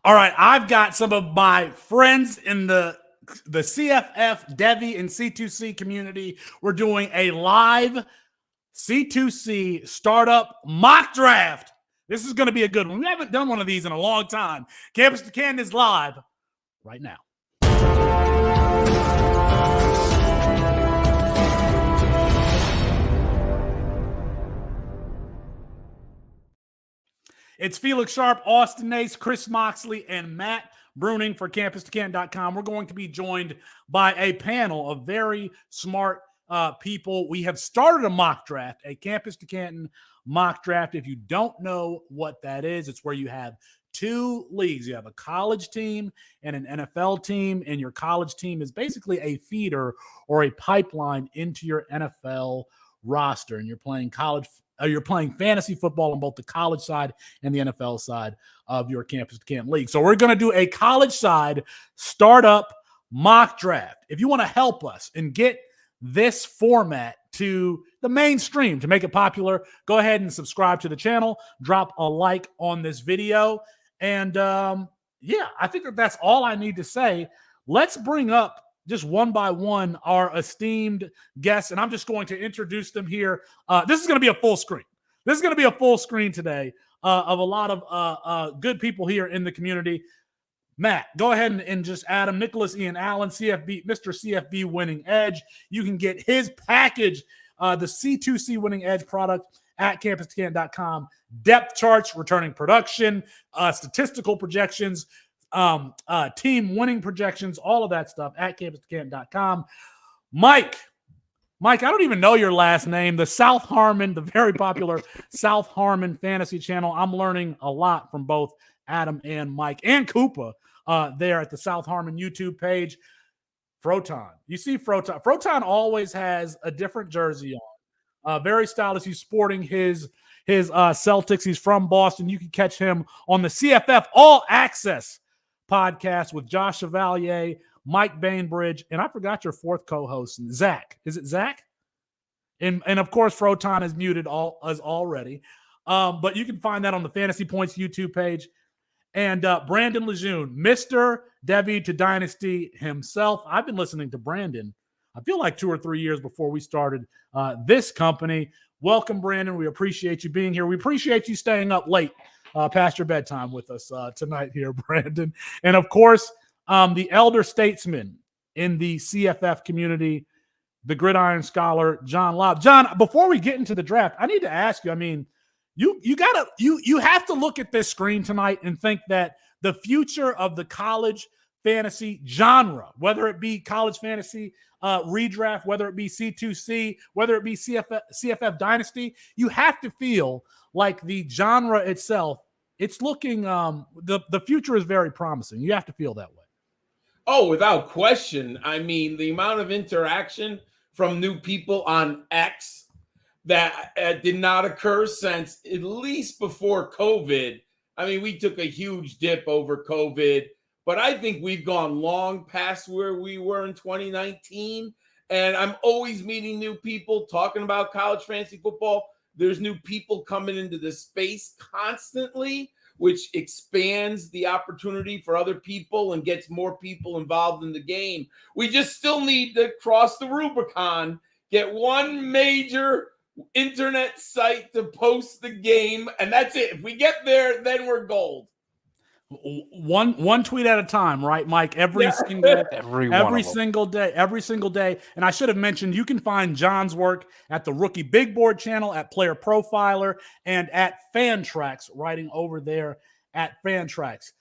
All right, I've got some of my friends in the CFF, Devi, and C2C community. We're doing a live C2C startup mock draft. This is going to be a good one. We haven't done one of these in a long time. Campus to Canton is live right now. It's Felix Sharp, Austin Nace, Chris Moxley, and Matt Bruning for CampusToCanton.com. We're going to be joined by a panel of very smart people. We have started a mock draft, a Campus to Canton mock draft. If you don't know what that is, it's where you have two leagues. You have a college team and an NFL team, and your college team is basically a feeder or a pipeline into your NFL roster, and you're playing fantasy football on both the college side and the NFL side of your Campus to Canton league. So we're going to do a college side startup mock draft. If you want to help us and get this format to the mainstream, to make it popular, go ahead and subscribe to the channel, drop a like on this video. And yeah, I think that's all I need to say. Let's bring up just one by one our esteemed guests, and I'm just going to introduce them here. This is going to be a full screen. This is going to be a full screen today of a lot of good people here in the community. Matt, go ahead and just add him. Nicholas Ian Allen, CFB, Mr. CFB Winning Edge. You can get his package, the C2C Winning Edge product at CampusToCanton.com. Depth charts, returning production, statistical projections, team winning projections, all of that stuff at CampusToCanton.com. Mike, I don't even know your last name. The South Harmon, the very popular South Harmon Fantasy Channel. I'm learning a lot from both Adam and Mike and Koopa there at the South Harmon YouTube page. Frotton. You see Frotton. Frotton always has a different jersey on. Very stylish. He's sporting his Celtics. He's from Boston. You can catch him on the CFF All Access podcast with Josh Chevalier, Mike Bainbridge, and I forgot your fourth co-host, Zach. Is it Zach? And of course, Frotton is muted already. But you can find that on the Fantasy Points YouTube page. And Brandon Lejeune, Mr. Devi to Dynasty himself. I've been listening to Brandon, I feel like 2 or 3 years before we started this company. Welcome, Brandon. We appreciate you being here. We appreciate you staying up late past your bedtime with us tonight here, Brandon. And of course, the elder statesman in the CFF community, the Gridiron Scholar, John Lobb. John, before we get into the draft, I need to ask you, I mean, you have to look at this screen tonight and think that the future of the college fantasy genre, whether it be college fantasy redraft, whether it be C2C, whether it be CFF Dynasty, you have to feel like the genre itself, it's looking, the future is very promising. You have to feel that way. Oh, without question. I mean, the amount of interaction from new people on X that did not occur since at least before COVID. I mean, we took a huge dip over COVID, but I think we've gone long past where we were in 2019. And I'm always meeting new people, talking about college fantasy football. There's new people coming into the space constantly, which expands the opportunity for other people and gets more people involved in the game. We just still need to cross the Rubicon, get one major internet site to post the game, and that's it. If we get there, then we're gold. One tweet at a time, right, Mike? Every single day. And I should have mentioned, you can find John's work at the Rookie Big Board channel, at Player Profiler, and at Fantrax, writing over there at Fantrax.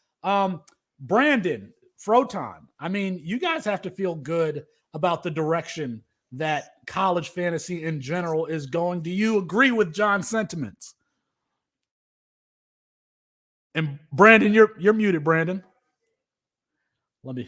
Brandon, Frotton, I mean, you guys have to feel good about the direction that college fantasy in general is going. Do you agree with John's sentiments? And Brandon, you're muted, Brandon. Let me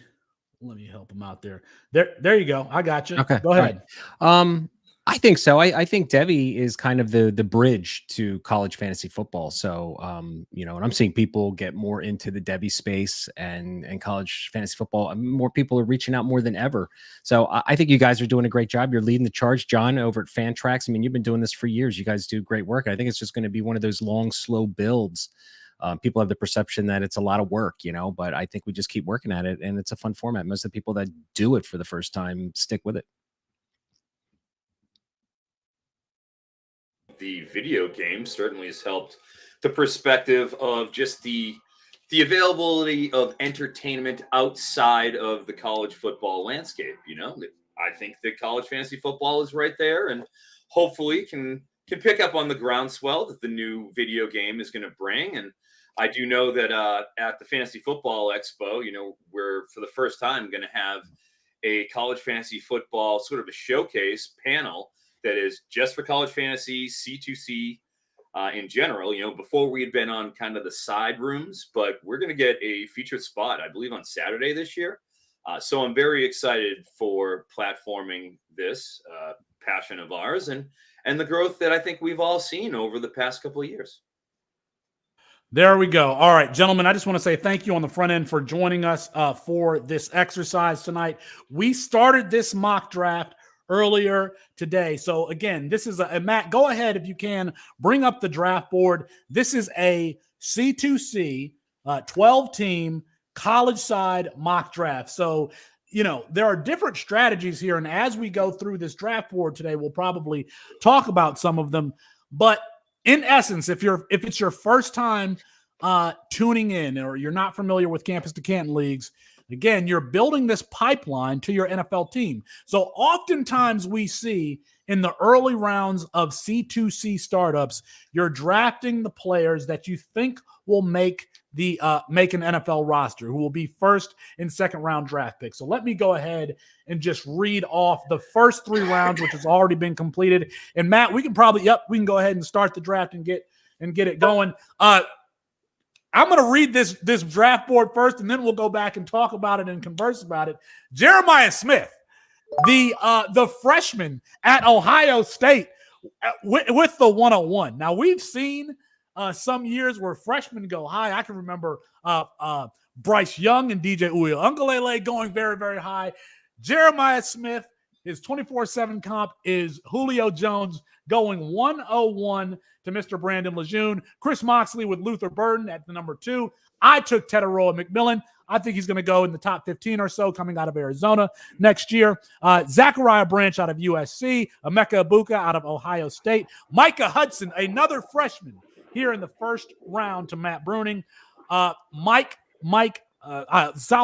help him out there. There you go. I got you. Okay. Go ahead. Right. I think so. I think Devi is kind of the bridge to college fantasy football. So, and I'm seeing people get more into the Devi space and college fantasy football. More people are reaching out more than ever. So I think you guys are doing a great job. You're leading the charge, John, over at Fantrax. I mean, you've been doing this for years. You guys do great work. I think it's just going to be one of those long, slow builds People have the perception that it's a lot of work, but I think we just keep working at it, and it's a fun format. Most of the people that do it for the first time stick with it. The video game certainly has helped the perspective of just the availability of entertainment outside of the college football landscape. I think that college fantasy football is right there, and hopefully can pick up on the groundswell that the new video game is going to bring. And I do know that at the Fantasy Football Expo, we're for the first time going to have a college fantasy football sort of a showcase panel that is just for college fantasy, C2C in general. Before we had been on kind of the side rooms, but we're going to get a featured spot, I believe, on Saturday this year. So I'm very excited for platforming this passion of ours and the growth that I think we've all seen over the past couple of years. There we go. All right, gentlemen, I just want to say thank you on the front end for joining us for this exercise tonight. We started this mock draft earlier today. So again, this is and Matt, go ahead if you can bring up the draft board. This is a C2C 12-team college side mock draft. So, there are different strategies here. And as we go through this draft board today, we'll probably talk about some of them. But in essence, if it's your first time tuning in, or you're not familiar with Campus to Canton leagues, again, you're building this pipeline to your NFL team. So oftentimes we see in the early rounds of C2C startups, you're drafting the players that you think will make an NFL roster, who will be first and second round draft picks. So let me go ahead and just read off the first 3 rounds, which has already been completed. And Matt, we can go ahead and start the draft and get it going. I'm going to read this draft board first, and then we'll go back and talk about it and converse about it. Jeremiah Smith, the freshman at Ohio State, with the 101. Now, we've seen some years where freshmen go high. I can remember Bryce Young and DJ Uiagalelei going very, very high. Jeremiah Smith, his 24/7 comp is Julio Jones going 101 to Mr. Brandon Lejeune. Chris Moxley with Luther Burden at the number 2. I took Tetaroa McMillan. I think he's going to go in the top 15 or so coming out of Arizona next year. Zachariah Branch out of USC. Emeka Ibuka out of Ohio State. Micah Hudson, another freshman, here in the first round to Matt Bruning. South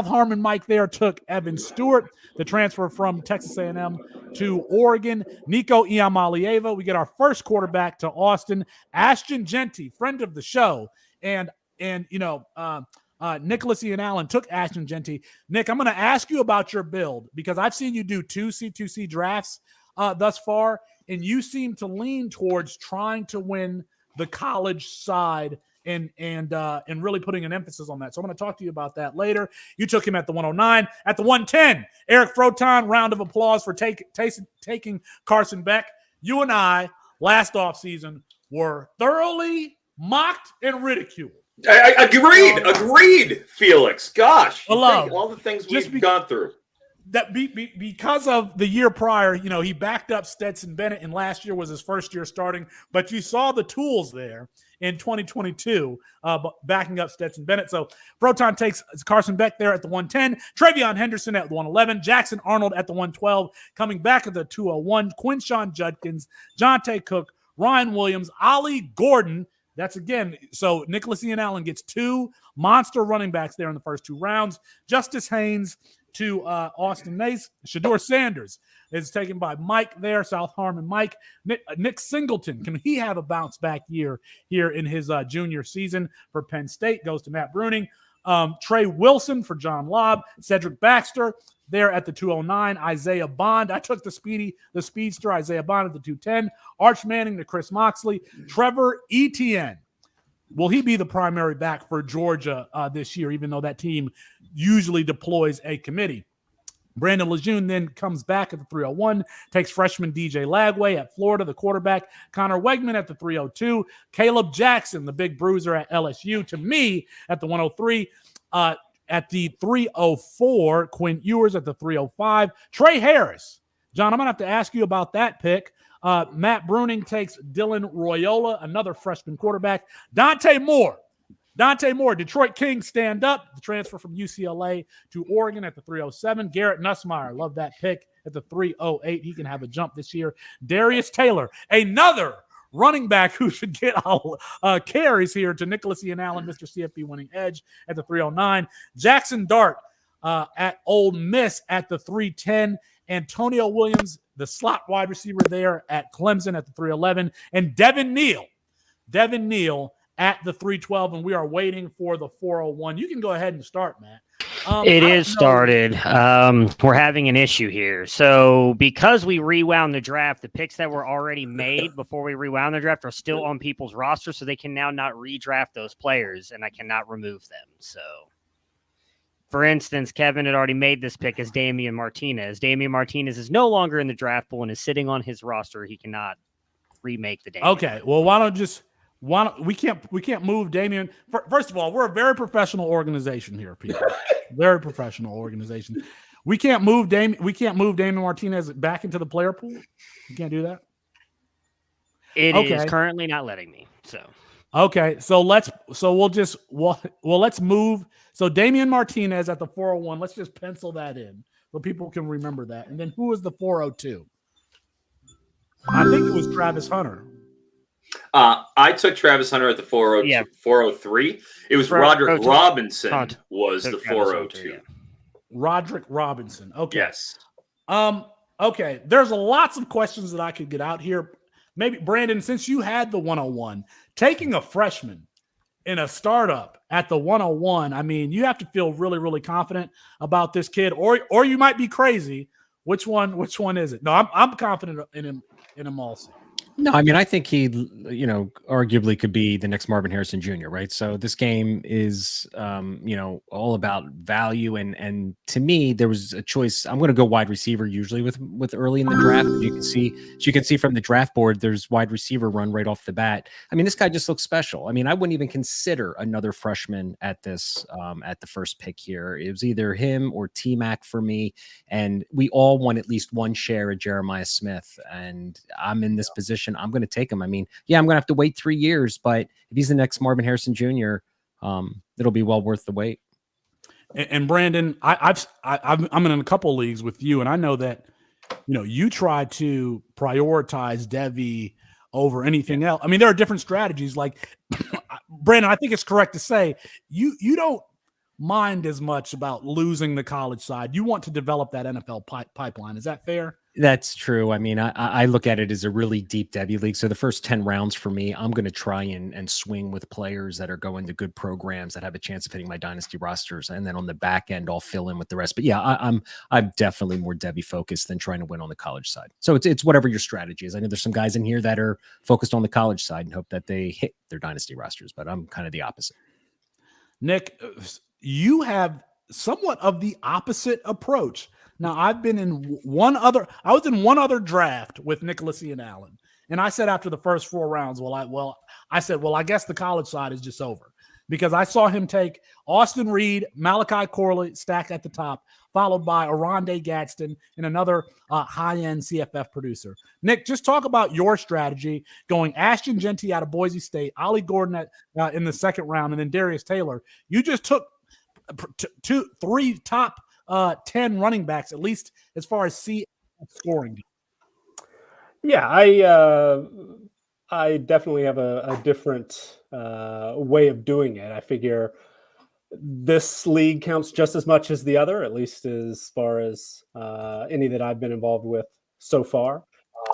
Harmon Mike there took Evan Stewart, the transfer from Texas A&M to Oregon. Nico Iamalieva. We get our first quarterback to Austin. Ashton Genty, friend of the show. And Nicholas Ian Allen took Ashton Genty. Nick, I'm going to ask you about your build, because I've seen you do 2 C2C drafts thus far, and you seem to lean towards trying to win the college side and really putting an emphasis on that. So I'm going to talk to you about that later. You took him at the 109. At the 110, Eric Frotton, round of applause for taking Carson Beck. You and I, last offseason, were thoroughly mocked and ridiculed. Agreed, Felix. Gosh, all the things we've gone through. That because of the year prior, he backed up Stetson Bennett, and last year was his first year starting. But you saw the tools there in 2022, backing up Stetson Bennett. So Frotton takes Carson Beck there at the 110, Travion Henderson at the 111, Jackson Arnold at the 112, coming back at the 201, Quinshawn Judkins, Jonte Cook, Ryan Williams, Ollie Gordon. That's again, so Nicholas Ian Allen gets 2 monster running backs there in the first 2 rounds. Justice Haynes to Austin Nace. Shador Sanders is taken by Mike there, South Harmon Mike. Nick Singleton, can he have a bounce back year here in his junior season for Penn State? Goes to Matt Bruning. Trey Wilson for John Lobb. Cedric Baxter there at the 209. Isaiah Bond. I took the speedster Isaiah Bond at the 210. Arch Manning to Chris Moxley. Trevor Etienne. Will he be the primary back for Georgia this year, even though that team usually deploys a committee? Brandon Lejeune then comes back at the 301, takes freshman DJ Lagway at Florida, the quarterback. Connor Wegman at the 302. Caleb Jackson, the big bruiser at LSU, to me at the 103. At the 304, Quinn Ewers at the 305. Trey Harris. John, I'm going to have to ask you about that pick. Matt Bruning takes Dylan Royola, another freshman quarterback. Dante Moore, Dante Moore, Detroit Kings stand up. The transfer from UCLA to Oregon at the 307. Garrett Nussmeier, love that pick at the 308. He can have a jump this year. Darius Taylor, another running back who should get carries here to Nicholas Ian Allen, Mr. CFP winning edge at the 309. Jackson Dart at Ole Miss at the 310. Antonio Williams, the slot wide receiver there at Clemson at the 311. And Devin Neal at the 312, and we are waiting for the 401. You can go ahead and start, Matt. It is started. We're having an issue here. So because we rewound the draft, the picks that were already made before we rewound the draft are still on people's rosters, so they can now not redraft those players, and I cannot remove them. So, for instance, Kevin had already made this pick as Damian Martinez. Damian Martinez is no longer in the draft pool and is sitting on his roster. He cannot remake the Damian. Okay, well, we can't move Damian. First of all, we're a very professional organization here, people. Very professional organization. We can't move Damian Martinez back into the player pool. You can't do that. It is currently not letting me. So okay, let's move. So Damian Martinez at the 401. Let's just pencil that in so people can remember that. And then who is the 402? I think it was Travis Hunter. I took Travis Hunter at the 403. It was Roderick Robinson was the 402. Yeah. Roderick Robinson. Okay. Yes. Okay. There's lots of questions that I could get out here. Maybe Brandon, since you had the 101, taking a freshman in a startup at the 101, I mean, you have to feel really, really confident about this kid, or you might be crazy. Which one is it? No, I'm confident in him also. No, I mean, I think he, arguably could be the next Marvin Harrison Jr., right? So this game is, all about value. And to me, there was a choice. I'm going to go wide receiver usually with early in the draft. You can see from the draft board, there's wide receiver run right off the bat. I mean, this guy just looks special. I mean, I wouldn't even consider another freshman at this, at the first pick here. It was either him or T-Mac for me. And we all want at least one share of Jeremiah Smith. And I'm in this position. I'm going to take him. I mean, yeah, I'm going to have to wait 3 years, but if he's the next Marvin Harrison Jr., it'll be well worth the wait. And Brandon, I'm in a couple of leagues with you, and I know that you try to prioritize Devi over anything else. I mean, there are different strategies. Like Brandon, I think it's correct to say you don't mind as much about losing the college side. You want to develop that NFL pipeline. Is that fair? That's true. I mean, I look at it as a really deep Debbie league. So the first 10 rounds for me, I'm going to try and swing with players that are going to good programs that have a chance of hitting my dynasty rosters. And then on the back end, I'll fill in with the rest. But yeah, I'm definitely more Debbie focused than trying to win on the college side. So it's whatever your strategy is. I know there's some guys in here that are focused on the college side and hope that they hit their dynasty rosters, but I'm kind of the opposite. Nick, you have somewhat of the opposite approach. Now, I was in one other draft with Nicholas Ian Allen. And I said after the first 4 rounds, I guess the college side is just over. Because I saw him take Austin Reed, Malachi Corley, stack at the top, followed by Aronde Gadsden and another high-end CFF producer. Nick, just talk about your strategy going Ashton Jeanty out of Boise State, Ollie Gordon in the second round, and then Darius Taylor. You just took 3 top 10 running backs, at least as far as scoring. Yeah, I definitely have a different way of doing it. I figure this league counts just as much as the other, at least as far as any that I've been involved with so far.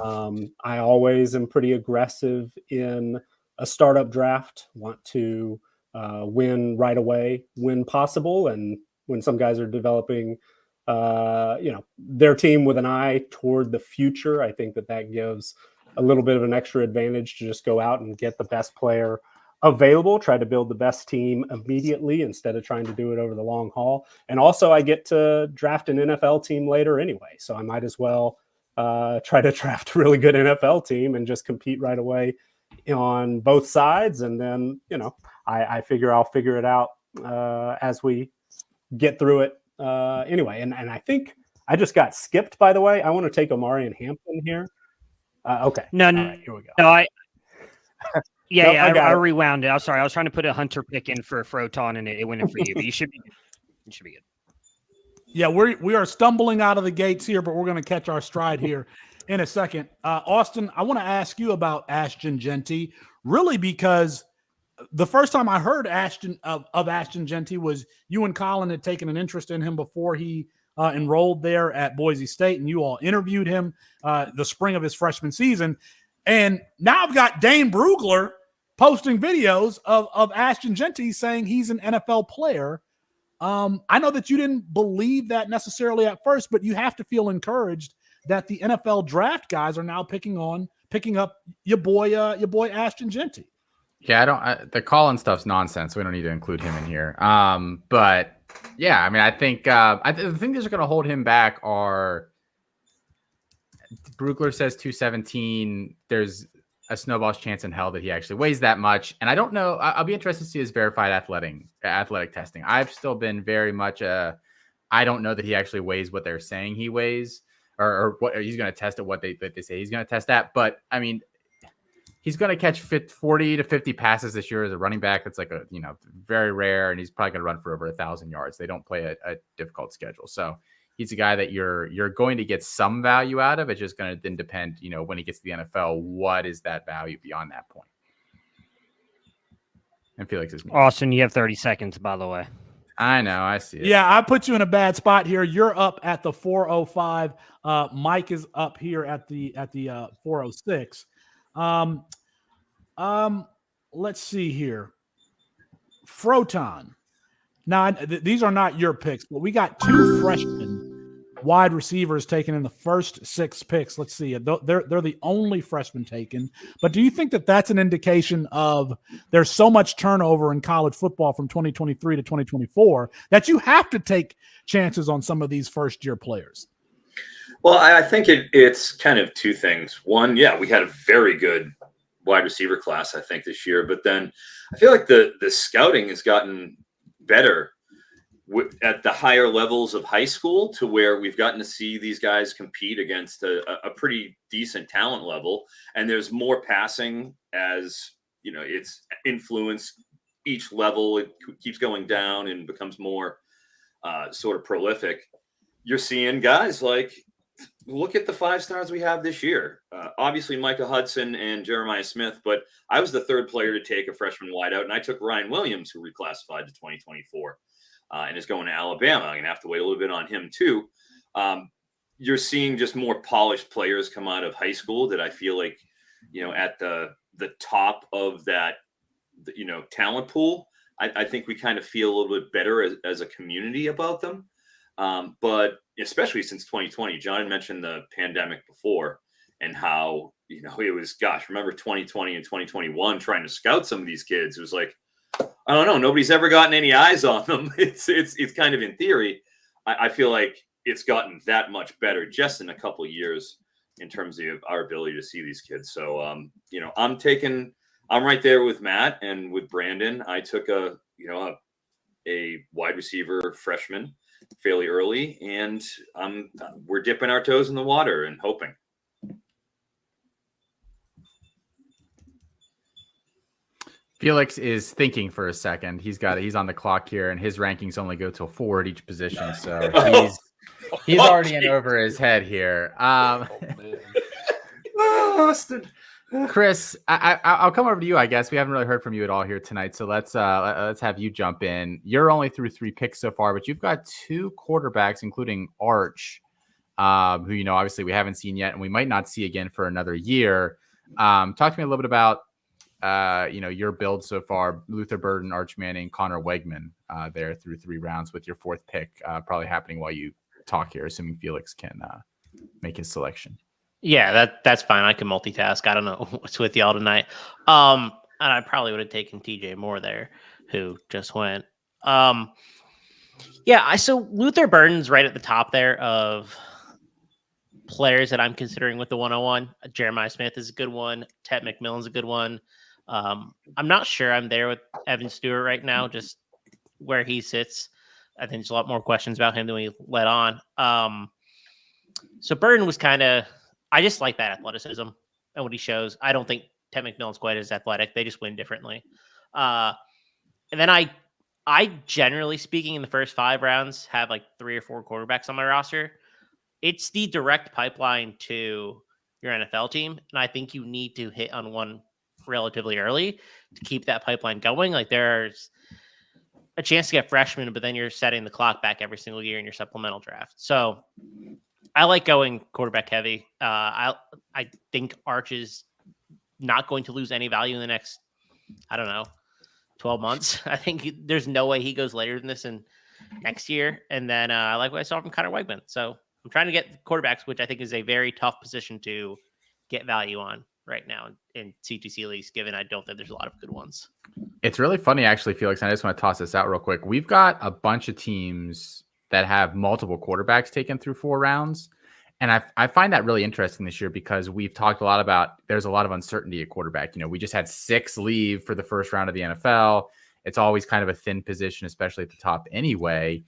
I always am pretty aggressive in a startup draft, want to win right away when possible. And when some guys are developing, their team with an eye toward the future, I think that gives a little bit of an extra advantage to just go out and get the best player available, try to build the best team immediately instead of trying to do it over the long haul. And also I get to draft an NFL team later anyway. So I might as well try to draft a really good NFL team and just compete right away on both sides. And then, I figure I'll figure it out as we get through it anyway. And I think I just got skipped, by the way. I want to take Omarion Hampton here. Okay. No, all right, here we go. No, Yeah, Nope, yeah, I got I it. rewound it. I'm sorry. I was trying to put a Hunter pick in for Frotton, and it went in for you. But you should be good. You should be good. Yeah, we are stumbling out of the gates here, but we're going to catch our stride here in a second. Austin, I want to ask you about Ashton Genty, really because the first time I heard of Ashton Genty was you and Colin had taken an interest in him before he enrolled there at Boise State, and you all interviewed him the spring of his freshman season. And now I've got Dane Brugler posting videos of Ashton Genty saying he's an NFL player. I know that you didn't believe that necessarily at first, but you have to feel encouraged that the NFL draft guys are now picking up your boy Ashton Genty. Yeah, the Colin stuff's nonsense. We don't need to include him in here. But yeah, I mean, I think the things that are going to hold him back are Brugler says 217. There's a snowball's chance in hell that he actually weighs that much. And I don't know. I'll be interested to see his verified athletic testing. I've still been very much I don't know that he actually weighs what they're saying he weighs, or what he's going to test at what they say he's going to test at. But I mean, he's going to catch 40 to 50 passes this year as a running back. That's like very rare, and he's probably going to run for over 1,000 yards. They don't play a difficult schedule, so he's a guy that you're going to get some value out of. It's just going to then depend, when he gets to the NFL, what is that value beyond that point? And Felix is Austin, you have 30 seconds, by the way. I know, I see it. Yeah, I put you in a bad spot here. You're up at the 405. Mike is up here at the 406. Let's see here. Frotton. Now, these are not your picks, but we got two freshmen wide receivers taken in the first 6 picks. Let's see. They're the only freshmen taken. But do you think that that's an indication of there's so much turnover in college football from 2023 to 2024 that you have to take chances on some of these first-year players? Well, I think it's kind of two things. One, yeah, we had a very good wide receiver class, I think, this year. But then I feel like the scouting has gotten better at the higher levels of high school, to where we've gotten to see these guys compete against a pretty decent talent level. And there's more passing as, it's influenced each level. It keeps going down and becomes more sort of prolific. You're seeing guys like, look at the 5 stars we have this year. Obviously, Micah Hudson and Jeremiah Smith, but I was the 3rd player to take a freshman wideout, and I took Ryan Williams, who reclassified to 2024 and is going to Alabama. I'm going to have to wait a little bit on him, too. You're seeing just more polished players come out of high school that I feel like, at the top of that, talent pool. I think we kind of feel a little bit better as a community about them. But especially since 2020, John had mentioned the pandemic before, and how, it was, remember 2020 and 2021 trying to scout some of these kids. It was like, I don't know, nobody's ever gotten any eyes on them. It's kind of in theory. I feel like it's gotten that much better just in a couple of years in terms of our ability to see these kids. So, I'm right there with Matt and with Brandon. I took a wide receiver freshman fairly early, and we're dipping our toes in the water and hoping. Felix is thinking for a second. He's on the clock here, and his rankings only go till 4 at each position. So he's already in over his head here. Austin. Chris, I'll come over to you. I guess we haven't really heard from you at all here tonight, so let's have you jump in. You're only through 3 picks so far, but you've got 2 quarterbacks, including Arch, who obviously we haven't seen yet, and we might not see again for another year. Talk to me a little bit about your build so far. Luther Burden, Arch Manning, Connor Wegman there through 3 rounds, with your 4th pick probably happening while you talk here, assuming Felix can make his selection. Yeah, that's fine. I can multitask. I don't know what's with y'all tonight. And I probably would have taken TJ Moore there, who just went. So Luther Burden's right at the top there of players that I'm considering with the 101. Jeremiah Smith is a good one. Ted McMillan's a good one. I'm not sure I'm there with Evan Stewart right now, just where he sits. I think there's a lot more questions about him than we let on. So Burden was kind of, I just like that athleticism and what he shows. I don't think Ted McMillan's quite as athletic. They just win differently. And then I generally speaking, in the first 5 rounds, have like 3 or 4 quarterbacks on my roster. It's the direct pipeline to your NFL team. And I think you need to hit on one relatively early to keep that pipeline going. Like there's a chance to get freshmen, but then you're setting the clock back every single year in your supplemental draft. So I like going quarterback heavy. I think Arch is not going to lose any value in the next, 12 months. I think there's no way he goes later than this in next year. And then I like what I saw from Connor Weigman. So I'm trying to get quarterbacks, which I think is a very tough position to get value on right now in C2C leagues, given I don't think there's a lot of good ones. It's really funny, actually, Felix. And I just want to toss this out real quick. We've got a bunch of teams that have multiple quarterbacks taken through 4 rounds. And I find that really interesting this year because we've talked a lot about there's a lot of uncertainty at quarterback. We just had 6 leave for the first round of the NFL. It's always kind of a thin position, especially at the top anyway.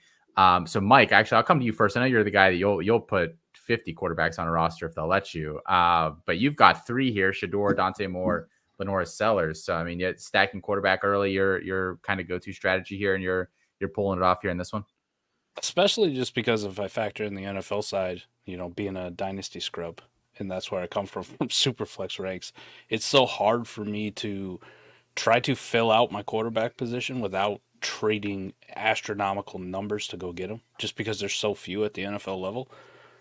So, Mike, actually, I'll come to you first. I know you're the guy that you'll put 50 quarterbacks on a roster if they'll let you. But you've got 3 here: Shador, Dante Moore, Lenora Sellers. So, I mean, stacking quarterback early, your kind of go-to strategy here, and you're pulling it off here in this one. Especially just because if I factor in the NFL side, being a dynasty scrub, and that's where I come from super flex ranks. It's so hard for me to try to fill out my quarterback position without trading astronomical numbers to go get them, just because there's so few at the NFL level.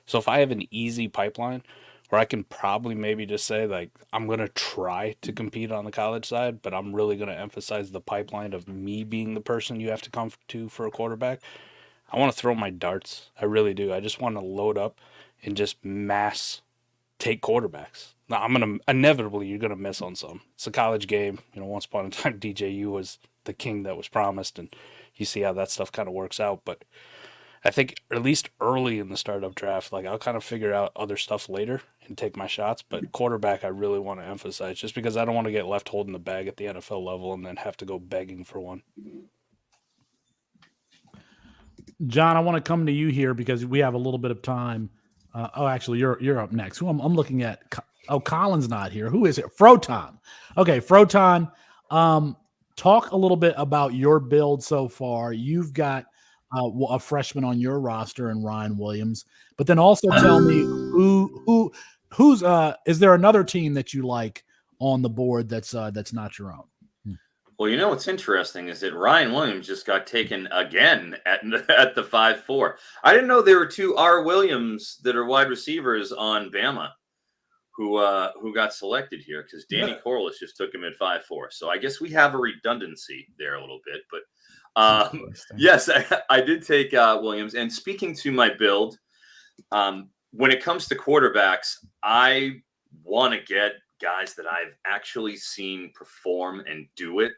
So if I have an easy pipeline where I can probably maybe just say, like, I'm going to try to compete on the college side, but I'm really going to emphasize the pipeline of me being the person you have to come to for a quarterback, I want to throw my darts. I really do. I just want to load up and just mass take quarterbacks. Now, inevitably, you're going to miss on some. It's a college game. Once upon a time, DJU was the king that was promised, and you see how that stuff kind of works out. But I think at least early in the startup draft, like, I'll kind of figure out other stuff later and take my shots. But quarterback, I really want to emphasize, just because I don't want to get left holding the bag at the NFL level and then have to go begging for one. John, I want to come to you here because we have a little bit of time. Actually, you're up next. Who I'm looking at? Colin's not here. Who is it? Frotton. Okay, Frotton. Talk a little bit about your build so far. You've got a freshman on your roster and Ryan Williams, but then also tell me who's is there another team that you like on the board that's not your own? Well, what's interesting is that Ryan Williams just got taken again at the 5-4. I didn't know there were 2 R. Williams that are wide receivers on Bama who got selected here, because Danny Corliss just took him at 5-4. So I guess we have a redundancy there a little bit. But yes, I did take Williams. And speaking to my build, when it comes to quarterbacks, I want to get guys that I've actually seen perform and do it.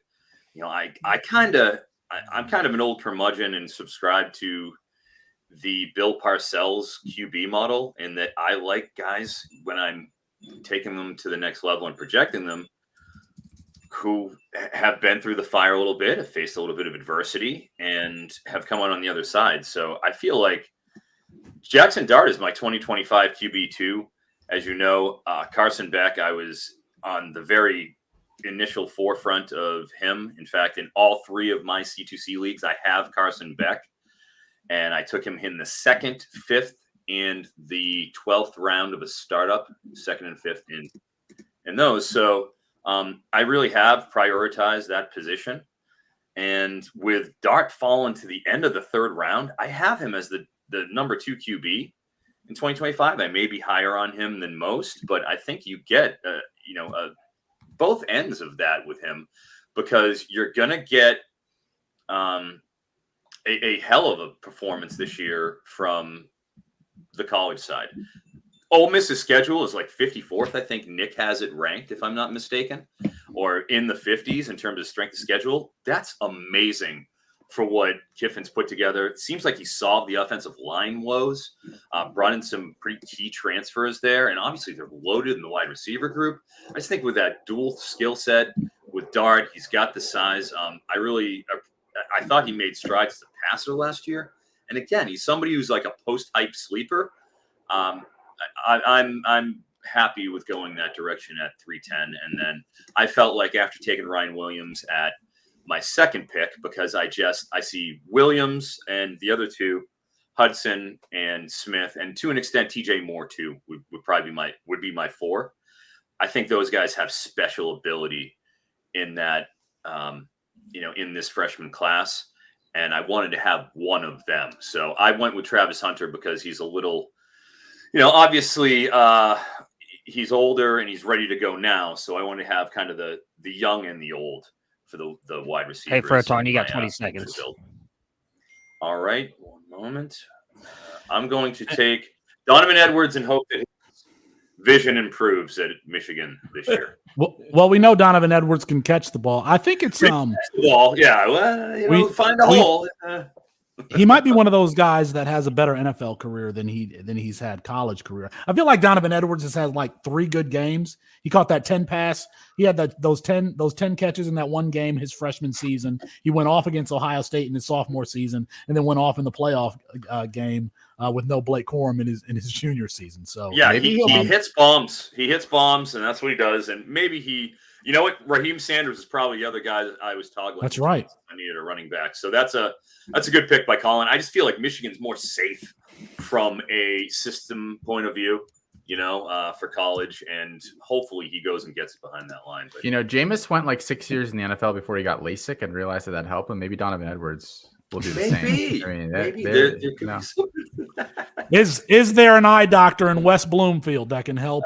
I'm kind of an old curmudgeon and subscribe to the Bill Parcells QB model, in that I like guys, when I'm taking them to the next level and projecting them, who have been through the fire a little bit, have faced a little bit of adversity, and have come out on the other side. So I feel like Jackson Dart is my 2025 QB2. As you know, Carson Beck, I was on the very initial forefront of him. In fact, in all 3 of my C2C leagues, I have Carson Beck, and I took him in the 2nd, 5th, and the 12th round of a startup, 2nd and 5th in those. So I really have prioritized that position. And with Dart falling to the end of the 3rd round, I have him as the number 2 QB in 2025. I may be higher on him than most, but I think you get both ends of that with him, because you're going to get a hell of a performance this year from the college side. Ole Miss's schedule is like 54th. I think Nick has it ranked, if I'm not mistaken, or in the 50s in terms of strength of schedule. That's amazing for what Kiffin's put together. It seems like he solved the offensive line woes, brought in some pretty key transfers there, and obviously they're loaded in the wide receiver group. I just think with that dual skill set with Dart, he's got the size. I thought he made strides as a passer last year. And again, he's somebody who's like a post-hype sleeper. I'm happy with going that direction at 310. And then I felt like after taking Ryan Williams at my second pick, because I see Williams and the other two, Hudson and Smith, and to an extent TJ Moore too would probably be my 4. I think those guys have special ability in that in this freshman class, and I wanted to have one of them. So I went with Travis Hunter because he's a little, obviously he's older and he's ready to go now. So I want to have kind of the young and the old for the wide receivers. Hey, Frotton, you got 20 seconds. All right, one moment. I'm going to take Donovan Edwards and hope that his vision improves at Michigan this year. Well, we know Donovan Edwards can catch the ball. I think it's the ball. Yeah, well, find a hole. He might be one of those guys that has a better NFL career than he's had college career. I feel like Donovan Edwards has had like 3 good games. He caught that 10 pass. He had those 10 catches in that one game his freshman season. He went off against Ohio State in his sophomore season, and then went off in the playoff game with no Blake Corum in his junior season. So yeah, he hits bombs. He hits bombs, and that's what he does. And maybe he. You know what? Raheem Sanders is probably the other guy that I was toggling. That's right. I needed a running back. So that's a good pick by Colin. I just feel like Michigan's more safe from a system point of view, for college. And hopefully he goes and gets behind that line. But Jameis went like 6 years in the NFL before he got LASIK and realized that helped him. Maybe Donovan Edwards will do the same. I mean, is there an eye doctor in West Bloomfield that can help?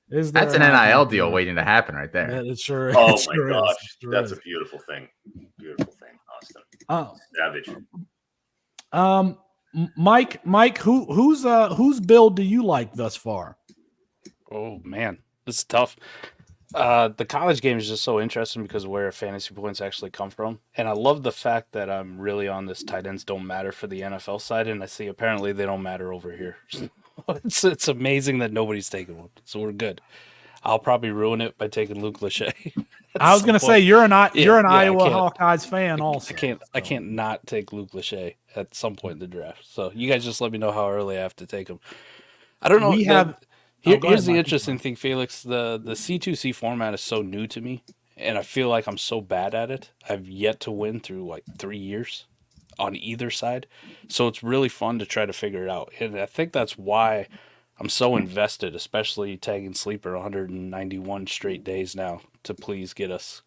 That's an NIL deal waiting to happen right there. Yeah, it sure. Oh it my sure gosh, is. that's a beautiful thing. Beautiful thing, Austin. Oh, savage. Mike, whose build do you like thus far? Oh man, this is tough. The college game is just so interesting because of where fantasy points actually come from, and I love the fact that I'm really on this tight ends don't matter for the NFL side, and I see apparently they don't matter over here. It's amazing that nobody's taking one, so we're good. I'll probably ruin it by taking Luke Lachey. I was going to say you're an Iowa Hawkeyes fan also. I can't not take Luke Lachey at some point in the draft. So you guys just let me know how early I have to take him. I don't know. Here's the interesting thing, Felix. The C2C format is so new to me, and I feel like I'm so bad at it. I've yet to win through like 3 years on either side. So it's really fun to try to figure it out. And I think that's why I'm so invested, especially tagging Sleeper 191 straight days now to please get us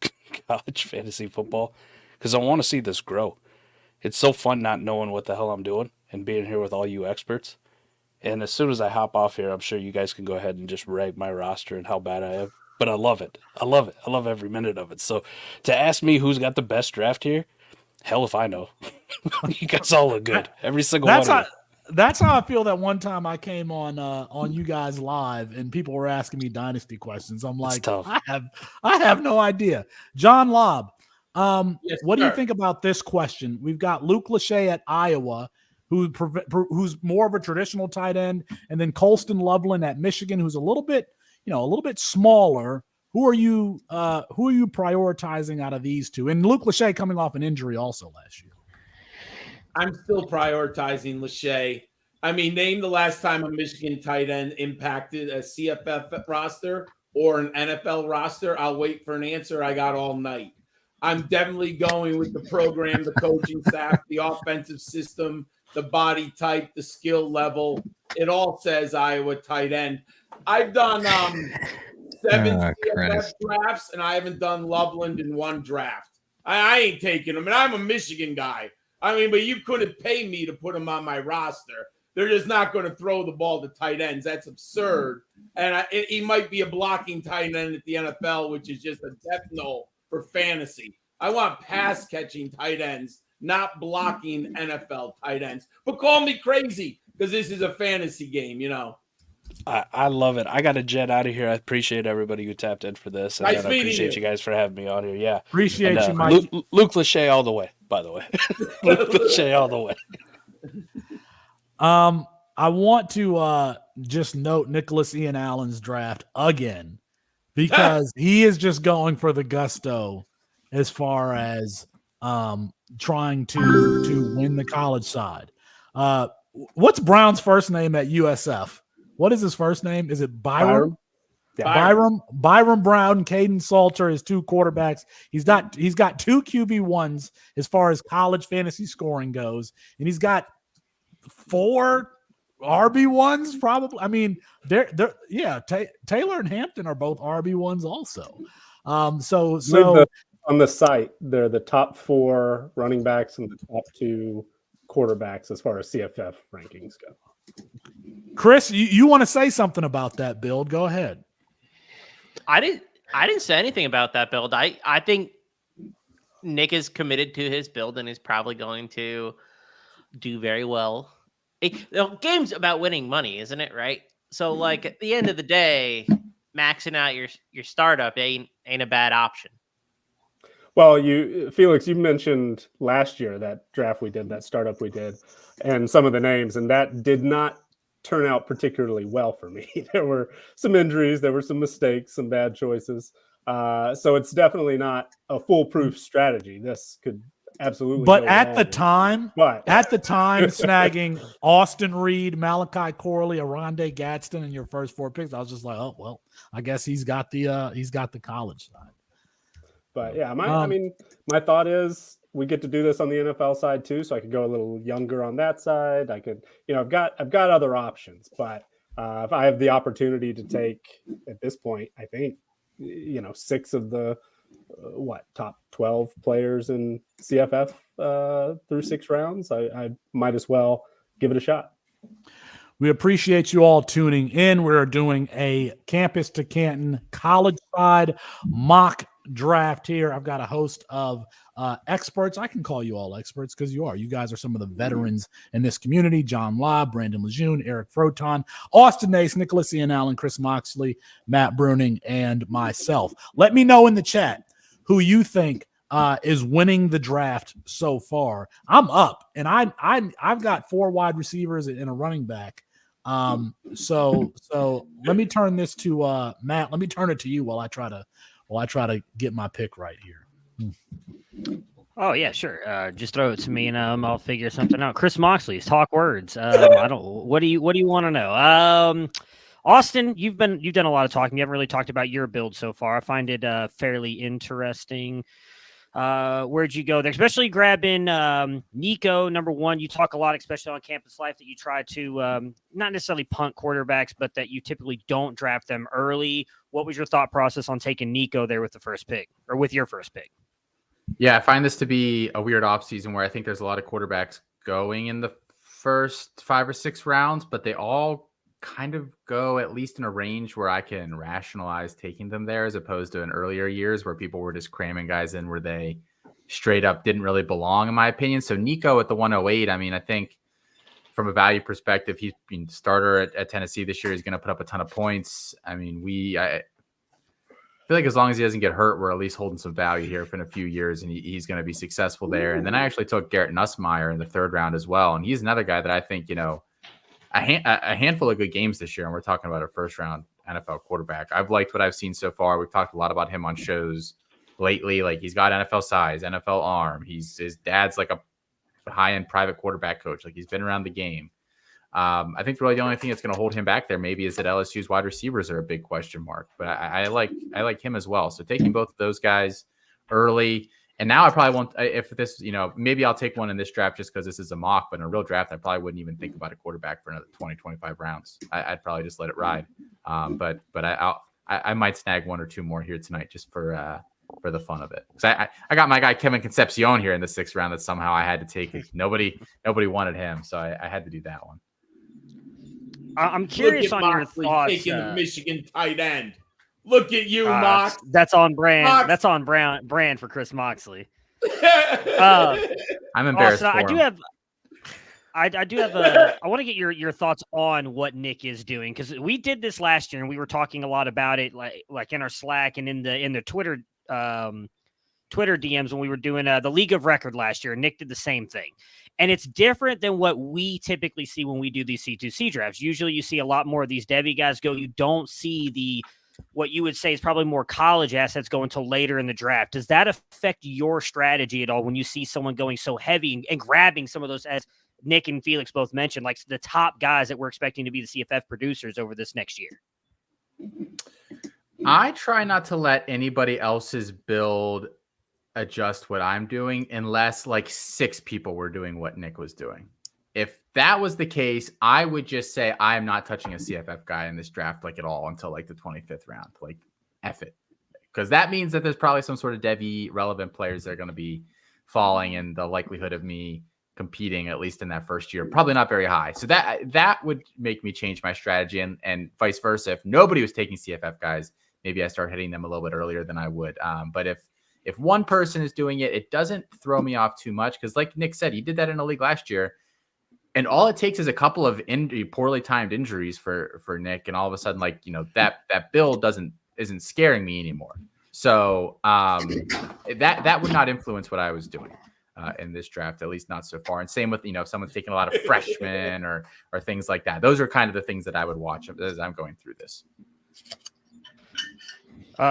college fantasy football, because I want to see this grow. It's so fun not knowing what the hell I'm doing and being here with all you experts. And as soon as I hop off here, I'm sure you guys can go ahead and just rag my roster and how bad I am. But I love it. I love it. I love every minute of it. So to ask me who's got the best draft here, hell if I know. You guys all look good. Every single one of you. That's how I feel that one time I came on you guys live and people were asking me dynasty questions. I'm like, I have no idea. John Lobb, what do you think about this question? We've got Luke Lachey at Iowa, who's more of a traditional tight end, and then Colston Loveland at Michigan, who's a little bit smaller. Who are you prioritizing out of these two? And Luke Lachey coming off an injury also last year. I'm still prioritizing Lachey. I mean, name the last time a Michigan tight end impacted a CFF roster or an NFL roster. I'll wait for an answer. I got all night. I'm definitely going with the program, the coaching staff, the offensive system, the body type, the skill level. It all says Iowa tight end. I've done 7 CFF drafts, and I haven't done Loveland in 1 draft. I ain't taking him, and I'm a Michigan guy. I mean, but you couldn't pay me to put him on my roster. They're just not going to throw the ball to tight ends. That's absurd. And he might be a blocking tight end at the NFL, which is just a death knell for fantasy. I want pass-catching tight ends, not blocking NFL tight ends. But call me crazy because this is a fantasy game, I love it. I got to jet out of here. I appreciate everybody who tapped in for this. And nice I appreciate you guys for having me on here. Yeah. Appreciate you, Mike. Luke Lachey all the way, by the way. Luke Lachey all the way. I want to just note Nicholas Ian Allen's draft again, because he is just going for the gusto as far as trying to win the college side. What's Brown's first name at USF? what is his first name? Is it Byram? Yeah. Byram Brown, Caden Salter, his two quarterbacks. He's got 2 QB1s as far as college fantasy scoring goes, and he's got 4 RB1s probably. I mean, Taylor and Hampton are both RB1s also. So on the site, they're the top 4 running backs and the top 2 quarterbacks as far as CFF rankings go. Chris, you want to say something about that build? Go ahead. I didn't say anything about that build. I think Nick is committed to his build and is probably going to do very well. The game's about winning money, isn't it? Right. So, like at the end of the day, maxing out your startup ain't a bad option. Well, Felix, you mentioned last year that draft we did, that startup we did, and some of the names, and that did not turn out particularly well for me. There were some injuries, there were some mistakes, some bad choices. So it's definitely not a foolproof strategy. This could absolutely. But at the time, snagging Austin Reed, Malachi Corley, Aronde Gadsden in your first 4 picks, I was just like, oh well, I guess he's got the college side. But yeah, my thought is we get to do this on the NFL side too, so I could go a little younger on that side. I could, I've got other options, but if I have the opportunity to take at this point, I think 6 of the top 12 players in CFF through 6 rounds, I might as well give it a shot. We appreciate you all tuning in. We're doing a Campus to Canton college side mock draft here. I've got a host of experts. I can call you all experts because you are. You guys are some of the veterans in this community. John Law, Brandon Lejeune, Eric Frotton, Austin Nace, Nicholas Ian Allen, Chris Moxley, Matt Bruning, and myself. Let me know in the chat who you think is winning the draft so far. I'm up, and I've got 4 wide receivers and a running back. So let me turn this to Matt. Let me turn it to you while I try to get my pick right here. Oh yeah, sure. Just throw it to me and I'll figure something out. Chris Moxley's talk words. What do you want to know? Austin, you've done a lot of talking. You haven't really talked about your build so far. I find it fairly interesting. Where'd you go there? Especially grabbing Nico, number 1. You talk a lot, especially on Campus Life, that you try to not necessarily punt quarterbacks, but that you typically don't draft them early. What was your thought process on taking Nico there with the first pick, or with your first pick? Yeah, I find this to be a weird offseason where I think there's a lot of quarterbacks going in the first 5 or 6 rounds, but they all kind of go at least in a range where I can rationalize taking them there, as opposed to in earlier years where people were just cramming guys in where they straight up didn't really belong, in my opinion. So Nico at the 108, I think from a value perspective, he's been starter at Tennessee this year. He's going to put up a ton of points. I feel like as long as he doesn't get hurt, we're at least holding some value here for in a few years, and he's going to be successful there. And then I actually took Garrett Nussmeier in the 3rd round as well. And he's another guy that I think, a handful of good games this year, and we're talking about a first-round NFL quarterback. I've liked what I've seen so far. We've talked a lot about him on shows lately. Like, he's got NFL size, NFL arm. His dad's like a high-end private quarterback coach. Like, he's been around the game. I think really the only thing that's going to hold him back there maybe is that LSU's wide receivers are a big question mark. But I like him as well. So taking both of those guys early. And now I probably won't, if this, maybe I'll take one in this draft just because this is a mock, but in a real draft, I probably wouldn't even think about a quarterback for another 20, 25 rounds. I'd probably just let it ride. But I might snag 1 or 2 more here tonight just for the fun of it. Because I got my guy Kevin Concepcion here in the 6th round that somehow I had to take. Nobody wanted him, so I had to do that one. I'm curious on your thoughts. Taking the Michigan tight end. Look at you, Mox. That's on brand. Mox. That's on brand for Chris Moxley. I'm embarrassed. I do have I want to get your thoughts on what Nick is doing, because we did this last year and we were talking a lot about it, like in our Slack and in the Twitter DMs when we were doing the League of Record last year. Nick did the same thing. And it's different than what we typically see when we do these C2C drafts. Usually you see a lot more of these Devy guys go. You don't see what you would say is probably more college assets go until later in the draft. Does that affect your strategy at all when you see someone going so heavy and grabbing some of those Nick and Felix both mentioned, like the top guys that we're expecting to be the CFF producers over this next year? I try not to let anybody else's build adjust what I'm doing unless like 6 people were doing what Nick was doing. If that was the case, I would just say I'm not touching a CFF guy in this draft like at all until like the 25th round. Like, F it. Because that means that there's probably some sort of Devy relevant players that are going to be falling, and the likelihood of me competing, at least in that first year, probably not very high. So that would make me change my strategy, and vice versa. If nobody was taking CFF guys, maybe I start hitting them a little bit earlier than I would. But if one person is doing it, it doesn't throw me off too much, because like Nick said, he did that in a league last year, and all it takes is a couple of poorly timed injuries for Nick, and all of a sudden, like, you know, that build isn't scaring me anymore. So that would not influence what I was doing in this draft, at least not so far. And same with, you know, if someone's taking a lot of freshmen or things like that. Those are kind of the things that I would watch as I'm going through this.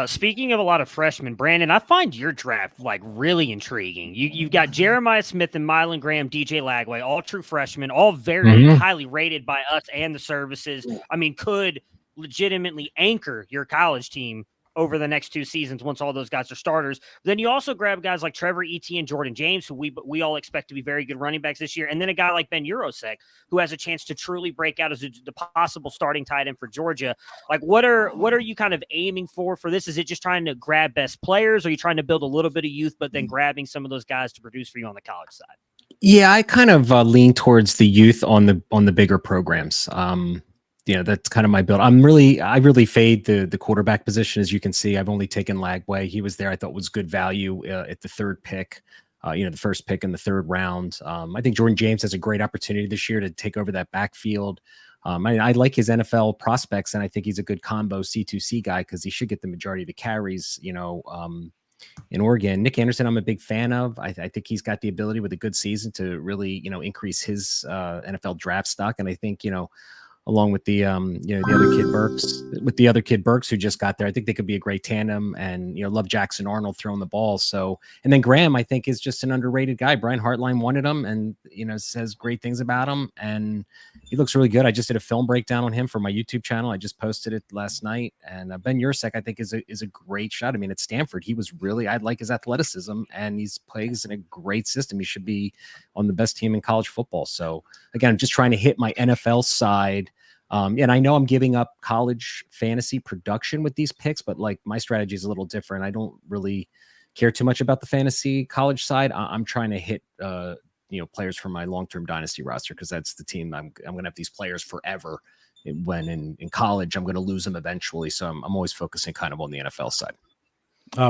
Speaking of a lot of freshmen, Brandon, I find your draft like really intriguing. You've got Jeremiah Smith and Mylan Graham, DJ Lagway, all true freshmen, all very highly rated by us and the services. I mean, could legitimately anchor your college team over the next 2 seasons once all those guys are starters. Then you also grab guys like Trevor Etienne, Jordan James, who we all expect to be very good running backs this year, and then a guy like Ben Urosek, who has a chance to truly break out as the possible starting tight end for Georgia. Like, what are you kind of aiming for this? Is it just trying to grab best players, or are you trying to build a little bit of youth, but then grabbing some of those guys to produce for you on the college side? Yeah, I kind of lean towards the youth on the bigger programs. You know, that's kind of my build. I really fade the quarterback position. As you can see, I've only taken Lagway. He was there. I thought was good value at the 3rd pick, the first pick in the 3rd round. I think Jordan James has a great opportunity this year to take over that backfield. I like his NFL prospects, and I think he's a good combo C2C guy, because he should get the majority of the carries, you know, in Oregon. Nick Anderson, I'm a big fan of. I think he's got the ability with a good season to really, you know, increase his NFL draft stock. And I think, you know, along with the other kid Burks who just got there, I think they could be a great tandem. And, you know, love Jackson Arnold throwing the ball. So, and then Graham, I think, is just an underrated guy. Brian Hartline wanted him, and, you know, says great things about him, and he looks really good. I just did a film breakdown on him for my YouTube channel. I just posted it last night. And Ben Urosek, I think, is a great shot. I mean, at Stanford, he was really, I like his athleticism, and he's plays in a great system. He should be on the best team in college football. So again, I'm just trying to hit my NFL side. And I know I'm giving up college fantasy production with these picks, but like my strategy is a little different. I don't really care too much about the fantasy college side. I'm trying to hit, players from my long-term dynasty roster, because that's the team I'm going to have these players forever. When in college, I'm going to lose them eventually. So I'm always focusing kind of on the NFL side.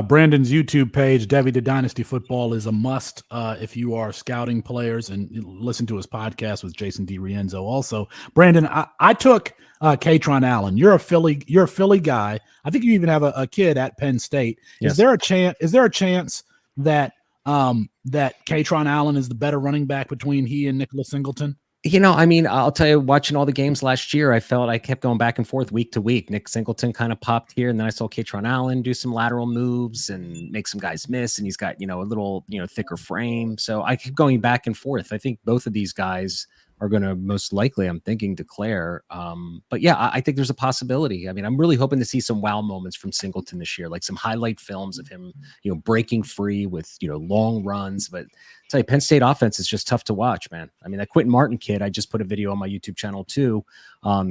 Brandon's YouTube page, Debbie to Dynasty Football, is a must if you are scouting players, and listen to his podcast with Jason DiRienzo. Also, Brandon, I took Katron Allen. You're a Philly guy. I think you even have a kid at Penn State. Yes. Is there a chance that Katron Allen is the better running back between he and Nicholas Singleton? You know, I mean, I'll tell you, watching all the games last year, I felt I kept going back and forth week to week. Nick Singleton kind of popped here, and then I saw Katron Allen do some lateral moves and make some guys miss, and he's got, you know, a little, you know, thicker frame. So I keep going back and forth. I think both of these guys are going to most likely, I'm thinking, declare. But yeah, I think there's a possibility. I mean, I'm really hoping to see some wow moments from Singleton this year, like some highlight films of him, you know, breaking free with, you know, long runs. But I'll tell you, Penn State offense is just tough to watch, man. I mean, that Quentin Martin kid, I just put a video on my YouTube channel too.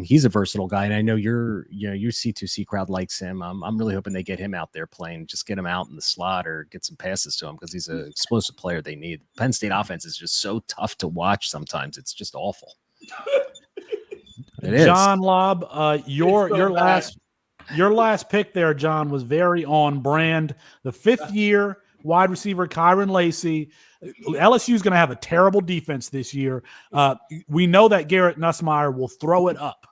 He's a versatile guy, and I know your C2C crowd likes him. I'm really hoping they get him out there playing, just get him out in the slot or get some passes to him, because he's an explosive player they need. Penn State offense is just so tough to watch sometimes. It's just awful. It is. John Lobb, your last pick there, John, was very on brand. The 5th year wide receiver Kyron Lacy. LSU is going to have a terrible defense this year. We know that Garrett Nussmeier will throw it up.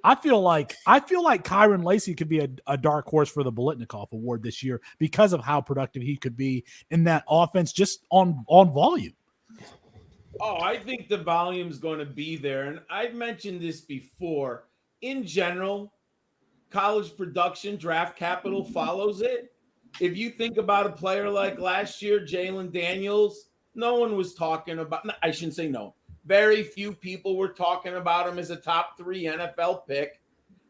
I feel like Kyron Lacy could be a dark horse for the Biletnikoff Award this year because of how productive he could be in that offense, just on volume. Oh, I think the volume's going to be there. And I've mentioned this before. In general, college production, draft capital follows it. If you think about a player like last year, Jalen Daniels, no one was talking about – I shouldn't say no. Very few people were talking about him as a top 3 NFL pick.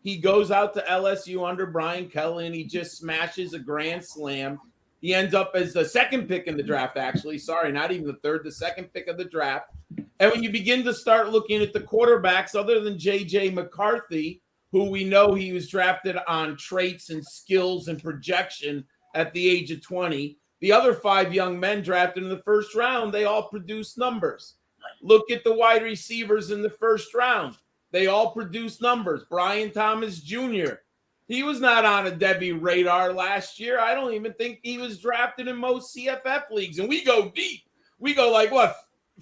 He goes out to LSU under Brian Kelly, and he just smashes a grand slam. He ends up as the 2nd pick in the draft, actually. Sorry, not even the 3rd, the 2nd pick of the draft. And when you begin to start looking at the quarterbacks, other than J.J. McCarthy, who we know he was drafted on traits and skills and projection at the age of 20, the other 5 young men drafted in the 1st round, they all produced numbers. Look at the wide receivers in the 1st round. They all produced numbers. Brian Thomas Jr., he was not on a Debbie radar last year. I don't even think he was drafted in most CFF leagues. And we go deep. We go like, what,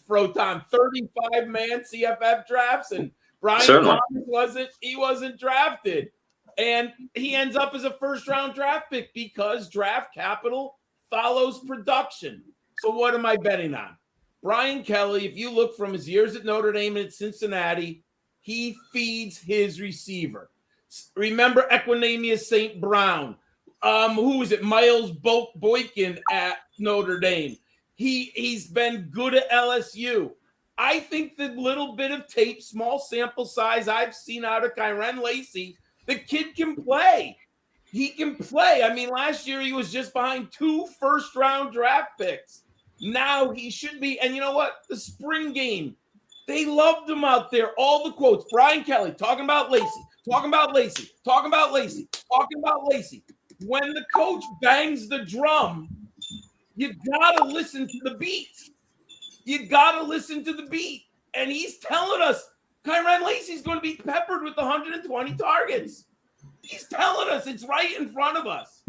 Frotton, 35-man CFF drafts? And Brian Thomas wasn't drafted. And he ends up as a 1st-round draft pick because draft capital follows production. So what am I betting on? Brian Kelly, if you look from his years at Notre Dame and at Cincinnati, he feeds his receiver. Remember Equinemius St. Brown. Who is it? Miles Boykin at Notre Dame. He's been good at LSU. I think the little bit of tape, small sample size I've seen out of Kyren Lacy, the kid can play. He can play. I mean, last year he was just behind 2 first-round draft picks. Now he should be. And you know what? The spring game, they loved him out there. All the quotes. Brian Kelly talking about Lacy, talking about Lacy, talking about Lacy, talking about Lacy. When the coach bangs the drum, you got to listen to the beat. You got to listen to the beat. And he's telling us Kyren Lacy's going to be peppered with 120 targets. He's telling us it's right in front of us.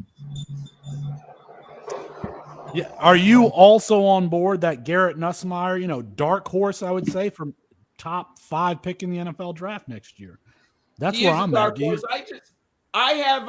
Yeah. Are you also on board that Garrett Nussmeier, dark horse, I would say, from top 5 pick in the NFL draft next year? That's where I'm at. I have,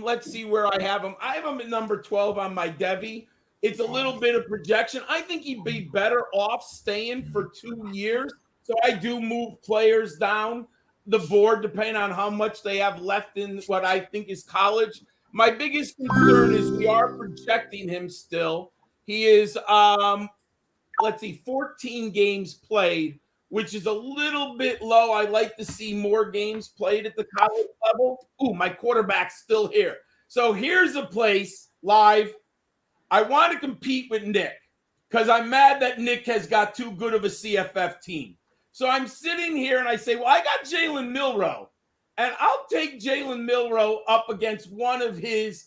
let's see where I have him. I have him at number 12 on my Devi. It's a little bit of projection. I think he'd be better off staying for 2 years. So I do move players down the board depending on how much they have left in what I think is college. My biggest concern is we are projecting him still. He is, 14 games played, which is a little bit low. I like to see more games played at the college level. Ooh, my quarterback's still here. So here's a place live. I want to compete with Nick because I'm mad that Nick has got too good of a CFF team. So I'm sitting here and I say, well, I got Jalen Milroe. And I'll take Jalen Milroe up against one of his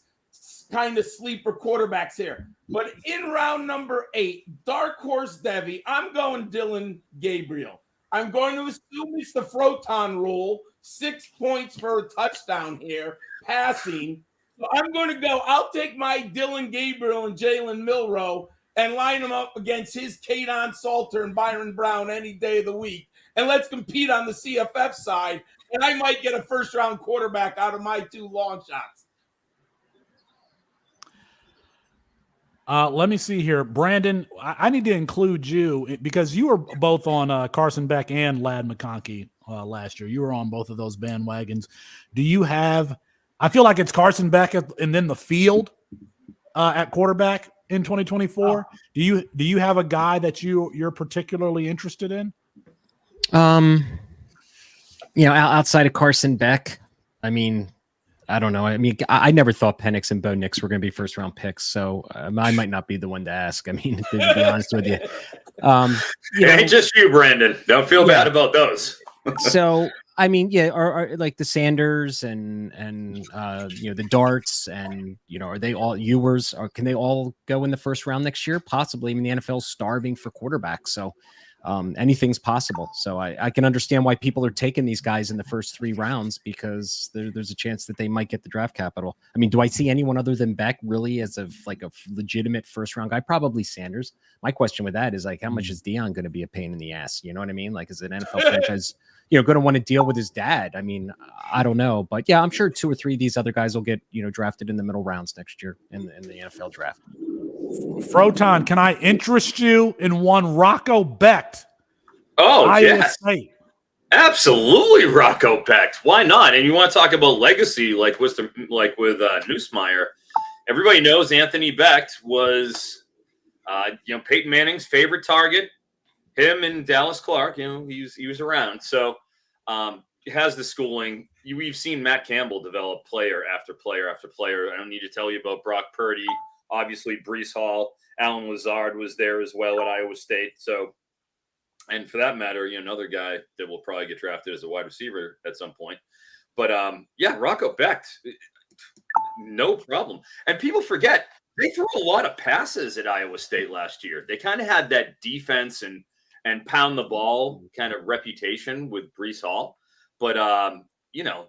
kind of sleeper quarterbacks here. But in round number 8, dark horse Devi, I'm going Dylan Gabriel. I'm going to assume it's the Frotton rule, 6 points for a touchdown here, passing. So I'm going to go, I'll take my Dylan Gabriel and Jalen Milroe and line them up against his Kadon Salter and Byron Brown any day of the week. And let's compete on the CFF side. And I might get a first-round quarterback out of my 2 long shots. Let me see here. Brandon, I need to include you because you were both on Carson Beck and Ladd McConkey last year. You were on both of those bandwagons. Do you have – I feel like it's Carson Beck and then the field at quarterback in 2024. Do you have a guy that you're particularly interested in? Outside of Carson Beck, I mean, I don't know. I mean, I never thought Penix and Bo Nix were going to be 1st-round picks, so I might not be the one to ask. I mean, to be honest with you. It ain't just you, Brandon. Don't feel bad about those. So, I mean, are like the Sanders and the Darts and, are they all Ewers? Or can they all go in the 1st round next year? Possibly. I mean, the NFL's starving for quarterbacks, so anything's possible. So I can understand why people are taking these guys in the first 3 rounds because there's a chance that they might get the draft capital. I mean, do I see anyone other than Beck really as a legitimate 1st-round guy? Probably Sanders. My question with that is how much is Deion going to be a pain in the ass? You know what I mean? Is an NFL franchise, going to want to deal with his dad? I mean, I don't know, but yeah, I'm sure 2 or 3 of these other guys will get, drafted in the middle rounds next year in the NFL draft. Frotton, can I interest you in one Rocco Becht? Oh, Iowa yes. State. Absolutely, Rocco Becht. Why not? And you want to talk about legacy, like with Nussmeier. Everybody knows Anthony Becht was, Peyton Manning's favorite target him and Dallas Clark, he was around. So has the schooling. We've seen Matt Campbell develop player after player after player. I don't need to tell you about Brock Purdy. Obviously, Brees Hall, Alan Lazard was there as well at Iowa State. So, and for that matter, another guy that will probably get drafted as a wide receiver at some point. But Rocco Becht, no problem. And people forget they threw a lot of passes at Iowa State last year. They kind of had that defense and pound the ball kind of reputation with Brees Hall. But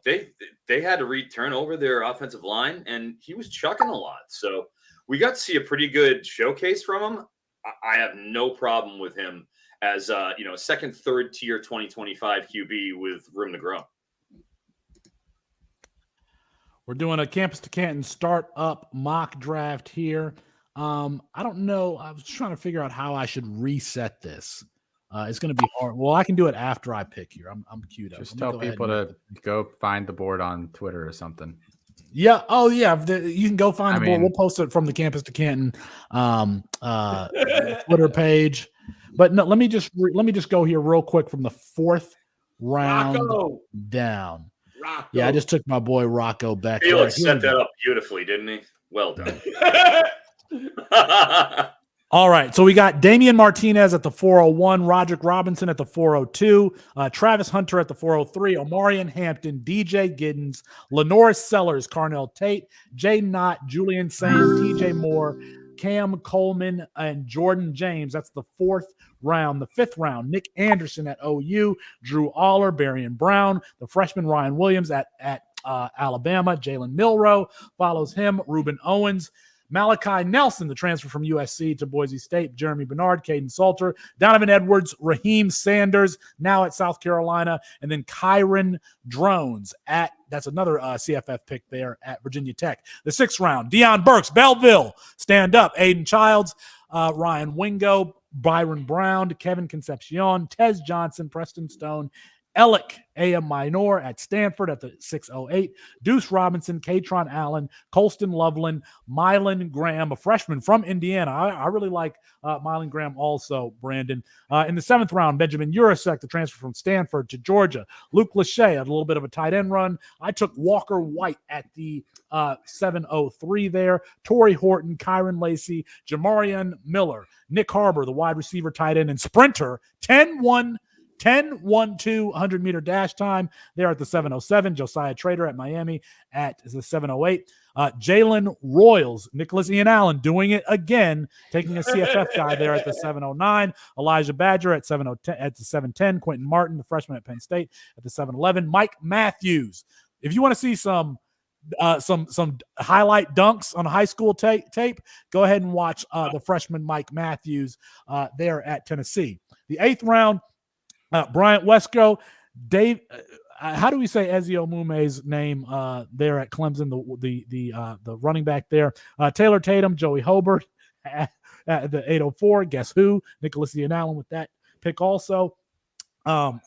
they had to turn over their offensive line, and he was chucking a lot. So we got to see a pretty good showcase from him. I have no problem with him as second, third tier 2025 QB with room to grow. We're doing a Campus to Canton startup mock draft here. I don't know. I was trying to figure out how I should reset this. It's going to be hard. Well, I can do it after I pick here. I'm queued up. Just tell people to go find the board on Twitter or something. Yeah. Oh, yeah. You can go find the board. We'll post it from the Campus to Canton Twitter page. But no, let me just go here real quick from the fourth round down. Rocco. Yeah, I just took my boy Rocco Becht. Felix set that up beautifully, didn't he? Well done. All right, so we got Damian Martinez at the 401, Roderick Robinson at the 402, Travis Hunter at the 403, Omarion Hampton, DJ Giddens, Lenoris Sellers, Carnell Tate, Jay Knott, Julian Sand, TJ Moore, Cam Coleman, and Jordan James. That's the fourth round. The fifth round, Nick Anderson at OU, Drew Aller, Barian Brown, the freshman Ryan Williams at Alabama, Jalen Milroe follows him, Reuben Owens, Malachi Nelson, the transfer from USC to Boise State, Jeremy Bernard, Caden Salter, Donovan Edwards, Raheem Sanders, now at South Carolina, and then Kyron Drones that's another CFF pick there at Virginia Tech. The sixth round, Deion Burks, Belleville, stand up, Aiden Childs, Ryan Wingo, Byron Brown, Kevin Concepcion, Tez Johnson, Preston Stone, Alec A.M. Minor at Stanford at the 608, Deuce Robinson, Katron Allen, Colston Loveland, Mylan Graham, a freshman from Indiana. I really like Mylan Graham also, Brandon. In the seventh round, Benjamin Urasek, the transfer from Stanford to Georgia. Luke Lachey had a little bit of a tight end run. I took Walker White at the 703 there. Torrey Horton, Kyron Lacey, Jamarian Miller, Nick Harbor, the wide receiver, tight end, and sprinter, 10-1-2 100-meter dash time there at the 707. Josiah Trader at Miami at the 708. Jalen Royals, Nicholas Ian Allen doing it again, taking a CFF guy there at the 709. Elijah Badger at 710 at the 710. Quentin Martin, the freshman at Penn State, at the 711. Mike Matthews. If you want to see some highlight dunks on high school tape, go ahead and watch the freshman Mike Matthews there at Tennessee. The eighth round, Bryant Wesco, Dave. How do we say Ezio Mume's name there at Clemson? The running back there, Taylor Tatum, Joey Hobart at the 804. Guess who? Nicholas Ian Allen with that pick also.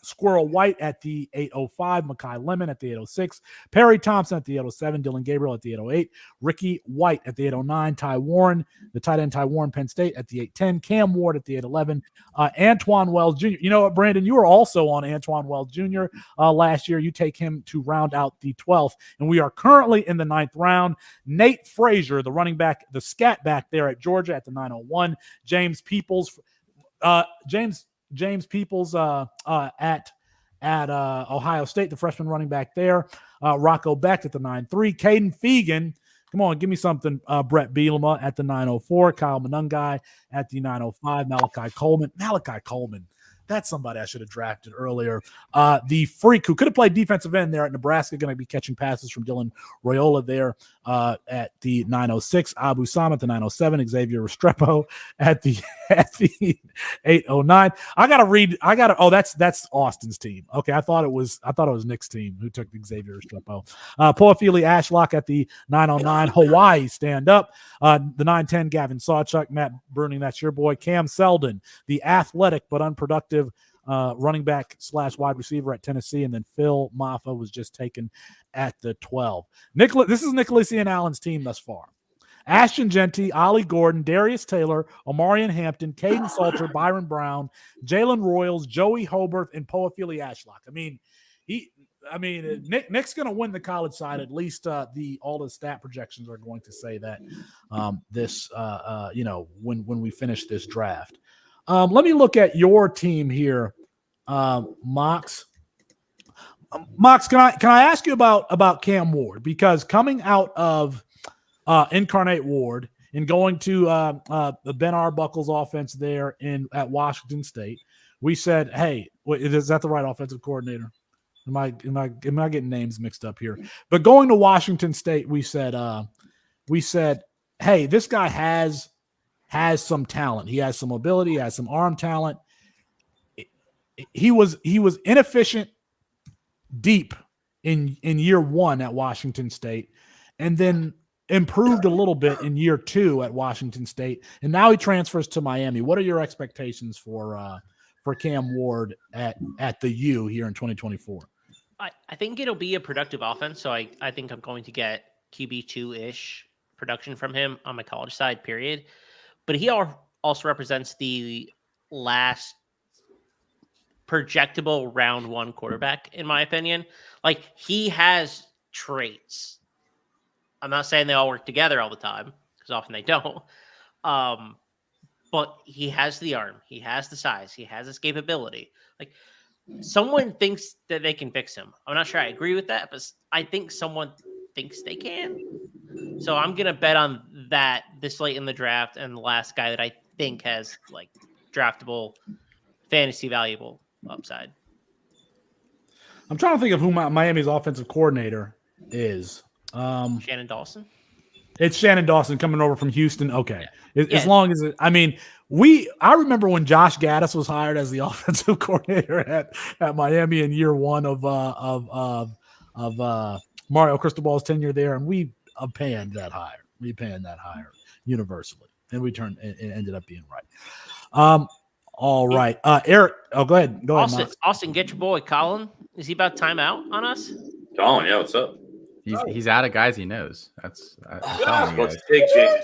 Squirrel White at the 805, Makai Lemon at the 806, Perry Thompson at the 807, Dylan Gabriel at the 808, Ricky White at the 809, Ty Warren, the tight end Ty Warren, Penn State at the 810, Cam Ward at the 811, Antoine Wells Jr. You know what, Brandon, you were also on Antoine Wells Jr. Last year. You take him to round out the 12th, and we are currently in the 9th round. Nate Frazier, the running back, the scat back there at Georgia at the 901, James Peoples, James Peoples at Ohio State, the freshman running back there. Rocco Becht at the 9-3. Caden Fegan, come on, give me something. Brett Bielema at the 904. Kyle Monungai at the 905. Malachi Coleman. That's somebody I should have drafted earlier. The freak who could have played defensive end there at Nebraska, going to be catching passes from Dylan Royola there at the 906. Abu Sam at the 907. Xavier Restrepo at the 809. That's Austin's team. Okay, I thought it was Nick's team who took Xavier Restrepo. Poafili Ashlock at the 909. Hawaii stand up. The 910. Gavin Sawchuk, Matt Bruning, that's your boy. Cam Selden, the athletic but unproductive running back / wide receiver at Tennessee, and then Phil Maffa was just taken at the 12. This is Nicholas Ian Allen's team thus far. Ashton Genty, Ollie Gordon, Darius Taylor, Omarion Hampton, Caden Salter, Byron Brown, Jalen Royals, Joey Hobarth, and Poafili Ashlock. Nick's going to win the college side. At least all the stat projections are going to say that when we finish this draft. Let me look at your team here, Mox. Mox, can I ask you about Cam Ward? Because coming out of Incarnate Ward and going to the Ben Arbuckle's offense there at Washington State, we said, "Hey, is that the right offensive coordinator? Am I getting names mixed up here?" But going to Washington State, we said, "Hey, this guy has some talent. He has some ability. He has some arm talent. He was inefficient deep in year one at Washington State, and then improved a little bit in year two at Washington State, and now he transfers to Miami. What are your expectations for Cam Ward at the U here in 2024? I think it'll be a productive offense, so I think I'm going to get QB2-ish production from him on my college side, period. But he also represents the last projectable round one quarterback, in my opinion. Like, he has traits. I'm not saying they all work together all the time, because often they don't. But he has the arm. He has the size. He has escapability. Like, someone thinks that they can fix him. I'm not sure I agree with that, but I think someone thinks they can. So I'm going to bet on that this late in the draft, and the last guy that I think has like draftable, fantasy valuable upside. I'm trying to think of who Miami's offensive coordinator is. Shannon Dawson. It's Shannon Dawson coming over from Houston. Okay. As long as I remember when Josh Gaddis was hired as the offensive coordinator at Miami in year one of Mario Cristobal's tenure there, and we panned that hire. We panned that hire universally, and we ended up being right. All right, Eric. Oh, go ahead. Austin, get your boy Colin. Is he about time out on us? Colin, yeah, what's up? He's out of guys he knows. That's let's take Jaden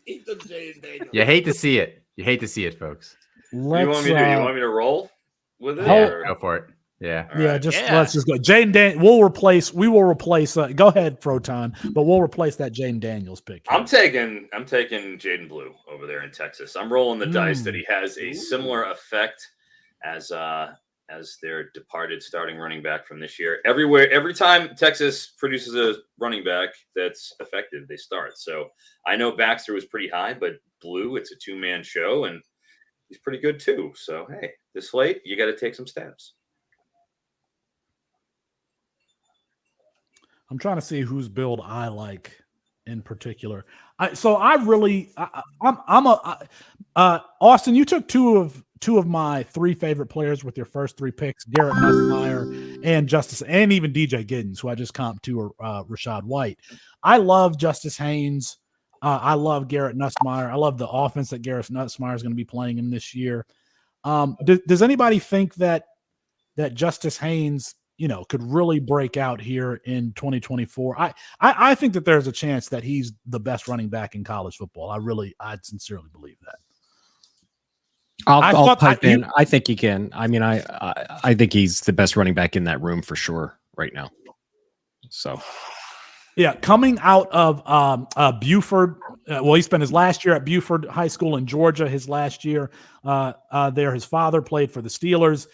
Daniels. You hate to see it. You hate to see it, folks. What do you want me to do? You want me to roll with it? Go for it. Yeah. Let's just go. We will replace. Go ahead, Frotton, but we'll replace that Jaden Daniels pick. I'm taking Jaden Blue over there in Texas. I'm rolling the dice that he has a similar effect as their departed starting running back from this year. Every time Texas produces a running back that's effective, they start. So I know Baxter was pretty high, but Blue, it's a two-man show, and he's pretty good too. So hey, this late, you got to take some steps. I'm trying to see whose build I like in particular. Austin, you took two of my three favorite players with your first three picks: Garrett Nussmeier and Justice, and even DJ Giddens, who I just comped to, or Rashad White. I love Justice Haynes. I love Garrett Nussmeier. I love the offense that Garrett Nussmeier is going to be playing in this year. Does anybody think that Justice Haynes, could really break out here in 2024? I think that there's a chance that he's the best running back in college football. I sincerely believe that. I'll pipe in. I think he can. I mean, I think he's the best running back in that room for sure right now. So, yeah, coming out of Buford. He spent his last year at Buford High School in Georgia. His last year there, his father played for the Steelers.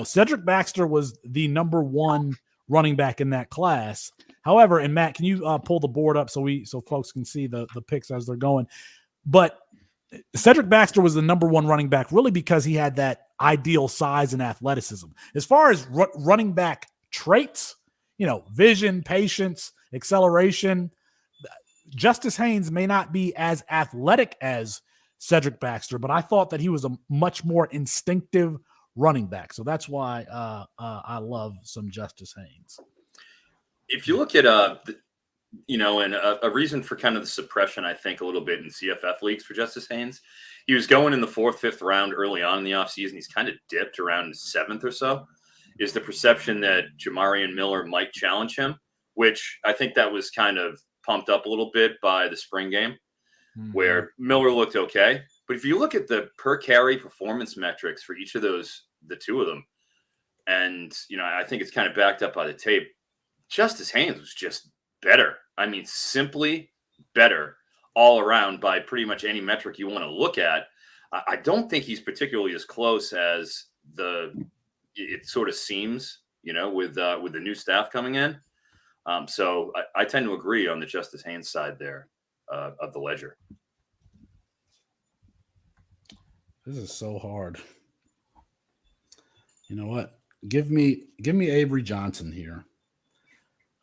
Cedric Baxter was the number one running back in that class. However, and Matt, can you pull the board up so folks can see the picks as they're going? But Cedric Baxter was the number one running back really because he had that ideal size and athleticism. As far as running back traits, vision, patience, acceleration, Justice Haynes may not be as athletic as Cedric Baxter, but I thought that he was a much more instinctive running back. So that's why I love some Justice Haynes. If you look at and a reason for kind of the suppression, I think, a little bit in CFF leagues for Justice Haynes, he was going in the 4th, 5th round early on in the offseason. He's kind of dipped around 7th or so. Is the perception that Jamarian Miller might challenge him, which I think that was kind of pumped up a little bit by the spring game, where Miller looked okay. But if you look at the per carry performance metrics for each of those, the two of them, and I think it's kind of backed up by the tape. Justice Haynes was just better. I mean, simply better all around by pretty much any metric you want to look at. I don't think he's particularly as close as it sort of seems, with the new staff coming in. So I tend to agree on the Justice Haynes side there of the ledger. This is so hard. You know what? Give me Avery Johnson here,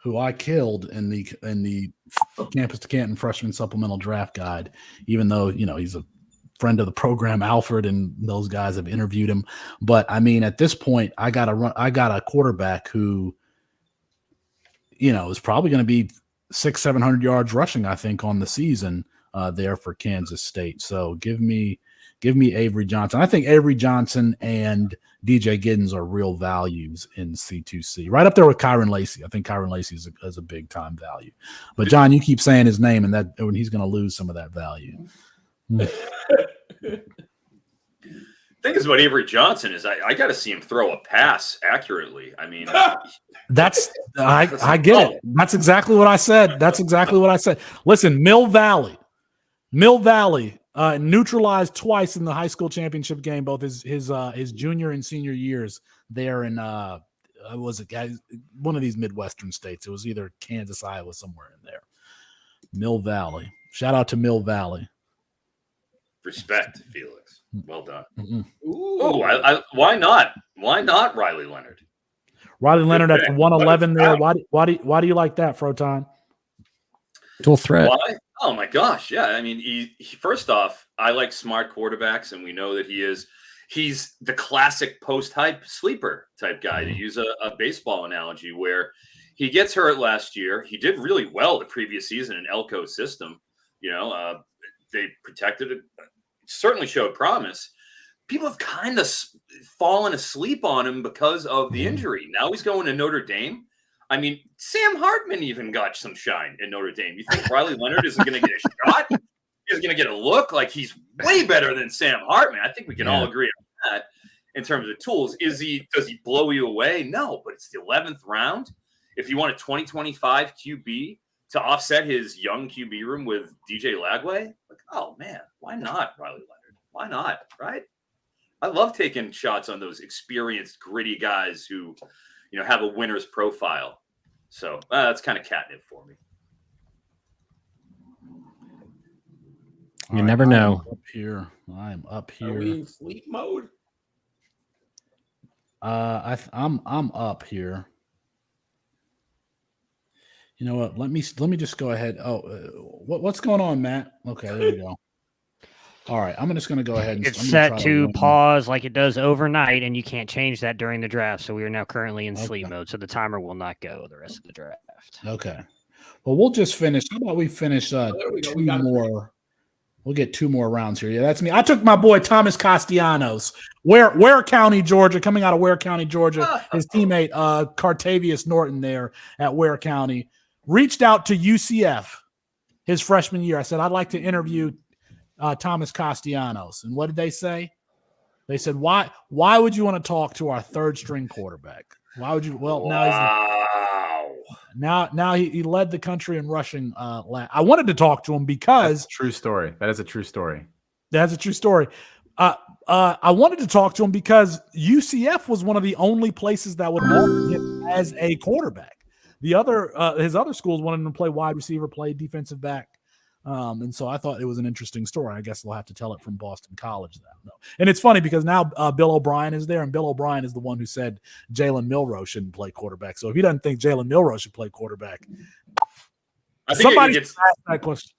who I killed in the Campus to Canton freshman supplemental draft guide, even though he's a friend of the program. Alfred and those guys have interviewed him. But I mean, at this point, I got a quarterback who is probably going to be 600-700 yards rushing, I think, on the season there for Kansas State. So give me Avery Johnson. I think Avery Johnson and DJ Giddens are real values in C2C, right up there with Kyron Lacey. I think Kyron Lacey is a big time value. But John, you keep saying his name, and when he's going to lose some of that value. Thing is about Avery Johnson is I got to see him throw a pass accurately. I mean, I get it. That's exactly what I said. Listen, Mill Valley neutralized twice in the high school championship game, both his junior and senior years there in was it one of these Midwestern states. It was either Kansas, Iowa, somewhere in there. Mill Valley. Shout out to Mill Valley. Respect, Felix. Well done. Mm-hmm. Ooh, why not? Why not Riley Leonard? Riley Leonard at the 111 there. Why do you like that, Frotton? Dual threat. Why? Oh my gosh, yeah. I mean, he first off, I like smart quarterbacks, and we know that he's the classic post-hype sleeper type guy, to use a baseball analogy, where he gets hurt last year. He did really well the previous season in Elko's system. They protected it. Certainly showed promise. People have kind of fallen asleep on him because of the injury. Now he's going to Notre Dame. I mean, Sam Hartman even got some shine in Notre Dame. You think Riley Leonard isn't going to get a shot? He's going to get a look? Like, he's way better than Sam Hartman. I think we can all agree on that in terms of tools. Does he blow you away? No, but it's the 11th round. If you want a 2025 QB to offset his young QB room with DJ Lagway, like, oh man, why not Riley Leonard? Why not? Right? I love taking shots on those experienced, gritty guys who, have a winner's profile. So that's kind of catnip for me. You never know. I'm up here. Are we in sleep mode? I'm up here. You know what? Let me just go ahead. What's going on, Matt? Okay, there we go. All right, I'm just going to go ahead and it's set to pause like it does overnight, and you can't change that during the draft. So we are now currently in sleep mode, so the timer will not go the rest of the draft. Okay. Well, we'll just finish. How about we finish two more? We'll get two more rounds here. Yeah, that's me. I took my boy Thomas Castellanos, Ware County, Georgia, coming out of Ware County, Georgia. His teammate Cartavius Norton there at Ware County reached out to UCF his freshman year. I said, I'd like to interview Thomas Castellanos. And what did they say? They said, why would you want to talk to our third string quarterback? Why would you? Well, now he led the country in rushing. I wanted to talk to him because that's a true story. That is a true story. That's a true story. I wanted to talk to him because UCF was one of the only places that would offer him as a quarterback. The other his other schools wanted him to play wide receiver, play defensive back. And so I thought it was an interesting story. I guess we'll have to tell it from Boston College. And it's funny because now Bill O'Brien is there, and Bill O'Brien is the one who said Jalen Milroe shouldn't play quarterback. So if he doesn't think Jalen Milroe should play quarterback, somebody ask that question.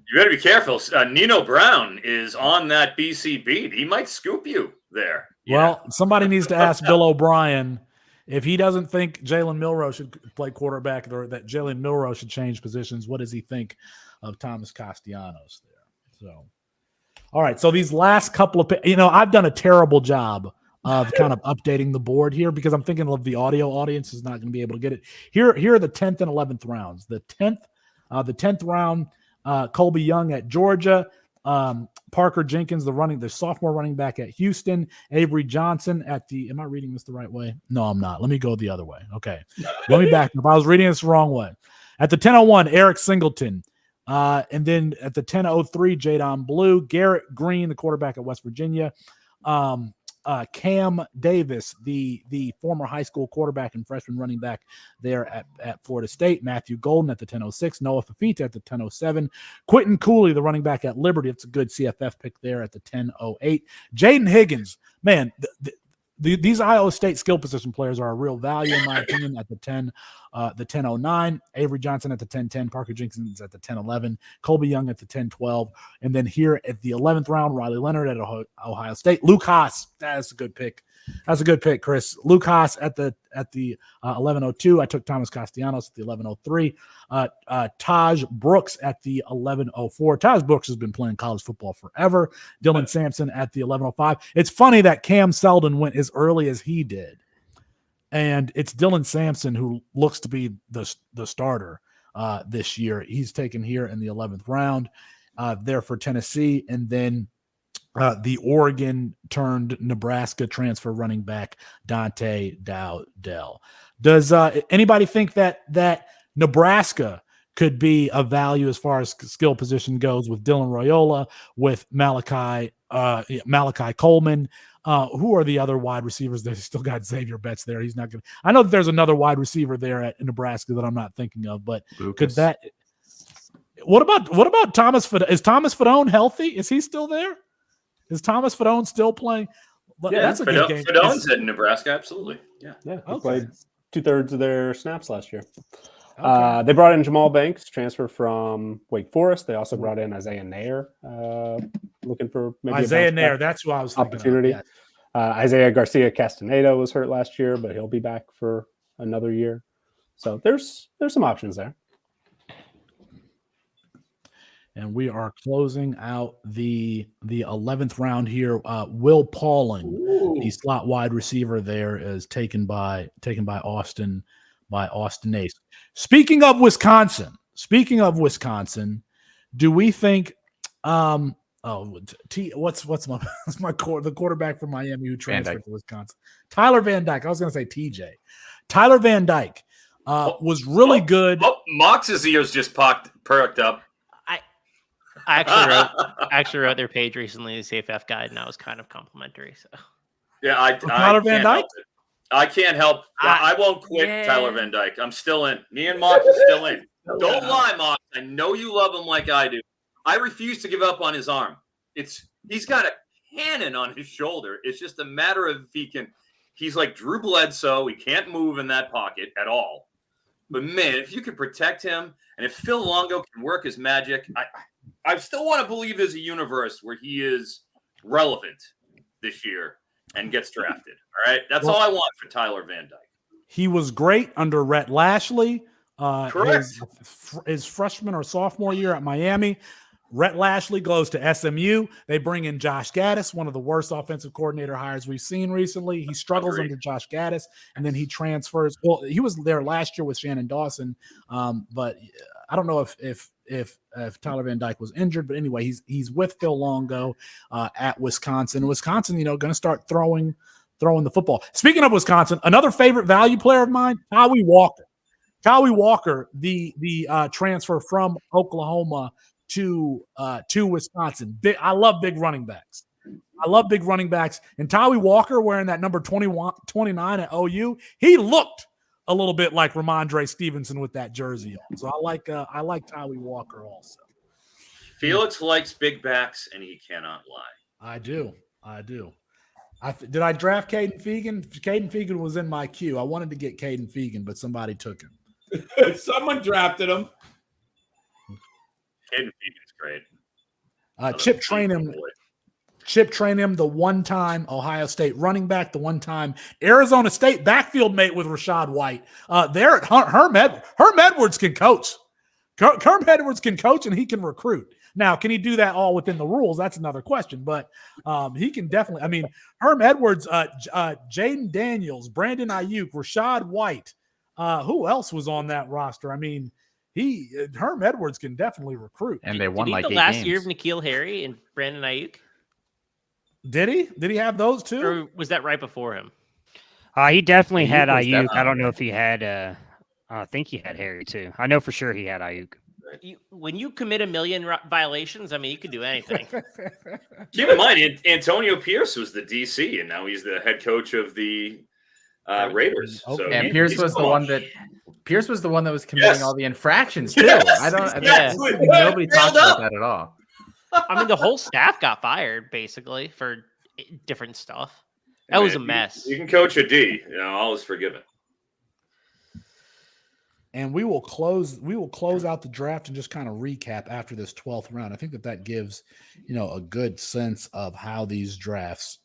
You better be careful. Nino Brown is on that BC beat. He might scoop you there. Well, somebody needs to ask Bill O'Brien if he doesn't think Jalen Milroe should play quarterback or that Jalen Milroe should change positions. What does he think of Thomas Castellanos there? So, all right. So these last couple of, I've done a terrible job of kind of updating the board here because I'm thinking of the audio audience is not going to be able to get it. Here are the 10th and 11th rounds. The 10th The 10th round, Colby Young at Georgia. Parker Jenkins, the sophomore running back at Houston. Avery Johnson at the, am I reading this the right way? No, I'm not. Let me go the other way. Okay. Let me back up. I was reading this the wrong way. At the 10:01, Eric Singleton. And then at the 10:03, Jadon Blue. Garrett Green, the quarterback at West Virginia. Cam Davis, the former high school quarterback and freshman running back there at Florida State. Matthew Golden at the 10:06. Noah Fafita at the 10:07. Quentin Cooley, the running back at Liberty. It's a good CFF pick there at the 10:08. Jaden Higgins, man, these Iowa State skill position players are a real value in my opinion at the 10:09. Avery Johnson at the 10:10. Parker Jenkins at the 10:11. Colby Young at the 10:12. And then here at the 11th round, Riley Leonard at Ohio State. Luke Haas, that's a good pick. That's a good pick, Chris. Luke Haas at the 11:02. I took Thomas Castellanos at the 11:03. Taj Brooks at the 11:04. Taj Brooks has been playing college football forever. Dylan Sampson at the 11:05. It's funny that Cam Seldon went as early as he did, and it's Dylan Sampson who looks to be the starter this year. He's taken here in the 11th round there for Tennessee, and then the Oregon turned Nebraska transfer running back Dante Dowdell. Does anybody think that Nebraska could be a value as far as skill position goes with Dylan Royola, with Malachi Coleman? Who are the other wide receivers? They still got Xavier Betts there. He's not going to. I know that there's another wide receiver there at Nebraska that I'm not thinking of, but Lucas. Could that? What about Thomas Fedone? Is Thomas Fedone healthy? Is he still there? Is Thomas Fedone still playing? Yeah, that's a good game. Fedone's at Nebraska, absolutely. Yeah. Yeah, he Okay. played 2/3 of their snaps last year. Okay. They brought in Jamal Banks, transfer from Wake Forest. They also brought in Isaiah Nair, looking for maybe Isaiah a Nair, bounce-back that's who I was thinking opportunity. of. Yes. Isaiah Garcia Castaneda was hurt last year, but he'll be back for another year. So there's some options there. And we are closing out the 11th round here. Will Pauling, the slot wide receiver there, is taken by Austin Ace. Speaking of Wisconsin, do we think the quarterback from Miami who transferred to Wisconsin? Tyler Van Dyke. I was going to say TJ. Tyler Van Dyke was really good. Mox's ears just perked up. I actually wrote their page recently, the CFF guide, and that was kind of complimentary. So yeah, Tyler Van Dyke. I can't help. I won't quit Tyler Van Dyke. I'm still in. Me and Mox are still in. Don't lie, Mox. I know you love him like I do. I refuse to give up on his arm. He's got a cannon on his shoulder. It's just a matter of if he can. He's like Drew Bledsoe. He can't move in that pocket at all. But man, if you could protect him, and if Phil Longo can work his magic, I still want to believe there's a universe where he is relevant this year and gets drafted. All right. That's all I want for Tyler Van Dyke. He was great under Rhett Lashley. Correct. His freshman or sophomore year at Miami. Rhett Lashley goes to SMU. They bring in Josh Gaddis, one of the worst offensive coordinator hires we've seen recently. He struggles under Josh Gaddis, and then he transfers. Well, he was there last year with Shannon Dawson, but I don't know if Tyler Van Dyke was injured. But anyway, he's with Phil Longo at Wisconsin. Wisconsin, going to start throwing the football. Speaking of Wisconsin, another favorite value player of mine, Howie Walker. Howie Walker, the transfer from Oklahoma to Wisconsin. I love big running backs. And Howie Walker wearing that number 29 at OU, he looked a little bit like Ramondre Stevenson with that jersey on. So I like Howie Walker also. Felix likes big backs, and he cannot lie. I do. Did I draft Caden Fegan? Caden Fegan was in my queue. I wanted to get Caden Fegan, but somebody took him. Someone drafted him. Caden Fegan's great. Chip Trainham, the one-time Ohio State running back, the one-time Arizona State backfield mate with Rashad White. There at Herm Edwards can coach. Herm Edwards can coach, and he can recruit. Now, can he do that all within the rules? That's another question. But he can definitely. I mean, Herm Edwards, Jaden Daniels, Brandon Ayuk, Rashad White. Who else was on that roster? I mean, Herm Edwards can definitely recruit. And they Did won he like the 8 last games. year of N'Keal Harry and Brandon Ayuk? Did he? Did he have those too? Or was that right before him? He definitely had Ayuk was Ayuk. I definitely- don't know if he had. I think he had Harry too. I know for sure he had Ayuk. When you commit a million violations, I mean, you can do anything. Keep in mind, Antonio Pierce was the DC, and now he's the head coach of the Raiders. Okay. So And Pierce he's was the come one up. that was committing Yes. all the infractions too. Yes. I don't. Yes. Nobody talks Nailed about up. that at all. I mean, the whole staff got fired basically for different stuff. That I was a mean, mess. You can coach a D. All is forgiven. And we will close out the draft and just kind of recap after this 12th round. I think that gives, a good sense of how these drafts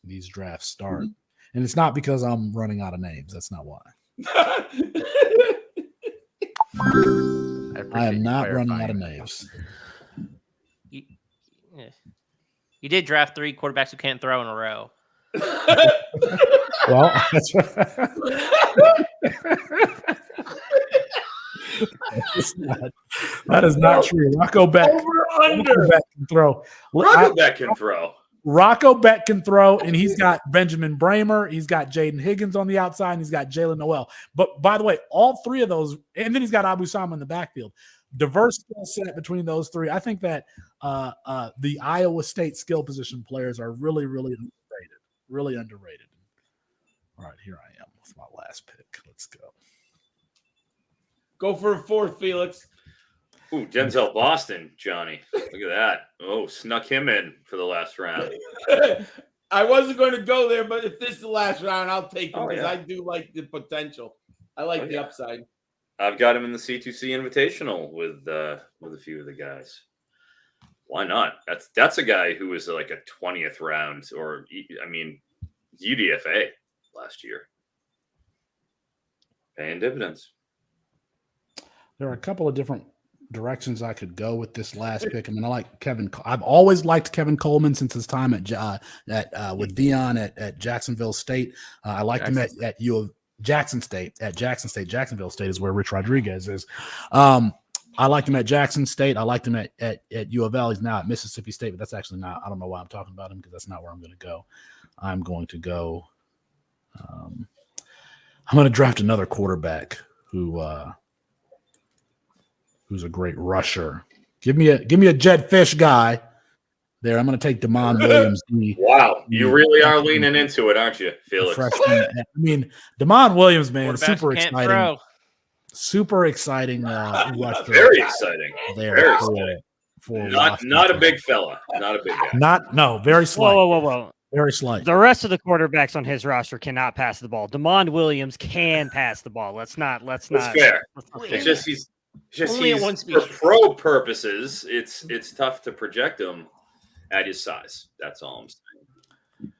start. And it's not because I'm running out of names. That's not why. I am not running out of names. You did draft 3 quarterbacks who can't throw in a row. Well, that's that is not true. Rocco Beck can throw. Rocco Beck can throw. Rocco Beck can throw, and he's got Benjamin Bramer, he's got Jaden Higgins on the outside, and he's got Jalen Noel. But by the way, all 3 of those, and then he's got Abu Sama in the backfield. Diverse skill set between those 3. I think that the Iowa State skill position players are really, really underrated. Really underrated. All right, here I am with my last pick. Let's go. Go for a 4th, Felix. Ooh, Denzel Boston, Johnny. Look at that. Oh, snuck him in for the last round. I wasn't going to go there, but if this is the last round, I'll take him Oh, because yeah. I do like the potential. I like the upside. I've got him in the C2C Invitational with a few of the guys. Why not? That's a guy who was like a 20th round or UDFA last year. Paying dividends. There are a couple of different directions I could go with this last pick. I mean, I like Kevin. I've always liked Kevin Coleman since his time with Dion at Jacksonville State. I liked him at U of Jackson State. At Jackson State, Jacksonville State is where Rich Rodriguez is. I liked him at Jackson State. I liked him at U of L. He's now at Mississippi State, but that's actually not. I don't know why I'm talking about him because that's not where I'm going to go. I'm going to go. I'm going to draft another quarterback who's a great rusher. Give me a Jed Fish guy there. I'm going to take Damon Williams. Wow, you really are leaning into it, aren't you, Felix? Freshman. I mean, Damon Williams, man, Quarterbacks super can't exciting. throw. Super exciting rusher. Very exciting. There Very for exciting. for Not Washington. a big fella. Not a big guy. Very slight. Whoa. Very slight. The rest of the quarterbacks on his roster cannot pass the ball. Damon Williams can pass the ball. Let's not. That's fair. It's just he's Only at one for speed. pro purposes. It's tough to project him at his size. That's all I'm saying.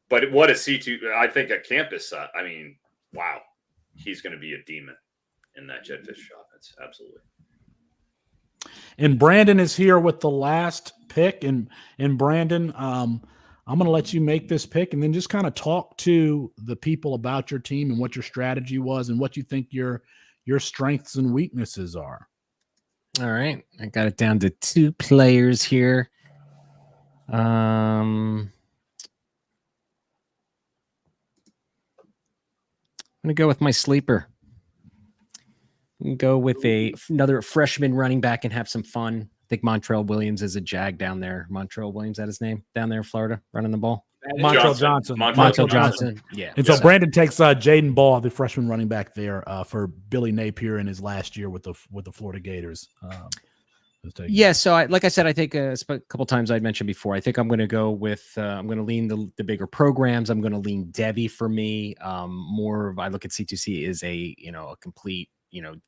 But what a C2, I think at campus, I mean, wow, he's going to be a demon in that Jetfish offense. Absolutely. And Brandon is here with the last pick. And Brandon, I'm going to let you make this pick and then just kind of talk to the people about your team and what your strategy was and what you think your strengths and weaknesses are. All right. I got it down to 2 players here. I'm going to go with my sleeper. Go with another freshman running back and have some fun. I think Montrell Williams is a Jag down there. Montrell Williams, that his name? Down there in Florida, running the ball. Montrell Johnson. Montrell Johnson. Yeah. And so Brandon takes Jaden Ball, the freshman running back there, for Billy Napier in his last year with the Florida Gators. Yeah, so like I said, I think a couple times I'd mentioned before, I think I'm going to go with I'm going to lean the bigger programs. I'm going to lean Debbie for me. More I look at C2C is a complete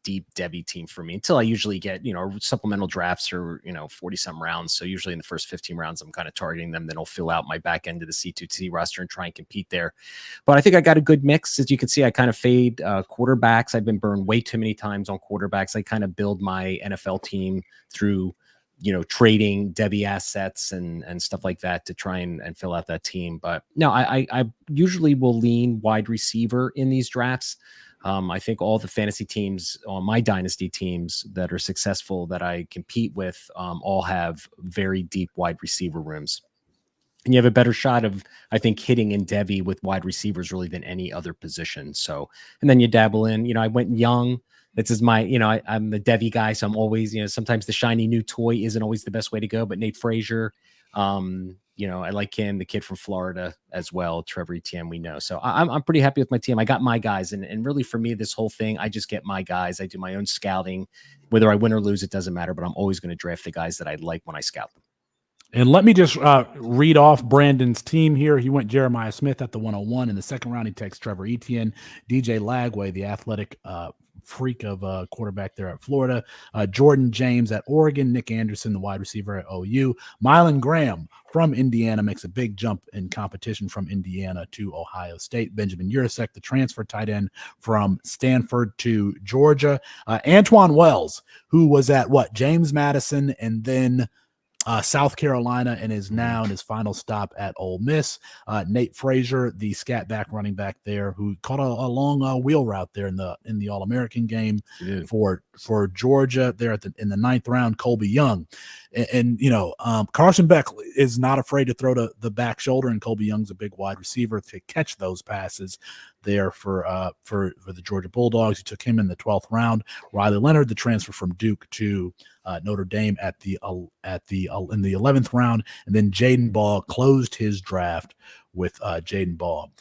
deep Debbie team for me until I usually get supplemental drafts or 40-some rounds. So usually in the first 15 rounds, I'm kind of targeting them. Then I'll fill out my back end of the C2C roster and try and compete there. But I think I got a good mix. As you can see, I kind of fade quarterbacks. I've been burned way too many times on quarterbacks. I kind of build my NFL team through trading Debbie assets and stuff like that to try and fill out that team. But no, I usually will lean wide receiver in these drafts. I think all the fantasy teams on my dynasty teams that are successful that I compete with all have very deep wide receiver rooms. And you have a better shot of, I think, hitting in Debbie with wide receivers really than any other position. So, and then you dabble in, I went young. This is my, I'm the Debbie guy. So I'm always, sometimes the shiny new toy isn't always the best way to go, but Nate Frazier, I like him, the kid from Florida as well. Trevor Etienne, we know. So I'm pretty happy with my team. I got my guys. And really for me, this whole thing, I just get my guys. I do my own scouting. Whether I win or lose, it doesn't matter, but I'm always going to draft the guys that I like when I scout them. And let me just read off Brandon's team here. He went Jeremiah Smith at the 101. In the second round, he takes Trevor Etienne, DJ Lagway, the athletic freak of a quarterback there at Florida, Jordan James at Oregon, Nick Anderson, the wide receiver at OU, Mylan Graham from Indiana makes a big jump in competition from Indiana to Ohio State, Benjamin Urasek, the transfer tight end from Stanford to Georgia, Antoine Wells, who was at James Madison and then South Carolina and is now in his final stop at Ole Miss. Nate Frazier, the scat back running back there, who caught a long wheel route there in the All-American game for Georgia there in the 9th round. Colby Young, and Carson Beck is not afraid to throw to the back shoulder, and Colby Young's a big wide receiver to catch those passes there for the Georgia Bulldogs. He took him in the 12th round. Riley Leonard, the transfer from Duke to Notre Dame in the 11th round, and then Jaden Ball closed his draft with Jaden Ball.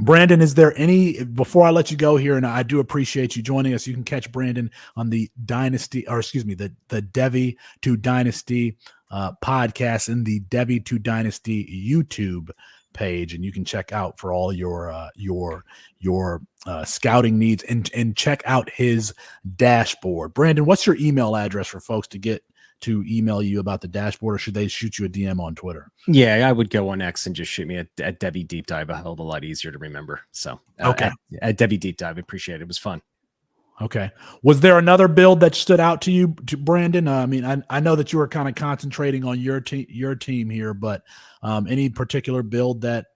Brandon, is there any, before I let you go here, and I do appreciate you joining us, you can catch Brandon on the the Devi to Dynasty podcast and the Devi to Dynasty YouTube page, and you can check out for all your scouting needs and check out his dashboard. Brandon, what's your email address for folks to get to email you about the dashboard, or should they shoot you a DM on Twitter? Yeah, I would go on X and just shoot me at Debbie Deep Dive. A hell of a lot easier to remember. So okay, at Debbie Deep Dive, appreciate it. It was fun. Okay. Was there another build that stood out to you, Brandon? I mean, I know that you were kind of concentrating on your team here, but any particular build that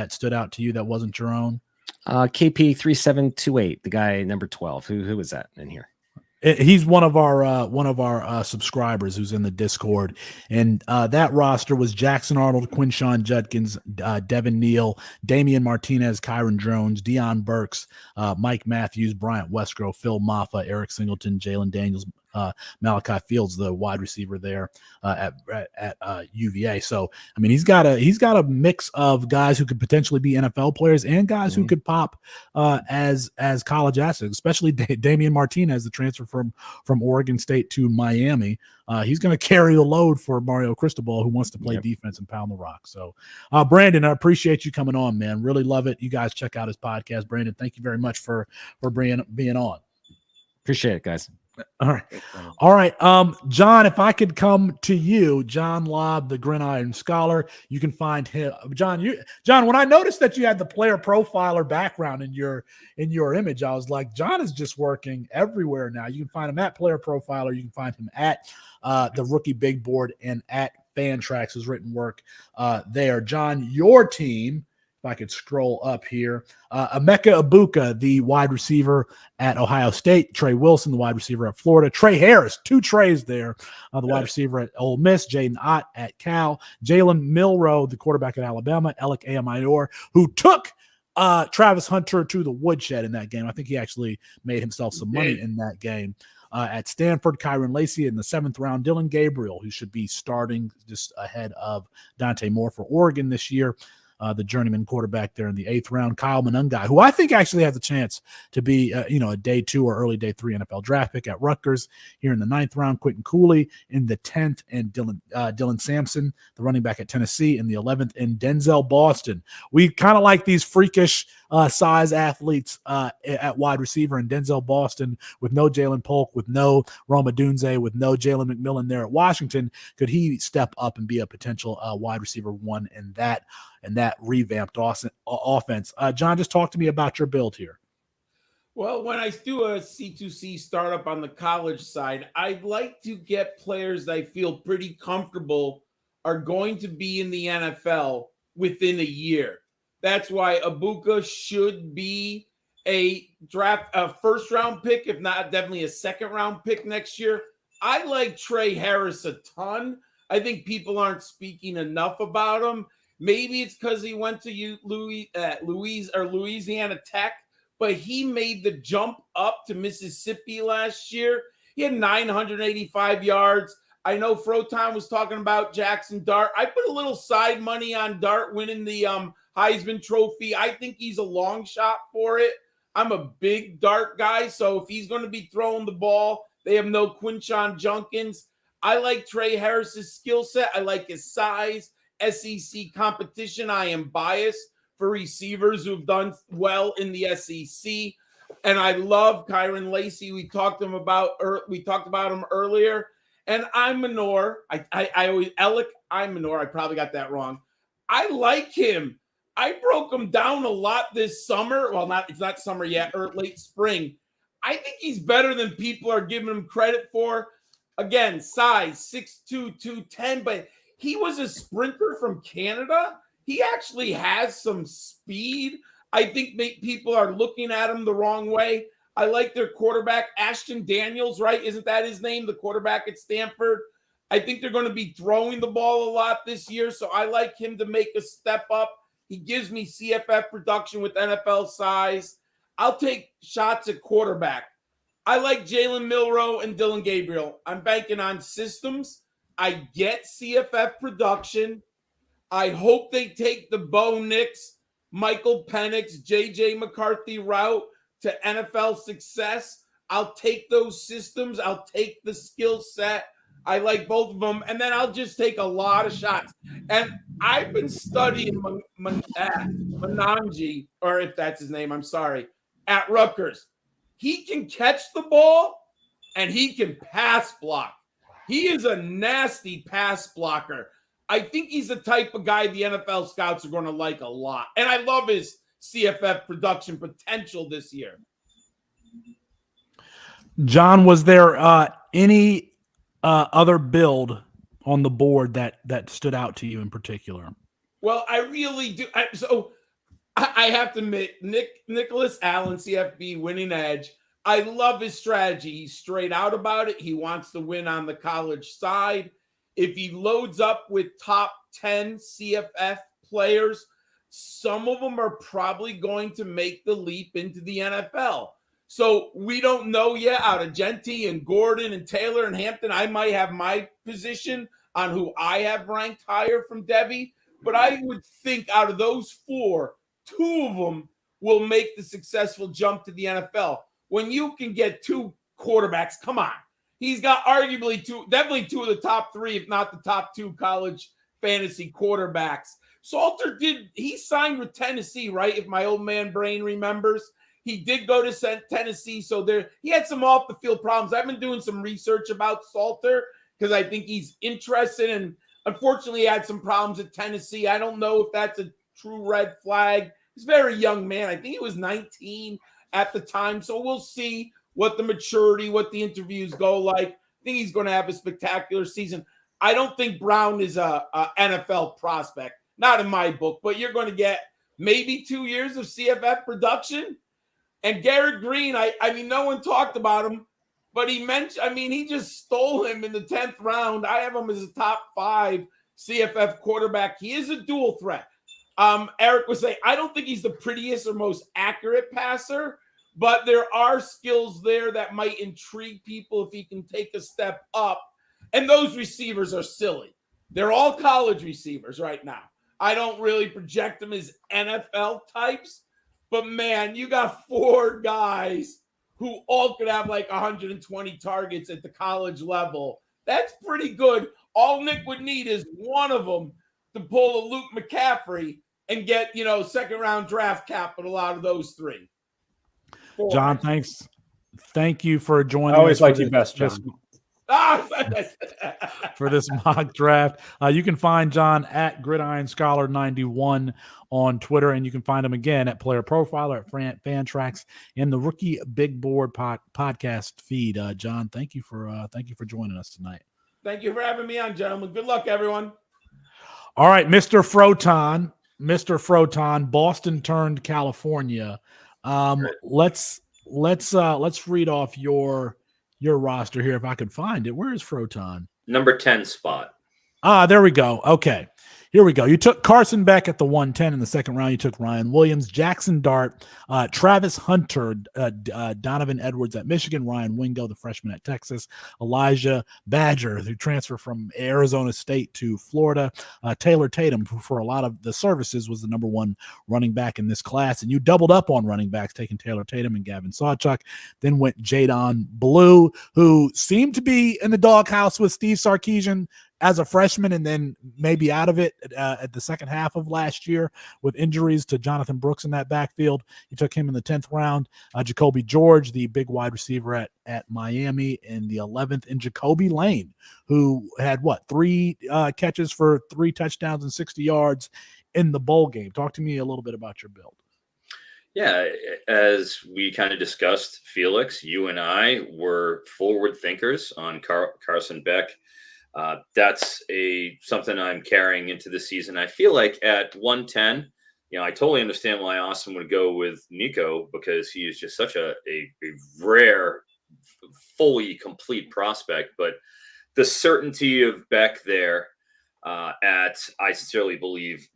stood out to you that wasn't your own? KP 3728, the guy number 12. Who was that in here? He's one of our subscribers who's in the Discord, and that roster was Jackson Arnold, Quinshawn Judkins, Devin Neal, Damian Martinez, Kyron Jones, Deion Burks, Mike Matthews, Bryant Westgrove, Phil Maffa, Eric Singleton, Jalen Daniels, Malachi Fields, the wide receiver there at UVA. So I mean, he's got a mix of guys who could potentially be NFL players and guys who could pop as college assets, especially Damian Martinez, the transfer from Oregon State to Miami. He's going to carry the load for Mario Cristobal, who wants to play defense and pound the rock. So, Brandon, I appreciate you coming on, man. Really love it. You guys check out his podcast. Brandon, thank you very much for being on. Appreciate it, guys. All right. John, if I could come to you, John Lobb, the Gridiron Scholar, you can find him. John, when I noticed that you had the player profiler background in your image, I was like, John is just working everywhere now. You can find him at Player Profiler. You can find him at the Rookie Big Board and at Fantrax, his written work there. John, your team, if I could scroll up here, Emeka Ibuka, the wide receiver at Ohio State, Trey Wilson, the wide receiver at Florida, Trey Harris, 2 Treys there, the wide receiver at Ole Miss, Jaden Ott at Cal, Jalen Milroe, the quarterback at Alabama, Alec Amayor, who took Travis Hunter to the woodshed in that game. I think he actually made himself some money in that game. At Stanford, Kyron Lacey in the 7th round, Dylan Gabriel, who should be starting just ahead of Dante Moore for Oregon this year. The journeyman quarterback there in the 8th round, Kyle Monangai, who I think actually has a chance to be, a day 2 or early day 3 NFL draft pick at Rutgers here in the 9th round, Quentin Cooley in the 10th, and Dylan Sampson, the running back at Tennessee in the 11th, and Denzel Boston. We kind of like these freakish size athletes at wide receiver, and Denzel Boston with no Jalen Polk, with no Roma Dunze, with no Jalen McMillan there at Washington. Could he step up and be a potential wide receiver 1 in that revamped offense? John, just talk to me about your build here. Well, when I do a C2C startup on the college side, I'd like to get players that I feel pretty comfortable are going to be in the NFL within a year. That's why Ibuka should be a first round pick, if not definitely a second round pick next year. I like Trey Harris a ton. I think people aren't speaking enough about him. Maybe it's because he went to Louisiana Tech, but he made the jump up to Mississippi last year. He had 985 yards. I know Frotton was talking about Jackson Dart. I put a little side money on Dart winning the Heisman Trophy. I think he's a long shot for it. I'm a big Dart guy, so if he's going to be throwing the ball, they have no Quinshon Junkins. I like Trey Harris's skill set. I like his size. SEC competition. I am biased for receivers who've done well in the SEC. And I love Kyron Lacey. We talked about him earlier. And Imanor, I always Alec Imanor, I probably got that wrong. I like him. I broke him down a lot this summer. Well, it's not summer yet, or late spring. I think he's better than people are giving him credit for. Again, size 6'2", 210, but he was a sprinter from Canada. He actually has some speed. I think people are looking at him the wrong way. I like their quarterback, Ashton Daniels, right? Isn't that his name, the quarterback at Stanford? I think they're going to be throwing the ball a lot this year, so I like him to make a step up. He gives me CFF production with NFL size. I'll take shots at quarterback. I like Jalen Milroe and Dylan Gabriel. I'm banking on systems. I get CFF production. I hope they take the Bo Nix, Michael Penix, JJ McCarthy route to NFL success. I'll take those systems. I'll take the skill set. I like both of them. And then I'll just take a lot of shots. And I've been studying Mananji, or if that's his name, I'm sorry, at Rutgers. He can catch the ball and he can pass block. He is a nasty pass blocker. I think he's the type of guy the NFL scouts are going to like a lot. And I love his CFF production potential this year. John, was there any other build on the board that stood out to you in particular? Well, I really do. I have to admit, Nicholas Allen, CFB, winning edge. I love his strategy. He's straight out about it. He wants to win on the college side. If he loads up with top 10 CFF players, some of them are probably going to make the leap into the NFL. So we don't know yet out of Genty and Gordon and Taylor and Hampton. I might have my position on who I have ranked higher from Debbie, but I would think out of those four, two of them will make the successful jump to the NFL. When you can get two quarterbacks, come on. He's got arguably definitely two of the top three, if not the top two college fantasy quarterbacks. Salter he signed with Tennessee, right? If my old man brain remembers. He did go to Tennessee, so he had some off the field problems. I've been doing some research about Salter because I think he's interested, and unfortunately he had some problems at Tennessee. I don't know if that's a true red flag. He's a very young man. I think he was 19 at the time, so we'll see what the maturity, what the interviews go like. I think he's going to have a spectacular season. I don't think Brown is a NFL prospect, not in my book, but you're going to get maybe 2 years of CFF production. And Garrett Green, I mean, no one talked about him, but he just stole him in the 10th round. I have him as a top 5 CFF quarterback. He is a dual threat. Eric was saying, I don't think he's the prettiest or most accurate passer, but there are skills there that might intrigue people if he can take a step up. And those receivers are silly. They're all college receivers right now. I don't really project them as NFL types. But, man, you got 4 guys who all could have like 120 targets at the college level. That's pretty good. All Nick would need is one of them to pull a Luke McCaffrey and get, second-round draft capital out of those 3. 4. John, thanks. Thank you for joining us. I always like you best, John. for this mock draft. You can find John at Gridiron Scholar 91 on Twitter, and you can find him again at Player Profiler at Fantrax in the Rookie Big Board podcast feed. John, thank you for joining us tonight. Thank you for having me on, gentlemen. Good luck, everyone. All right, Mr. Frotton, Boston turned California. Let's read off your roster here if I could find it. Where is Frotton? Number 10 spot. There we go. Okay. Here we go. You took Carson Beck at the 110 in the second round. You took Ryan Williams, Jackson Dart, Travis Hunter, Donovan Edwards at Michigan, Ryan Wingo, the freshman at Texas, Elijah Badger, who transferred from Arizona State to Florida, Taylor Tatum, who for a lot of the services was the number one running back in this class. And you doubled up on running backs, taking Taylor Tatum and Gavin Sawchuk. Then went Jadon Blue, who seemed to be in the doghouse with Steve Sarkisian as a freshman and then maybe out of it at the second half of last year with injuries to Jonathan Brooks in that backfield. You took him in the 10th round. Jacoby George, the big wide receiver at Miami, in the 11th, and Jacoby Lane, who had three catches for 3 touchdowns and 60 yards in the bowl game. Talk to me a little bit about your build. Yeah, as we kind of discussed, Felix, you and I were forward thinkers on Carson Beck. That's something I'm carrying into the season. I feel like at 110, I totally understand why Austin would go with Nico, because he is just such a rare, fully complete prospect. But the certainty of Beck there, I sincerely believe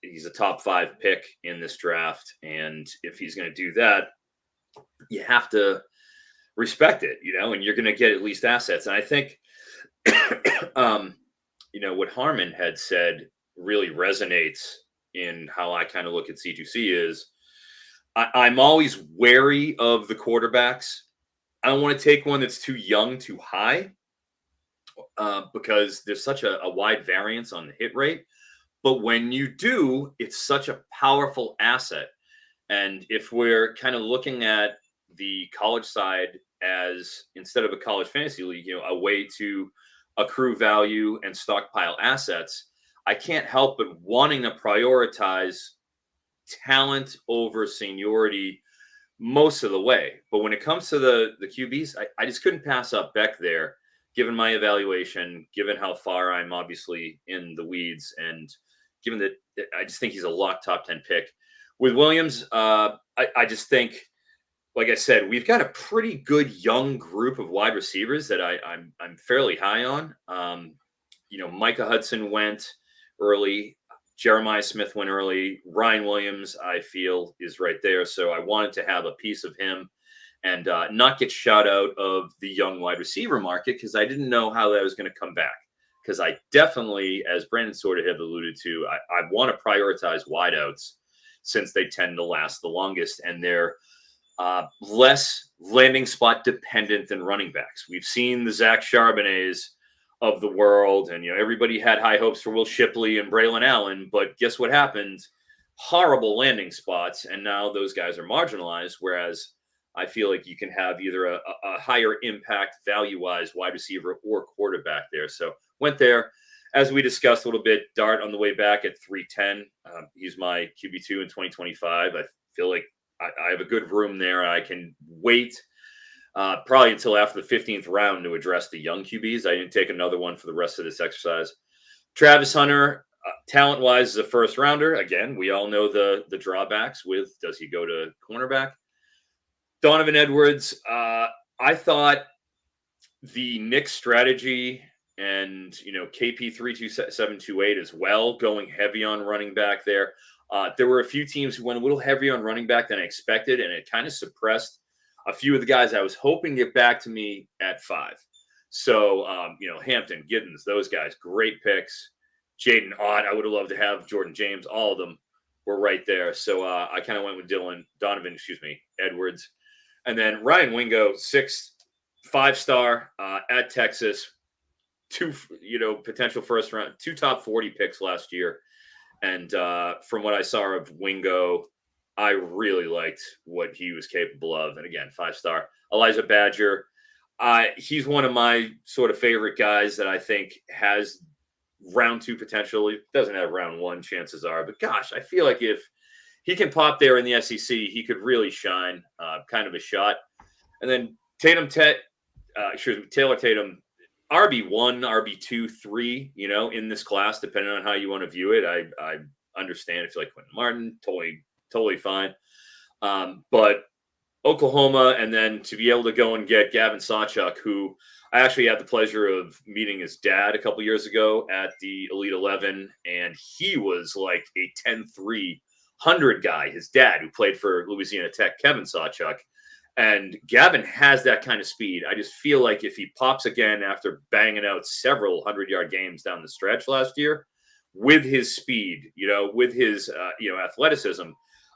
he's a top 5 pick in this draft. And if he's going to do that, you have to respect it, and you're going to get at least assets. And I think, what Harmon had said really resonates in how I kind of look at C2C is I'm always wary of the quarterbacks. I don't want to take one that's too young, too high, because there's such a wide variance on the hit rate. But when you do, it's such a powerful asset. And if we're kind of looking at the college side as, instead of a college fantasy league, a way to accrue value and stockpile assets, I can't help but wanting to prioritize talent over seniority most of the way. But when it comes to the QBs, I just couldn't pass up Beck there, given my evaluation, given how far I'm obviously in the weeds, and given that I just think he's a lock top 10 pick. With Williams, I just think, like I said, we've got a pretty good young group of wide receivers that I'm fairly high on. Micah Hudson went early. Jeremiah Smith went early. Ryan Williams, I feel, is right there. So I wanted to have a piece of him and not get shut out of the young wide receiver market, because I didn't know how that was going to come back. Because I definitely, as Brandon sort of had alluded to, I want to prioritize wideouts, since they tend to last the longest and they're less landing spot dependent than running backs. We've seen the Zach Charbonnets of the world, and everybody had high hopes for Will Shipley and Braylon Allen, but guess what happened? Horrible landing spots, and now those guys are marginalized, whereas I feel like you can have either a higher impact value-wise wide receiver or quarterback there. So went there. As we discussed a little bit, Dart on the way back at 310. He's my QB2 in 2025. I feel like I have a good room there. I can wait probably until after the 15th round to address the young QBs. I didn't take another one for the rest of this exercise. Travis Hunter, talent-wise, is a first rounder. Again, we all know the drawbacks with, does he go to cornerback? Donovan Edwards, I thought the Knicks strategy and, KP 32728 as well, going heavy on running back there. There were a few teams who went a little heavier on running back than I expected, and it kind of suppressed a few of the guys I was hoping to get back to me at 5. So, Hampton, Giddens, those guys, great picks. Jaden Ott, I would have loved to have Jordan James. All of them were right there. So I kind of went with Edwards. And then Ryan Wingo, 6th, 5-star at Texas, 2, potential first round, 2 top 40 picks last year. And from what I saw of Wingo, I really liked what he was capable of. And again, 5-star. Elijah Badger, He's one of my sort of favorite guys that I think has round 2 potential. He doesn't have round 1, chances are, but gosh, I feel like if he can pop there in the SEC, he could really shine. Kind of a shot. And then Taylor Tatum, RB1, RB2, 3, in this class, depending on how you want to view it. I understand if you like Quentin Martin, totally fine. But Oklahoma, and then to be able to go and get Gavin Sawchuk, who I actually had the pleasure of meeting his dad a couple years ago at the Elite 11, and he was like a 10-3 100 guy, his dad, who played for Louisiana Tech, Kevin Sawchuk. And Gavin has that kind of speed. I just feel like if he pops again after banging out several 100-yard games down the stretch last year, with his speed, with his athleticism,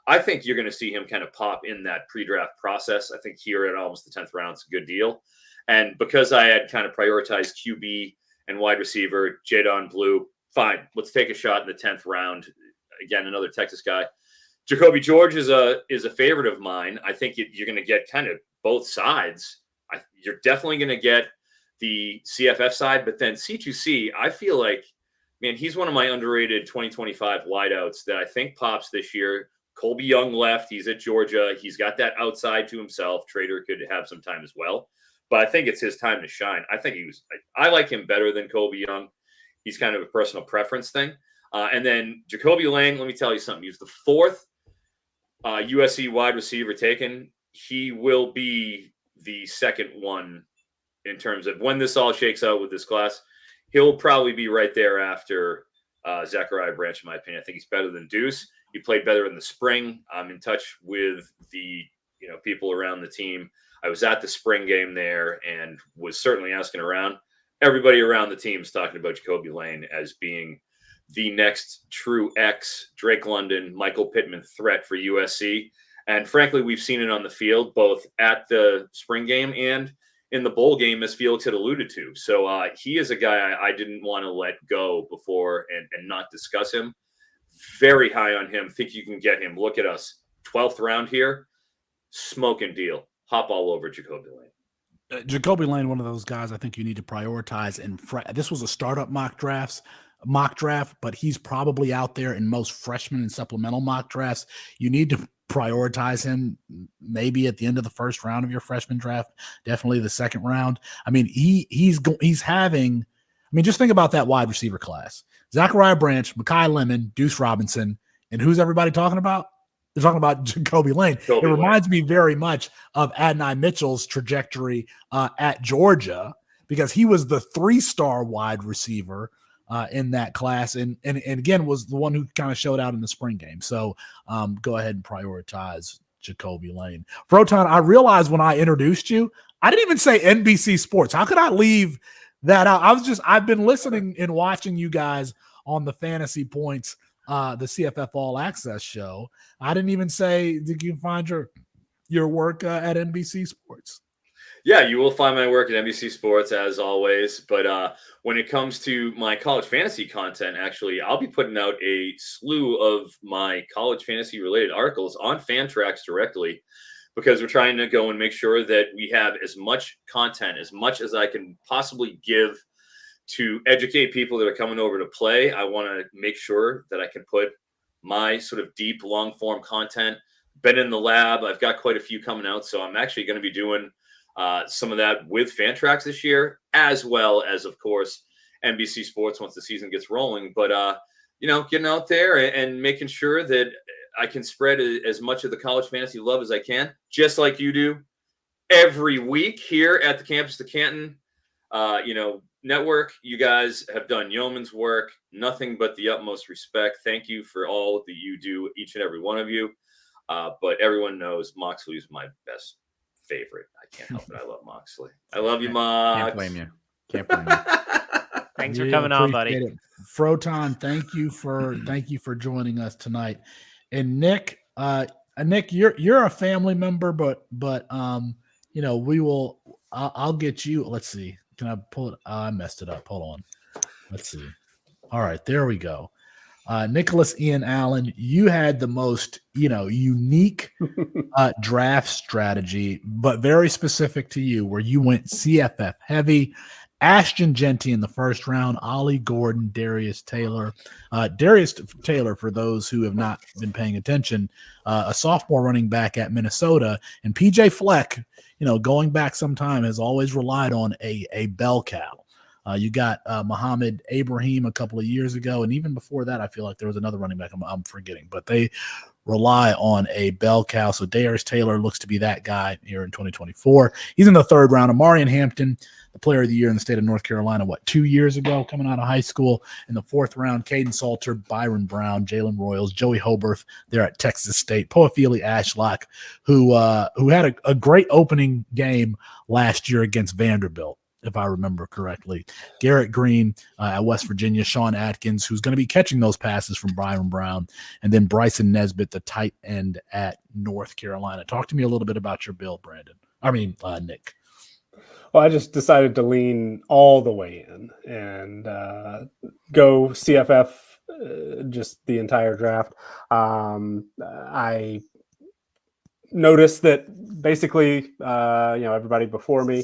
I think you're going to see him kind of pop in that pre-draft process. I think here at almost the 10th round is a good deal. And because I had kind of prioritized QB and wide receiver, Jadon Blue, fine, let's take a shot in the 10th round. Again, another Texas guy. Jacoby George is a favorite of mine. I think you're going to get kind of both sides. You're definitely going to get the CFF side, but then C2C, I feel like, man, he's one of my underrated 2025 wideouts that I think pops this year. Colby Young left. He's at Georgia. He's got that outside to himself. Trader could have some time as well, but I think it's his time to shine. I like him better than Colby Young. He's kind of a personal preference thing. And then Jacoby Lane, let me tell you something. He's the 4th USC wide receiver taken. He will be the second one in terms of when this all shakes out with this class. He'll probably be right there after Zachariah Branch, in my opinion. I think he's better than Deuce. He played better in the spring. I'm in touch with the people around the team. I was at the spring game there and was certainly asking around. Everybody around the team is talking about Jacoby Lane as being the next true Drake London, Michael Pittman threat for USC. And frankly, we've seen it on the field, both at the spring game and in the bowl game, as Felix had alluded to. So he is a guy I didn't want to let go before and not discuss him. Very high on him. Think you can get him. Look at us. 12th round here. Smoking deal. Hop all over Jacoby Lane. Jacoby Lane, one of those guys I think you need to prioritize. This was a startup mock draft, but he's probably out there in most freshman and supplemental mock drafts. You need to prioritize him maybe at the end of the first round of your freshman draft, definitely the second round. I mean, he's having, just think about that wide receiver class. Zachariah Branch, Mekhi Lemon, Deuce Robinson, and who's everybody talking about? They're talking about Jacoby Lane. It reminds me very much of Adonai Mitchell's trajectory at Georgia, because he was the 3-star wide receiver in that class, and again was the one who kind of showed out in the spring game. So go ahead and prioritize Jacoby Lane. Frotton, I realized when I introduced you, I didn't even say NBC Sports. How could I leave that out? I've been listening and watching you guys on the Fantasy Points, the CFF All Access show. I didn't even say, did you find your work at NBC Sports? Yeah, you will find my work at NBC Sports as always. But when it comes to my college fantasy content, actually, I'll be putting out a slew of my college fantasy related articles on Fantrax directly, because we're trying to go and make sure that we have as much content, as much as I can possibly give to educate people that are coming over to play. I want to make sure that I can put my sort of deep, long form content. Been in the lab. I've got quite a few coming out. So I'm actually going to be doing some of that with Fantrax this year, as well as, of course, NBC Sports once the season gets rolling. But, getting out there and making sure that I can spread as much of the college fantasy love as I can, just like you do every week here at the Campus to Canton, network. You guys have done yeoman's work, nothing but the utmost respect. Thank you for all that you do, each and every one of you. But everyone knows Moxley's my best favorite. I can't help it. I love Moxley. I love you, Mox. Can't blame you. Thanks for coming on, buddy. Frotton, thank you for joining us tonight. And Nick, you're a family member, but we will. I'll get you. Let's see. Can I pull it? I messed it up. Hold on. Let's see. All right, there we go. Nicholas Ian Allen, you had the most, unique draft strategy, but very specific to you, where you went CFF heavy. Ashton Genty in the first round, Ollie Gordon, Darius Taylor. Darius Taylor, for those who have not been paying attention, a sophomore running back at Minnesota, and PJ Fleck, going back some time, has always relied on a bell cow. You got Muhammad Ibrahim a couple of years ago, and even before that, I feel like there was another running back I'm forgetting, but they rely on a bell cow. So Darius Taylor looks to be that guy here in 2024. He's in the third round. Amarian Hampton, the player of the year in the state of North Carolina, 2 years ago, coming out of high school. In the fourth round, Caden Salter, Byron Brown, Jalen Royals, Joey Hobarth there at Texas State, Poafili Ashlock, who had a great opening game last year against Vanderbilt, if I remember correctly. Garrett Green at West Virginia, Sean Atkins, who's going to be catching those passes from Byron Brown, and then Bryson Nesbitt, the tight end at North Carolina. Talk to me a little bit about your build, Nick. Well, I just decided to lean all the way in and go CFF just the entire draft. I noticed that basically, everybody before me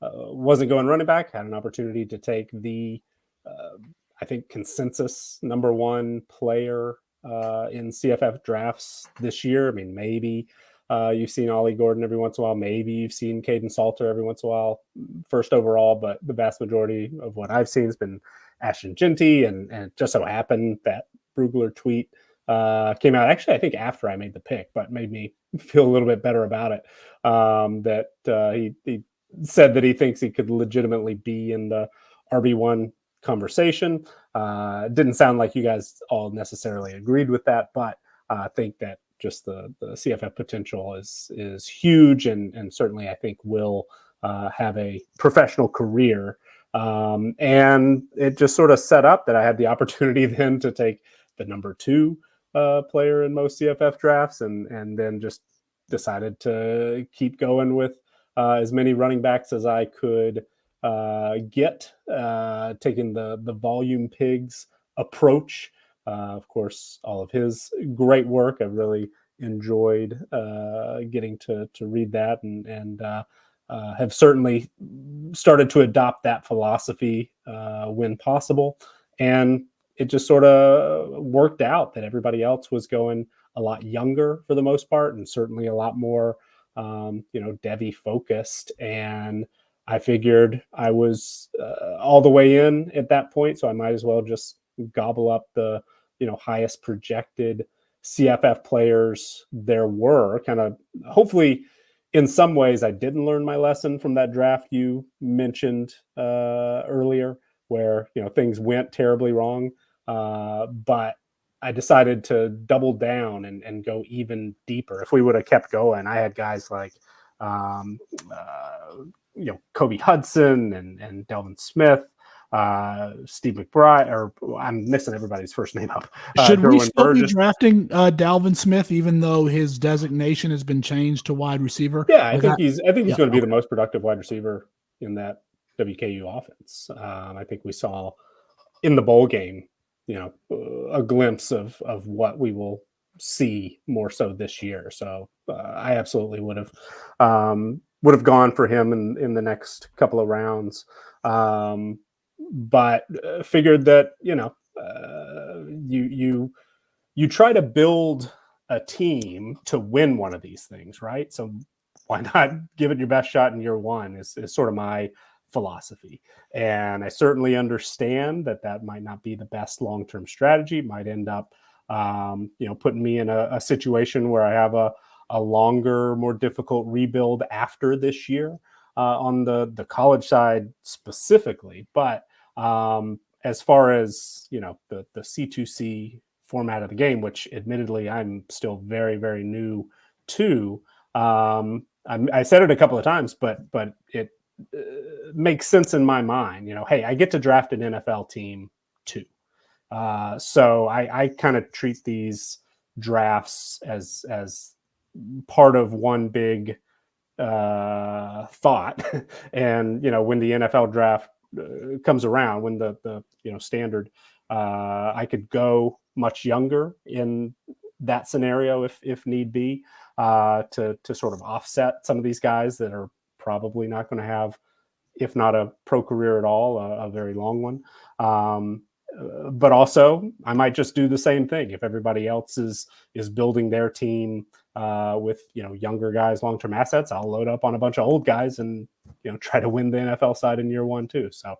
wasn't going running back, had an opportunity to take the, I think, consensus number one player in CFF drafts this year. I mean, maybe you've seen Ollie Gordon every once in a while. Maybe you've seen Caden Salter every once in a while, first overall. But the vast majority of what I've seen has been Ashton Genty. And it just so happened that Brugler tweet came out, actually, I think after I made the pick, but made me feel a little bit better about it. That he said that he thinks he could legitimately be in the RB1 conversation. Didn't sound like you guys all necessarily agreed with that, but I think that just the CFF potential is huge, and certainly I think will have a professional career. And it just sort of set up that I had the opportunity then to take the number two player in most CFF drafts, and then just decided to keep going with as many running backs as I could get, taking the volume pigs approach. Of course, all of his great work. I really enjoyed getting to read that, and have certainly started to adopt that philosophy when possible. And it just sort of worked out that everybody else was going a lot younger for the most part, and certainly a lot more Devi focused. And I figured I was all the way in at that point, so I might as well just gobble up the highest projected CFF players there were. Kind of, hopefully, in some ways, I didn't learn my lesson from that draft you mentioned earlier, where things went terribly wrong. But I decided to double down and go even deeper. If we would have kept going, I had guys like Kobe Hudson and Delvin Smith, Steve McBride, or I'm missing everybody's first name up. Should we Derwin still Burgess. be drafting Dalvin Smith, even though his designation has been changed to wide receiver? Yeah, I think he's going to be okay. the most productive wide receiver in that WKU offense. I think we saw in the bowl game, a glimpse of what we will see more so this year. So I absolutely would have gone for him in the next couple of rounds. But figured that, you try to build a team to win one of these things, right? So why not give it your best shot in year one is sort of my philosophy. And I certainly understand that might not be the best long-term strategy. It might end up, putting me in a situation where I have a longer, more difficult rebuild after this year on the college side specifically. But as far as, the C2C format of the game, which admittedly I'm still very, very new to, I said it a couple of times, but it makes sense in my mind. Hey, I get to draft an NFL team too. So I kind of treat these drafts as part of one big thought. And when the NFL draft comes around, when the standard, I could go much younger in that scenario if need be, to sort of offset some of these guys that are probably not going to have, if not a pro career at all, a very long one. But also, I might just do the same thing if everybody else is building their team with younger guys, long-term assets. I'll load up on a bunch of old guys and try to win the NFL side in year one too. So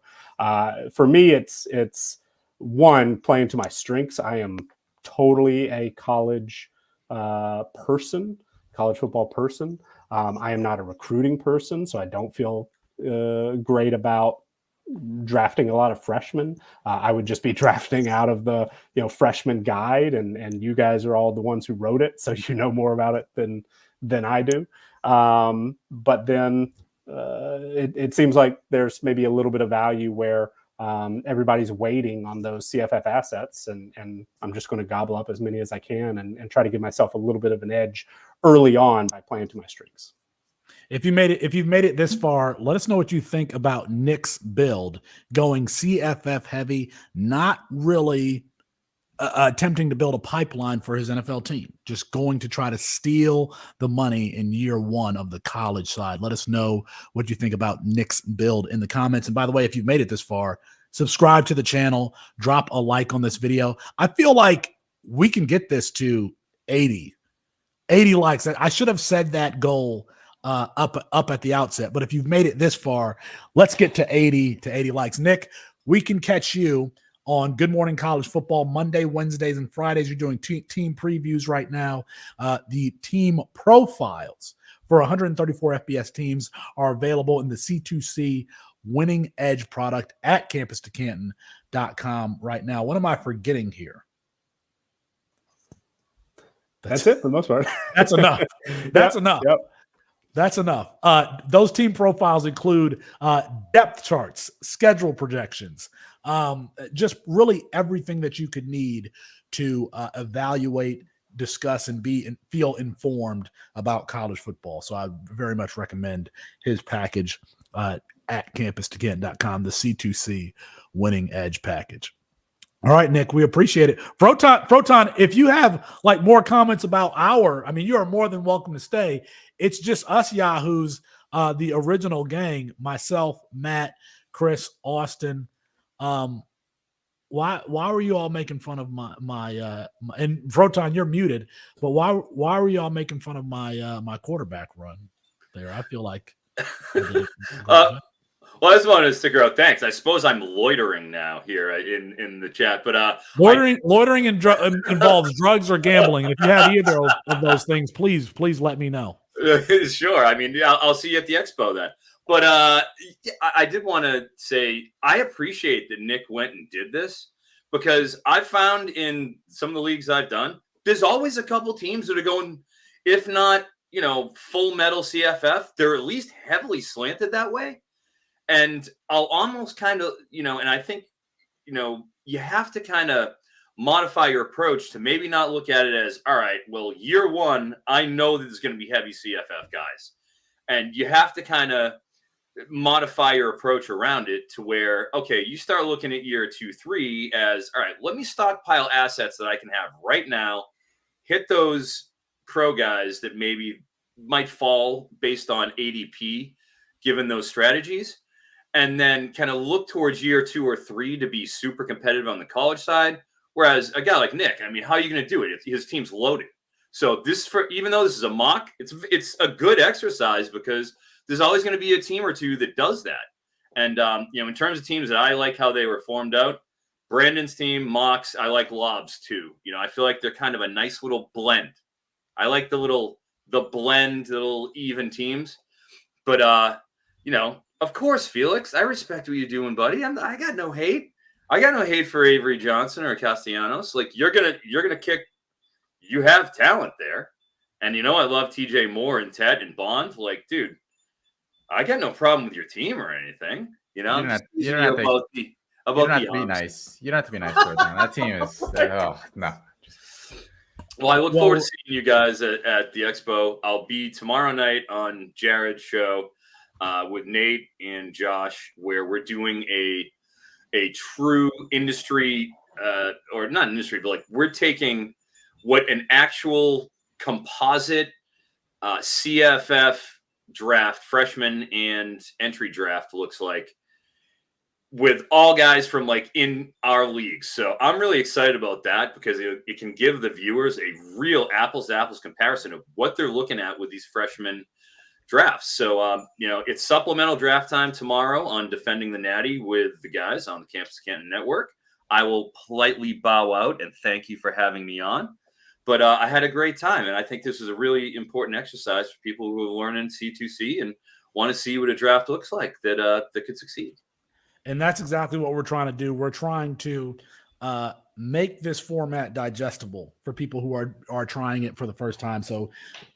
for me, it's one, playing to my strengths. I am totally a college person, college football person. I am not a recruiting person, so I don't feel great about drafting a lot of freshmen. I would just be drafting out of the freshman guide, and you guys are all the ones who wrote it, so you know more about it than I do. But then it seems like there's maybe a little bit of value where everybody's waiting on those CFF assets, and I'm just going to gobble up as many as I can and try to give myself a little bit of an edge early on by playing to my strengths. If you've made it this far, let us know what you think about Nick's build, going CFF heavy, not really attempting to build a pipeline for his NFL team, just going to try to steal the money in year one of the college side. Let us know what you think about Nick's build in the comments. And by the way, if you've made it this far, subscribe to the channel, drop a like on this video. I feel like we can get this to 80 likes. I should have said that goal up at the outset, but if you've made it this far, let's get to 80 likes. Nick, we can catch you on Good Morning College Football Monday, Wednesdays, and Fridays. You're doing team previews right now. The team profiles for 134 FBS teams are available in the C2C Winning Edge product at campustocanton.com right now. What am I forgetting here? That's it for the most part. That's enough. That's enough. Yep. That's enough. Those team profiles include depth charts, schedule projections, just really everything that you could need to evaluate, discuss, and feel informed about college football. So I very much recommend his package at campustocanton.com, the C2C Winning Edge package. All right, Nick, we appreciate it. Frotton, if you have more comments about you are more than welcome to stay. It's just us Yahoos, the original gang, myself, Matt, Chris, Austin. Why were you all making fun of my and Frotton, you're muted, but why were you all making fun of my quarterback run there? I feel like well, I just wanted to stick around. Thanks. I suppose I'm loitering now here in the chat, but loitering involves drugs or gambling. And if you have either of those things, please let me know. Sure. I'll see you at the expo then. But I did want to say I appreciate that Nick went and did this, because I found in some of the leagues I've done, there's always a couple teams that are going, if not full metal CFF, they're at least heavily slanted that way. And I'll almost kind of, and I think, you have to kind of modify your approach to maybe not look at it as, all right, well, year one, I know that there's going to be heavy CFF guys. And you have to kind of modify your approach around it to where, okay, you start looking at year 2, 3 as, all right, let me stockpile assets that I can have right now, hit those pro guys that maybe might fall based on ADP, given those strategies. And then kind of look towards year 2 or 3 to be super competitive on the college side. Whereas a guy like Nick, how are you going to do it? His team's loaded. So even though this is a mock, it's a good exercise, because there's always going to be a team or two that does that. And, in terms of teams that I like how they were formed out, Brandon's team, mocks, I like lobs too. I feel like they're kind of a nice little blend. I like the blend, little even teams. But, of course, Felix, I respect what you're doing, buddy. I got no hate. I got no hate for Avery Johnson or Castellanos. You're gonna kick. You have talent there, and I love TJ Moore and Ted and Bond. Dude, I got no problem with your team or anything. You don't have to be nice. You don't have to be nice towards them. That team is. Oh no. Well, I look forward to seeing you guys at the expo. I'll be tomorrow night on Jared's show with Nate and Josh, where we're doing a true industry or not industry, but like we're taking what an actual composite CFF draft, freshman and entry draft looks like, with all guys from like in our leagues. So I'm really excited about that because it can give the viewers a real apples to apples comparison of what they're looking at with these freshman drafts. So, it's supplemental draft time tomorrow on Defending the Natty with the guys on the Campus Canton Network. I will politely bow out and thank you for having me on. But I had a great time, and I think this is a really important exercise for people who are learning C2C and want to see what a draft looks like that could succeed. And that's exactly what we're trying to do. We're trying to make this format digestible for people who are trying it for the first time. So,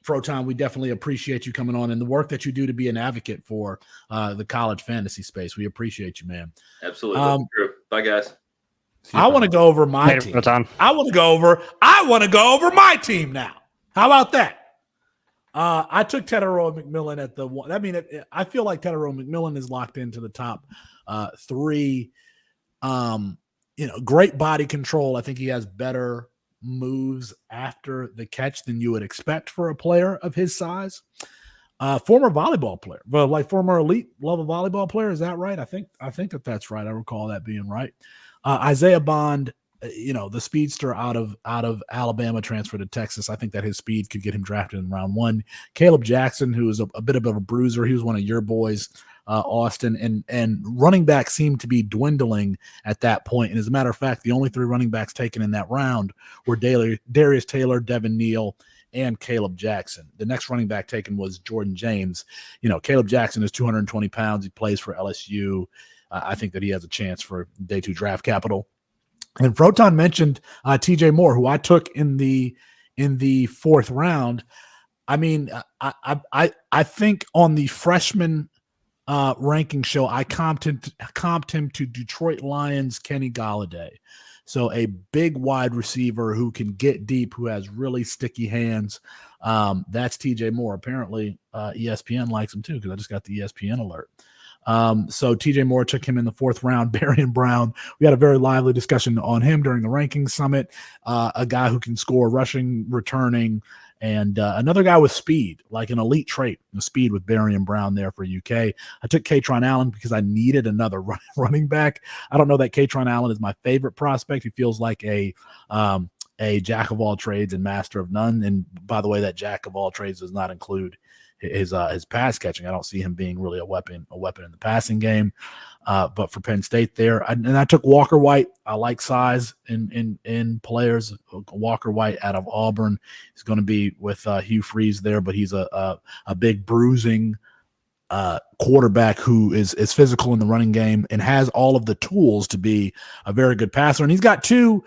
Frotton, we definitely appreciate you coming on and the work that you do to be an advocate for the college fantasy space. We appreciate you, man. Absolutely. Bye, guys. I want to go over my team. I want to go over my team now. How about that? I took Tetero McMillan at the one. I mean, I feel like Tetero McMillan is locked into the top three. Great body control. I think he has better moves after the catch than you would expect for a player of his size. Former volleyball player, but like former elite level volleyball player. Is that right? I think that's right. I recall that being right. Isaiah Bond, the speedster out of Alabama, transferred to Texas. I think that his speed could get him drafted in round 1. Caleb Jackson, who is a bit of a bruiser. He was one of your boys, Austin, and running back seemed to be dwindling at that point. And as a matter of fact, the only 3 running backs taken in that round were Darius Taylor, Devin Neal, and Caleb Jackson. The next running back taken was Jordan James. Caleb Jackson is 220 pounds. He plays for LSU. I think that he has a chance for day 2 draft capital. And Frotton mentioned TJ Moore, who I took in the 4th round. I mean, I think on the freshman ranking show, I comped him to Detroit Lions Kenny Golladay. So a big wide receiver who can get deep, who has really sticky hands. That's TJ Moore. Apparently, ESPN likes him too, because I just got the ESPN alert. So TJ Moore took him in the 4th round. Barian Brown, we had a very lively discussion on him during the ranking summit. A guy who can score rushing, returning, and another guy with speed, like an elite trait, the speed with Barian Brown there for UK. I took Katron Allen because I needed another running back. I don't know that Katron Allen is my favorite prospect. He feels like a jack of all trades and master of none. And by the way, that jack of all trades does not include his pass catching. I don't see him being really a weapon in the passing game. But for Penn State there, I took Walker White. I like size in players. Walker White out of Auburn is going to be with Hugh Freeze there, but he's a big bruising quarterback who is physical in the running game and has all of the tools to be a very good passer. And he's got 2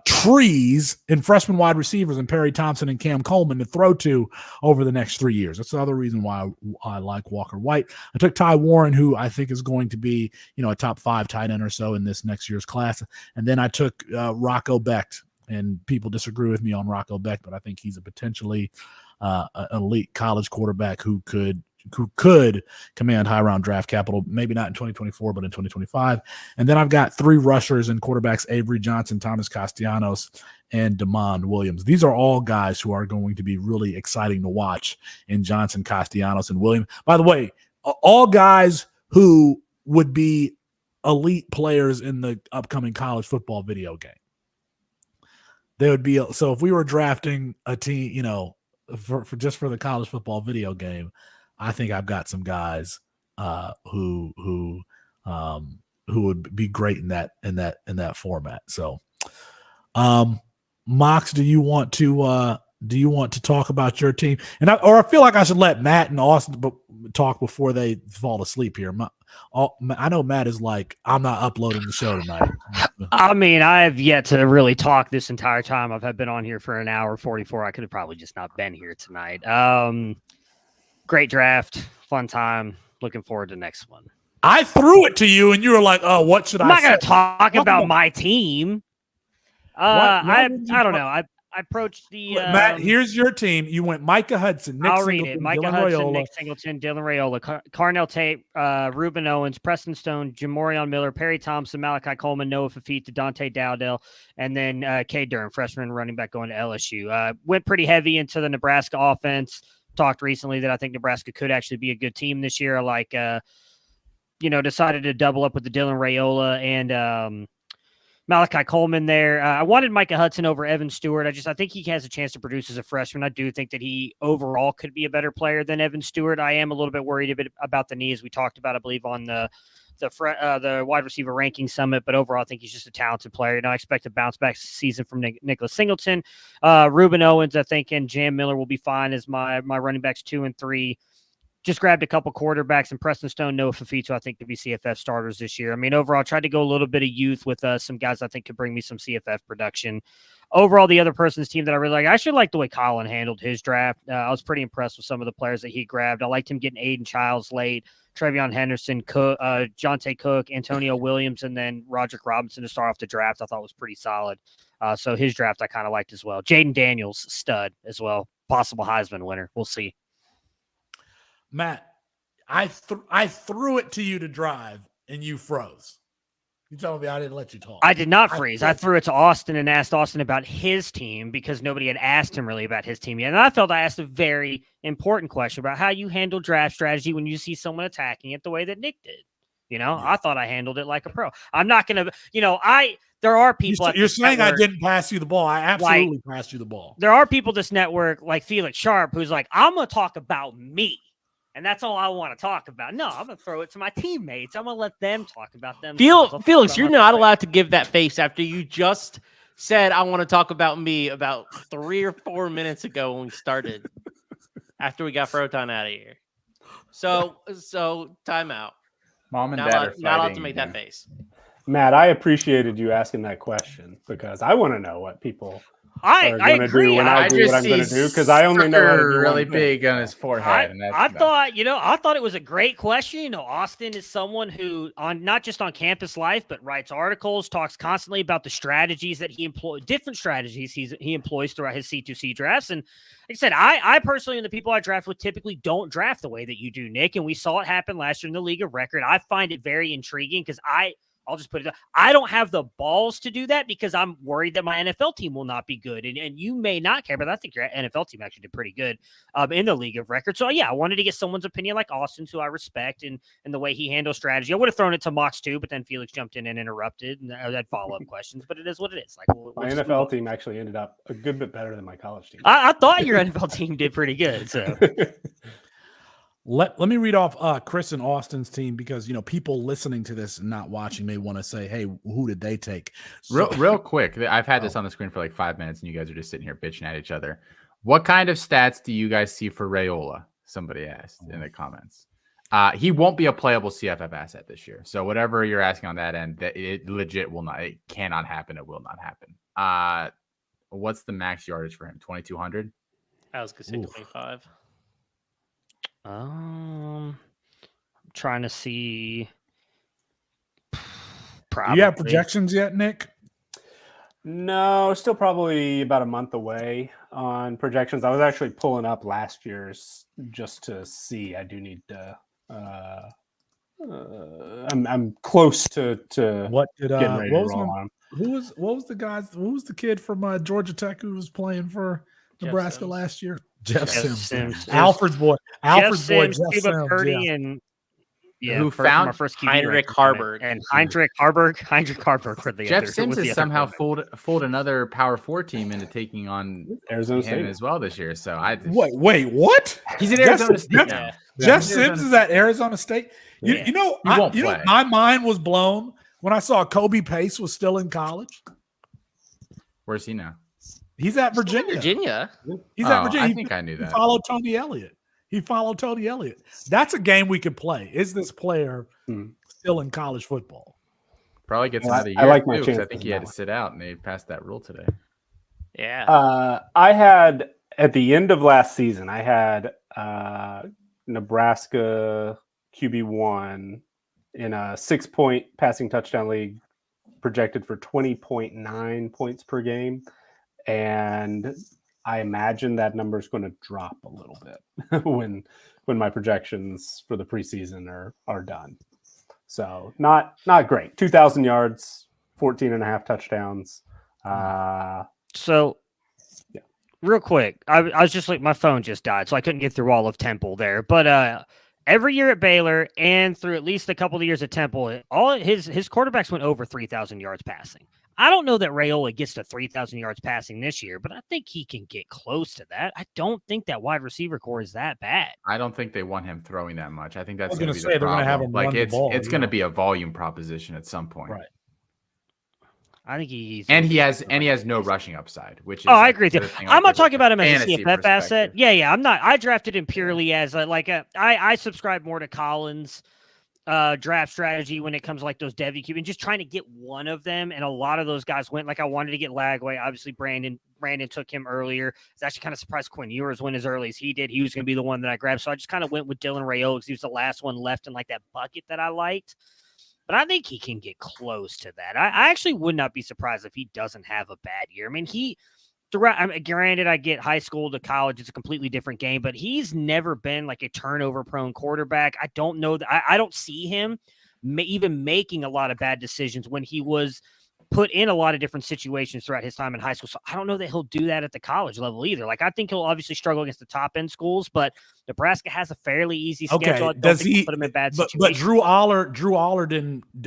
trees in freshman wide receivers and Perry Thompson and Cam Coleman to throw to over the next 3 years. That's the other reason why I like Walker White. I took Ty Warren, who I think is going to be, a top 5 tight end or so in this next year's class. And then I took Rocco Becht, and people disagree with me on Rocco Becht, but I think he's a potentially an elite college quarterback who could command high round draft capital, maybe not in 2024, but in 2025. And then I've got 3 rushers and quarterbacks, Avery Johnson, Thomas Castellanos, and DeMond Williams. These are all guys who are going to be really exciting to watch in Johnson, Castellanos, and Williams. By the way, all guys who would be elite players in the upcoming college football video game. They would be, so if we were drafting a team, for the college football video game, I think I've got some guys who would be great in that format. So, Mox, do you want to talk about your team? And I feel like I should let Matt and Austin talk before they fall asleep here. I know Matt is like, I'm not uploading the show tonight. I mean, I have yet to really talk this entire time. I've been on here for an hour 44. I could have probably just not been here tonight. Great draft, fun time. Looking forward to next one. I threw it to you, and you were like, "Oh, what should I?" I'm not going to talk about my team. I don't know. approached the Matt, here's your team. You went Micah Hudson, Nick I'll Singleton, read it. Micah Dylan Hudson, Raiola. Nick Singleton, Dylan Raiola, Carnell Tate, Ruben Owens, Preston Stone, Jamorion Miller, Perry Thompson, Malachi Coleman, Noah Fafita, Dante Dowdell, and then K. Durham, freshman running back going to LSU. Went pretty heavy into the Nebraska offense. Talked recently that I think Nebraska could actually be a good team this year. Like, decided to double up with the Dylan Raiola and Malachi Coleman there. I wanted Micah Hudson over Evan Stewart. I think he has a chance to produce as a freshman. I do think that he overall could be a better player than Evan Stewart. I am a little bit worried about the knee, as we talked about, I believe, on the wide receiver ranking summit. But overall, I think he's just a talented player. And I expect a bounce back season from Nicholas Singleton. Ruben Owens, I think, and Jam Miller will be fine as my running backs 2 and 3. Just grabbed a couple quarterbacks, and Preston Stone, Noah Fafita, I think, could be CFF starters this year. I mean, overall, I tried to go a little bit of youth with some guys I think could bring me some CFF production. Overall, the other person's team that I really like, I actually like the way Colin handled his draft. I was pretty impressed with some of the players that he grabbed. I liked him getting Aiden Childs late, Trevion Henderson, Jonte Cook, Antonio Williams, and then Roderick Robinson to start off the draft. I thought was pretty solid. So his draft I kind of liked as well. Jaden Daniels, stud as well. Possible Heisman winner. We'll see. Matt, I threw it to you to drive, and you froze. You told me I didn't let you talk. I did not freeze. I threw it to Austin and asked Austin about his team because nobody had asked him really about his team yet. And I felt I asked a very important question about how you handle draft strategy when you see someone attacking it the way that Nick did. I thought I handled it like a pro. I'm not going to, there are people. You're saying network, I didn't pass you the ball. I absolutely passed you the ball. There are people this network like Felix Sharp who's like, I'm going to talk about me. And that's all I want to talk about. No, I'm going to throw it to my teammates. I'm going to let them talk about them. Felix, you're not allowed to give that face after you just said, I want to talk about me about 3 or 4 minutes ago when we started, after we got Frotton out of here. So timeout. Mom and not dad allowed, are fighting. Not allowed to make that face. Matt, I appreciated you asking that question because I want to know what people I agree. Do when I do what I'm going to do because I only know how to do really big on his forehead. I thought it was a great question. Austin is someone who, on not just on campus life, but writes articles, talks constantly about the strategies that he employs, different strategies he employs throughout his C2C drafts. And like I said, I personally, and the people I draft with, typically don't draft the way that you do, Nick. And we saw it happen last year in the League of Record. I find it very intriguing because I'll just put it up. I don't have the balls to do that because I'm worried that my NFL team will not be good. And you may not care, but I think your NFL team actually did pretty good in the League of Record. So, yeah, I wanted to get someone's opinion like Austin's, who I respect, and the way he handles strategy. I would have thrown it to Mox too, but then Felix jumped in and interrupted, and I had follow-up questions. But it is what it is. Like my NFL team actually ended up a good bit better than my college team. I thought your NFL team did pretty good. So. Let me read off Chris and Austin's team because people listening to this and not watching may want to say, "Hey, who did they take?" So, real quick, I've had this on the screen for like 5 minutes, and you guys are just sitting here bitching at each other. What kind of stats do you guys see for Raiola? Somebody asked in the comments. He won't be a playable CFF asset this year. So whatever you're asking on that end, that it legit will not. It cannot happen. It will not happen. What's the max yardage for him? 2,200. I was gonna say 25. I'm trying to see. Probably. Do you have projections yet, Nick? No, still probably about a month away on projections. I was actually pulling up last year's just to see. I do need to. I'm close to what did getting ready to roll on. What was the kid from Georgia Tech who was playing for Nebraska last year? Jeff Sims. Alfred's boy. Jeff Sims, Purdy, and who found our first QB Heinrich Harburg and Heinrich Harburg for the Jeff Sims has somehow fooled another Power 4 team into taking on Arizona State as well this year. So wait, what? He's at Arizona State now. Jeff Sims is at Arizona State. You know, my mind was blown when I saw Kobe Pace was still in college. Where's he now? He's at Virginia. He's at Virginia. I think I knew that. He followed Tony Elliott. That's a game we could play. Is this player still in college football? Probably gets another year. I like my chances. I think he had to sit out, and they passed that rule today. Yeah. I had at the end of last season, I had Nebraska QB1 in a 6-point passing touchdown league projected for 20.9 points per game. and I imagine that number is going to drop a little bit when my projections for the preseason are done. So not great. 2,000 yards, 14 and a half touchdowns. So, yeah. Real quick, I was just like, my phone just died, so I couldn't get through all of Temple there. But every year at Baylor and through at least a couple of years at Temple, all his quarterbacks went over 3,000 yards passing. I don't know that Raiola gets to 3,000 yards passing this year, but I think he can get close to that. I don't think that wide receiver core is that bad. I don't think they want him throwing that much. I think that's going going to to be the they're going to have problem. him Like run the ball, it's going to be a volume proposition at some point. Right. I think he's he has no rushing upside, which is I agree with you. I'm not talking about him as a fantasy CFF asset. perspective. Yeah, I'm not. I drafted him purely as I subscribe more to Collins' draft strategy when it comes to like those Devy QB and just trying to get one of them. And a lot of those guys went like I wanted to get Lagway. Obviously, Brandon took him earlier. I was actually kind of surprised Quinn Ewers went as early as he did. He was going to be the one that I grabbed. So I just kind of went with Dylan Raiola because he was the last one left in like that bucket that I liked. But I think he can get close to that. I actually would not be surprised if he doesn't have a bad year. I mean, granted, I get high school to college. It's a completely different game, but he's never been like a turnover-prone quarterback. I don't know that I don't see him even making a lot of bad decisions when he was put in a lot of different situations throughout his time in high school. So I don't know that he'll do that at the college level either. Like I think he'll obviously struggle against the top end schools, but Nebraska has a fairly easy schedule. Does he put him in bad situations? But Drew Aller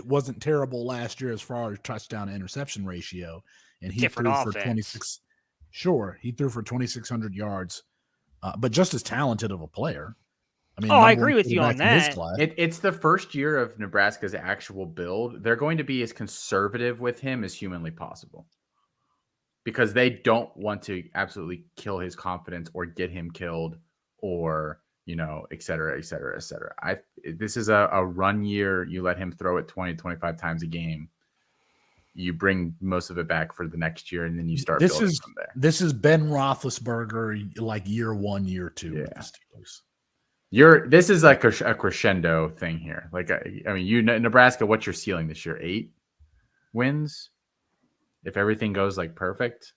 wasn't terrible last year as far as touchdown to interception ratio, and he Different threw offense. for 26. Sure, he threw for 2,600 yards, but just as talented of a player. I mean, I agree with you on that. It's the first year of Nebraska's actual build. They're going to be as conservative with him as humanly possible because they don't want to absolutely kill his confidence or get him killed or, et cetera, et cetera, et cetera. This is a run year. You let him throw it 20, 25 times a game. You bring most of it back for the next year, and then you start building from there. This is Ben Roethlisberger, like year 1, year 2. Yeah. With the Steelers. This is like a crescendo thing here. Like, I mean, Nebraska, what's your ceiling this year? 8 wins? If everything goes like perfect?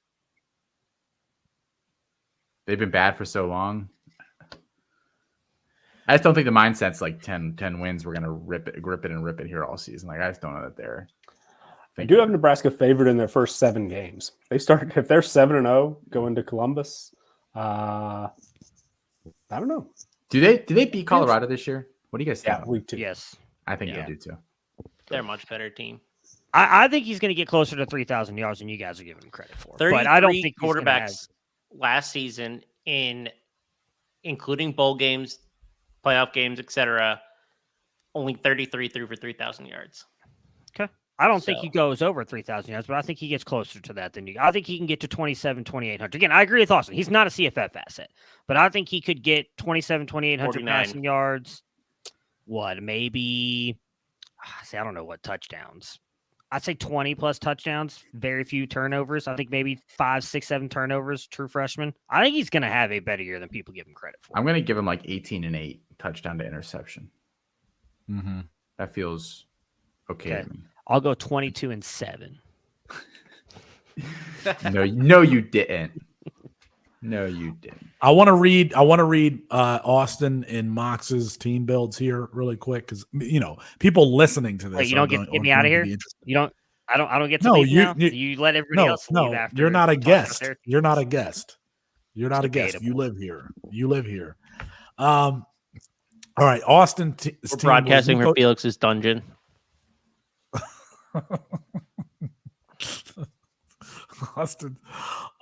They've been bad for so long. I just don't think the mindset's like 10 wins. We're going to grip it and rip it here all season. Like, I just don't know that they're. I do have Nebraska favored in their first 7 games. If they're 7-0 going to Columbus, I don't know. Do they beat Colorado this year? What do you guys think? Yeah, week 2. Yes. I think they do too. They're a much better team. I think he's going to get closer to 3,000 yards than you guys are giving him credit for. 33 But I don't think quarterbacks last season, including bowl games, playoff games, etc. Only 33 threw for 3,000 yards. Okay. I don't think he goes over 3,000 yards, but I think he gets closer to that than you. I think he can get to 27, 2,800. Again, I agree with Austin. He's not a CFF asset, but I think he could get 27, 2,800 passing yards. What, maybe? See, I don't know what touchdowns. I'd say 20 plus touchdowns, very few turnovers. I think maybe 5, 6, 7 turnovers, true freshman. I think he's going to have a better year than people give him credit for. I'm going to give him like 18 and 8 touchdown to interception. Mm-hmm. That feels okay to me. I'll go 22 and 7. No, you didn't. No, you didn't. I want to read Austin and Mox's team builds here really quick because people listening to this. Wait, you don't get me out of here. You don't. I don't get to leave now. You let everybody else leave after. You're not a guest. You're not a guest. You're not a guest. You live here. All right, Austin. We're broadcasting from Felix's dungeon.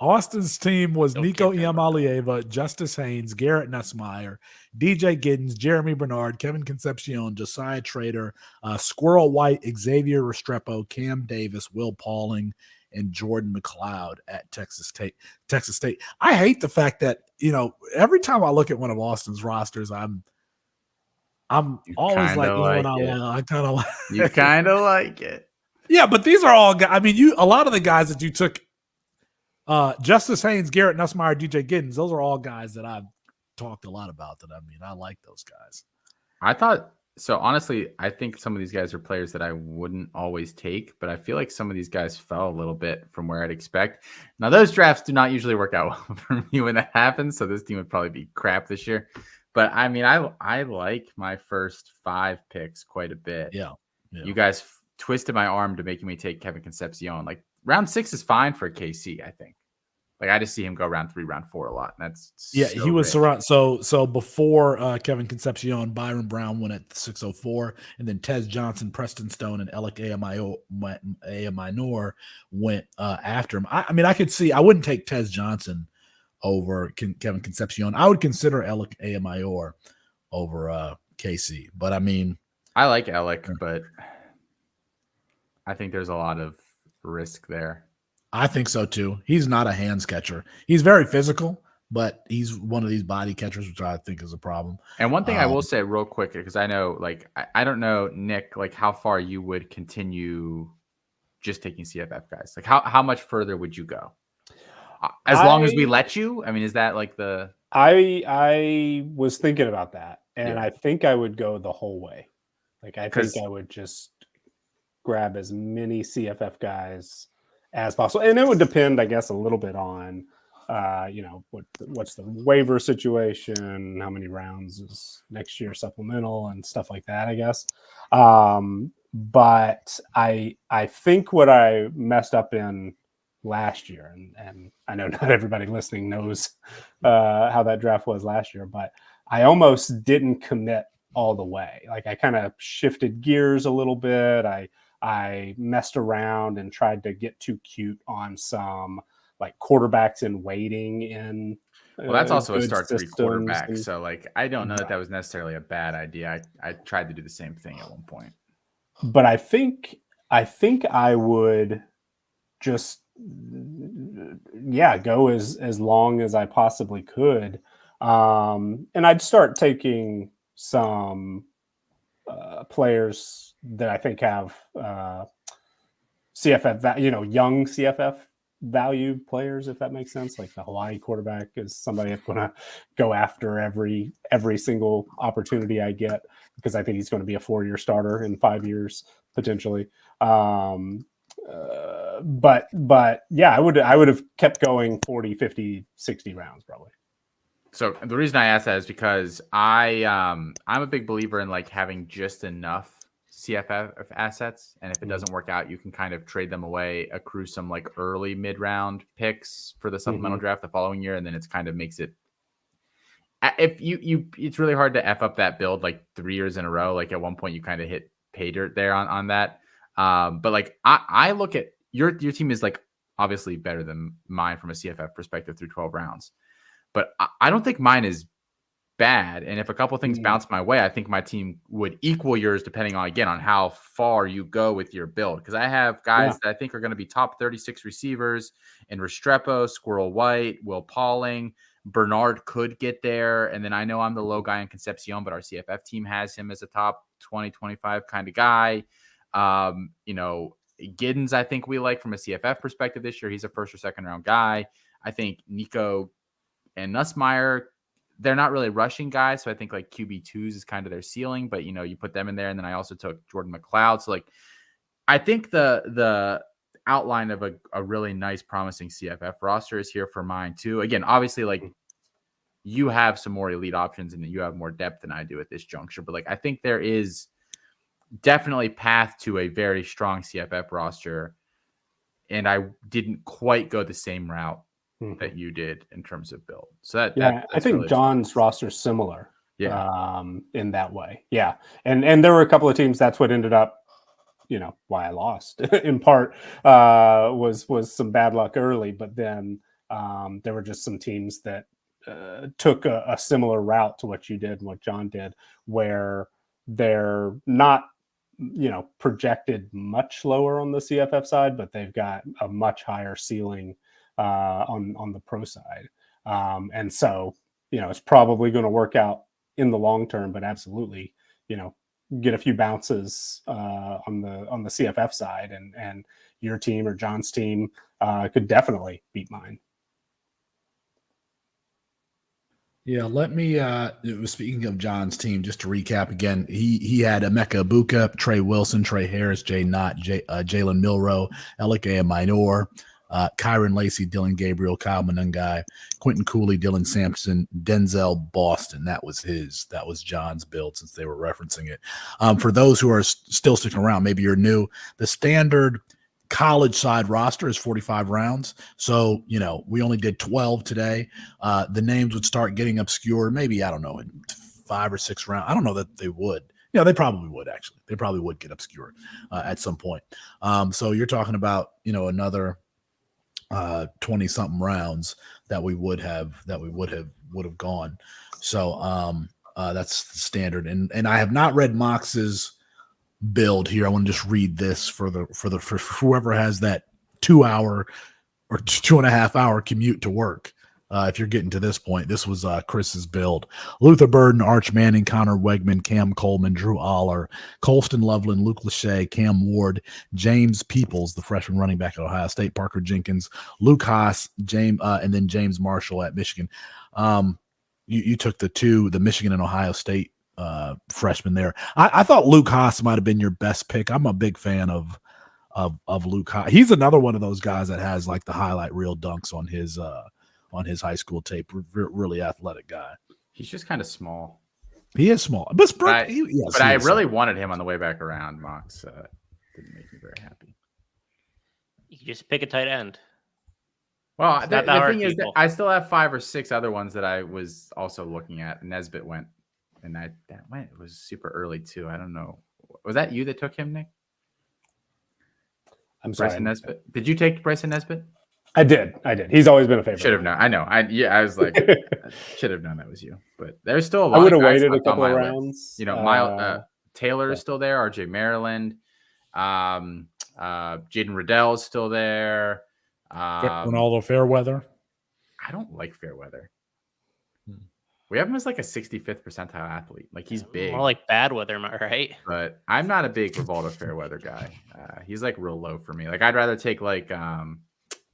Austin's team was Nico Iamaleava, Justice Haynes, Garrett Nussmeier, DJ Giddens, Jeremy Bernard, Kevin Concepcion, Josiah Trader, Squirrel White, Xavier Restrepo, Cam Davis, Will Pauling, and Jordan McLeod at Texas State. I hate the fact that every time I look at one of Austin's rosters, I'm always like, I kind of like you kind of like it. Yeah, but these are all guys. I mean, a lot of the guys that you took, Justice Haynes, Garrett Nussmeier, DJ Giddens, those are all guys that I've talked a lot about. I like those guys. I thought So honestly, I think some of these guys are players that I wouldn't always take, but I feel like some of these guys fell a little bit from where I'd expect. Now, those drafts do not usually work out well for me when that happens, so this team would probably be crap this year. But I mean, I like my first 5 picks quite a bit. Yeah. You guys twisted my arm to making me take Kevin Concepcion. Like round 6 is fine for KC, I think. Like I just see him go round 3, round 4 a lot. And that's He was rich. surrounded. So before Kevin Concepcion, Byron Brown went at 604, and then Tez Johnson, Preston Stone, and Alec Minor went after him. I mean, I could see. I wouldn't take Tez Johnson over Kevin Concepcion. I would consider Alec Minor over KC. But I mean, I like Alec, but I think there's a lot of risk there. I think so too. He's not a hands catcher. He's very physical, but he's one of these body catchers, which I think is a problem. And one thing I will say real quick, because I know, like, I don't know, Nick, like how far you would continue just taking CFF guys. Like how much further would you go? As long as we let you? I mean, is that like the... I was thinking about that, and I think I would go the whole way. Like, I think I would just grab as many CFF guys as possible, and it would depend, I guess, a little bit on, what's the waiver situation, how many rounds is next year supplemental, and stuff like that, I guess. But I think what I messed up in last year, and I know not everybody listening knows how that draft was last year, but I almost didn't commit all the way. Like I kind of shifted gears a little bit. I messed around and tried to get too cute on some like quarterbacks in waiting in. Well, that's also a start 3 quarterback. And, so like, I don't know that was necessarily a bad idea. I tried to do the same thing at one point. But I think I would just, go as long as I possibly could. And I'd start taking some players that I think have CFF, young CFF value players, if that makes sense. Like the Hawaii quarterback is somebody I'm going to go after every single opportunity I get, because I think he's going to be a 4-year starter in 5 years potentially. But yeah, I would have kept going 40, 50, 60 rounds probably. So the reason I asked that is because I'm a big believer in like having just enough CFF assets, and if it doesn't work out, you can kind of trade them away, accrue some like early mid-round picks for the supplemental draft the following year, and then it's kind of makes it, if you it's really hard to F up that build like 3 years in a row. Like at one point you kind of hit pay dirt there on that. But like I look at your team is like obviously better than mine from a CFF perspective through 12 rounds. But I don't think mine is bad. And if a couple of things bounce my way, I think my team would equal yours depending on, again, on how far you go with your build. Because I have guys that I think are going to be top 36 receivers in Restrepo, Squirrel White, Will Pauling. Bernard could get there. And then I know I'm the low guy in Concepcion, but our CFF team has him as a top 20, 25 kind of guy. Giddens, I think we like from a CFF perspective this year. He's a first or second round guy. I think Nico and Nussmeier, they're not really rushing guys. So I think like QB2s is kind of their ceiling, but you put them in there. And then I also took Jordan McLeod. So like, I think the outline of a really nice, promising CFF roster is here for mine too. Again, obviously like you have some more elite options and you have more depth than I do at this juncture, but like, I think there is definitely path to a very strong CFF roster. And I didn't quite go the same route that you did in terms of build. So I think really John's roster is similar Yeah. In that way. Yeah. And there were a couple of teams, that's what ended up, why I lost in part was some bad luck early, but then there were just some teams that took a similar route to what you did and what John did, where they're not, projected much lower on the CFF side, but they've got a much higher ceiling on the pro side. And so, it's probably going to work out in the long term, but absolutely, get a few bounces on the CFF side, and your team or John's team could definitely beat mine. Yeah, let me. Speaking of John's team, just to recap again, he had Emeka Ibuka, Trey Wilson, Trey Harris, Jay Knott, Jalen Milrow, Elike Minor, Kyron Lacey, Dylan Gabriel, Kyle Manungai, Quentin Cooley, Dylan Sampson, Denzel Boston. That was John's build, since they were referencing it. For those who are still sticking around, maybe you're new. The standard college side roster is 45 rounds. So, we only did 12 today. The names would start getting obscure, maybe, I don't know, in 5 or 6 rounds. I don't know that they would. They probably would, actually. They probably would get obscure at some point. So you're talking about, another 20 something rounds that we would have gone. So that's the standard. And I have not read Mox's build here. I want to just read this for whoever has that 2 hour or 2.5 hour commute to work. If you're getting to this point, this was Chris's build. Luther Burden, Arch Manning, Connor Wegman, Cam Coleman, Drew Aller, Colston Loveland, Luke Lachey, Cam Ward, James Peoples, the freshman running back at Ohio State, Parker Jenkins, Luke Haas, and then James Marshall at Michigan. You took the Michigan and Ohio State freshman there. I thought Luke Haas might have been your best pick. I'm a big fan of Luke Haas. He's another one of those guys that has like the highlight reel dunks on his high school tape. Really athletic guy. He's just kind of small. He is small, but I really wanted him on the way back around. Mox didn't make me very happy. You can just pick a tight end. Well, the thing is that I still have 5 or 6 other ones that I was also looking at. Nesbitt went. And it was super early too. I don't know. Was that you that took him, Nick? I'm sorry. Bryson Nesbitt. Did you take Bryson Nesbitt? I did. He's always been a favorite. Should have known. I know. I was like, should have known that was you. But there's still a lot. I would have guys waited a left on couple my of list. rounds. Taylor is still there. RJ Maryland. Jaden Riddell is still there. Ronaldo Fairweather. I don't like Fairweather. We have him as like a 65th percentile athlete. Like he's big. More like bad weather, am I right? But I'm not a big Rivaldo Fairweather guy. He's like real low for me. Like I'd rather take like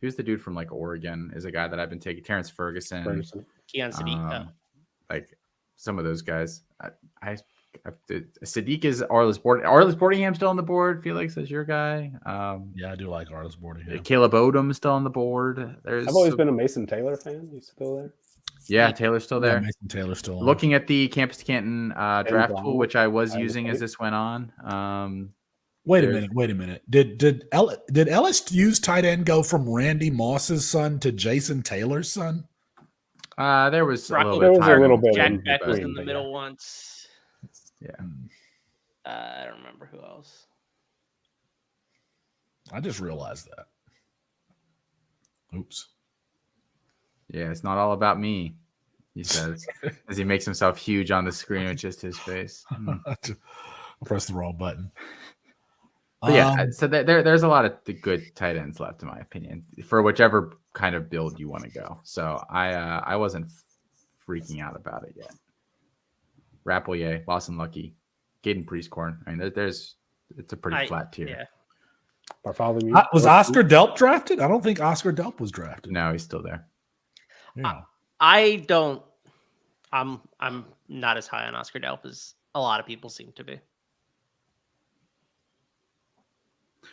who's the dude from like Oregon is a guy that I've been taking. Terrence Ferguson. Keon Sadiq. Like some of those guys. Sadiq is Arliss Boardingham still on the board. Felix is your guy. Yeah, I do like Arliss Boardingham. Caleb Odom still on the board. I've always been a Mason Taylor fan. He's still there. Yeah, Taylor's still there. Mason Taylor's still on. Looking at the Campus to Canton draft tool, which I was using as this went on. Wait a minute. Did LSU's tight end go from Randy Moss's son to Jason Taylor's son? There was a little bit. Jack Beck was in the middle once. Yeah. I don't remember who else. I just realized that. Oops. Yeah, it's not all about me, he says, as he makes himself huge on the screen with just his face. Press the wrong button. But yeah, so there's a lot of the good tight ends left, in my opinion, for whichever kind of build you want to go. So I wasn't freaking out about it yet. Rapplier, Lawson Lucky, Caden Priestcorn. I mean, it's a pretty flat tier. Yeah. Was Oscar Delp drafted? I don't think Oscar Delp was drafted. No, he's still there. Yeah. I'm not as high on Oscar Delp as a lot of people seem to be.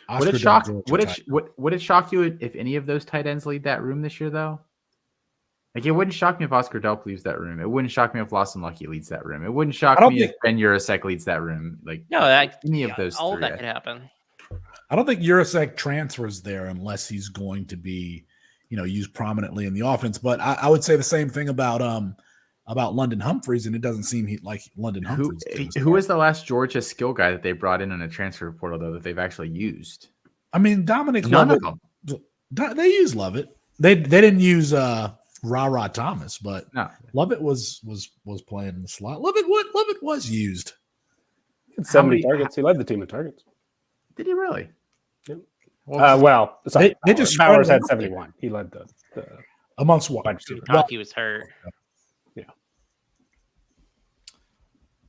Would it shock you if any of those tight ends lead that room this year, though? Like, it wouldn't shock me if Oscar Delp leaves that room. It wouldn't shock me if Lawson Lucky leads that room. It wouldn't shock me if Ben Urasek leads that room. Like, any of those all three, that could happen. I don't think Urasek transfers there unless he's going to be, used prominently in the offense. But I would say the same thing about London Humphreys, and it doesn't seem like London Humphreys. Who was the last Georgia skill guy that they brought in a transfer portal, though, that they've actually used? I mean, Dominic None Lovett. of them. They use Lovett. They didn't use Ra Thomas, but no. Lovett was playing in the slot. Lovett was used. 70 targets. He led the team in targets. Did he really? Yep. Sorry. They just Powers had 71. He led the amongst what? Rocky was hurt. Yeah.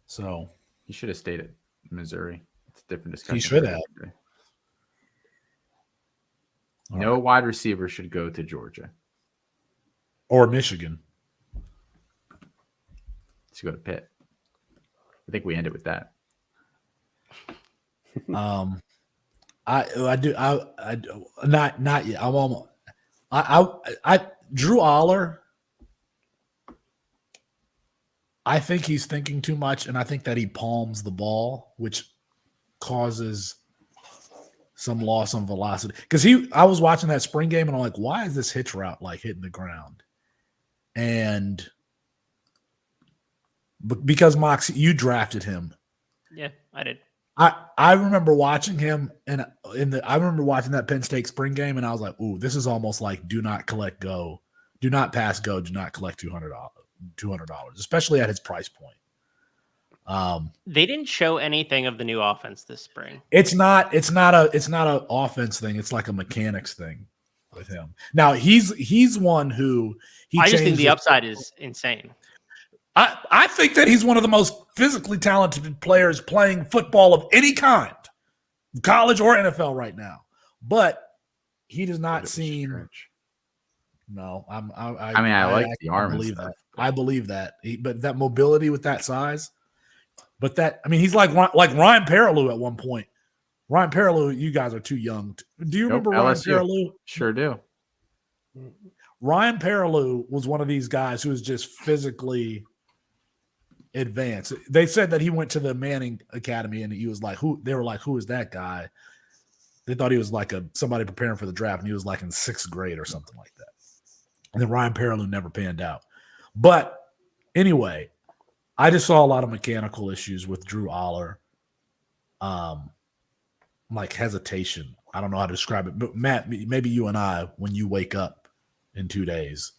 So he should have stayed at Missouri. It's a different discussion. He should have. No wide receiver should go to Georgia or Michigan. to go to Pitt. I think we ended with that. I do not yet. I'm almost I Drew Aller. I think he's thinking too much, and I think that he palms the ball, which causes some loss on velocity. Because I was watching that spring game, and I'm like, why is this hitch route like hitting the ground? And because Mox, you drafted him. Yeah, I did. I remember watching him, and I remember watching that Penn State spring game, and I was like, ooh, this is almost like do not collect go, do not pass go, do not collect $200, especially at his price point. They didn't show anything of the new offense this spring. It's not an offense thing. It's like a mechanics thing with him. Now he's one who I just think the upside is insane. I think that he's one of the most physically talented players playing football of any kind, college or NFL right now. But he does not seem. No, I like the arm. I believe that. I believe that. But that mobility with that size. But he's like Ryan Perrilloux at one point. Ryan Perrilloux, you guys are too young. Do you remember Ryan Perrilloux? Sure do. Ryan Perrilloux was one of these guys who was just physically advanced. They said that he went to the Manning Academy and he was like, who? They were like, who is that guy? They thought he was like somebody preparing for the draft, and he was like in 6th grade or something like that. And then Ryan Perrilloux never panned out. But anyway, I just saw a lot of mechanical issues with Drew Aller. Like hesitation. I don't know how to describe it. But Matt, maybe you and I, when you wake up in 2 days.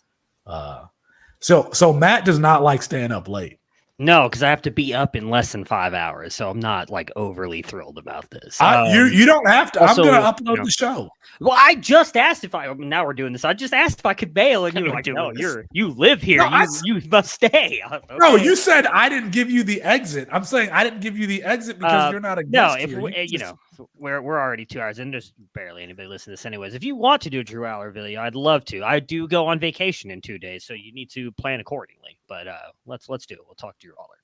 So Matt does not like staying up late. No, because I have to be up in less than 5 hours, so I'm not like overly thrilled about this. You don't have to. Also, I'm going to upload the show. Well, I just asked if now we're doing this. I just asked if I could bail, and you're like, no, you live here. No, you must stay. Okay. No, you said I didn't give you the exit. I'm saying I didn't give you the exit because you're not a guest. No, we're already 2 hours in. There's barely anybody listening to this anyways. If you want to do a Drew Aller video, I'd love to. I do go on vacation in 2 days, so you need to plan accordingly. But let's do it. We'll talk to Drew Aller.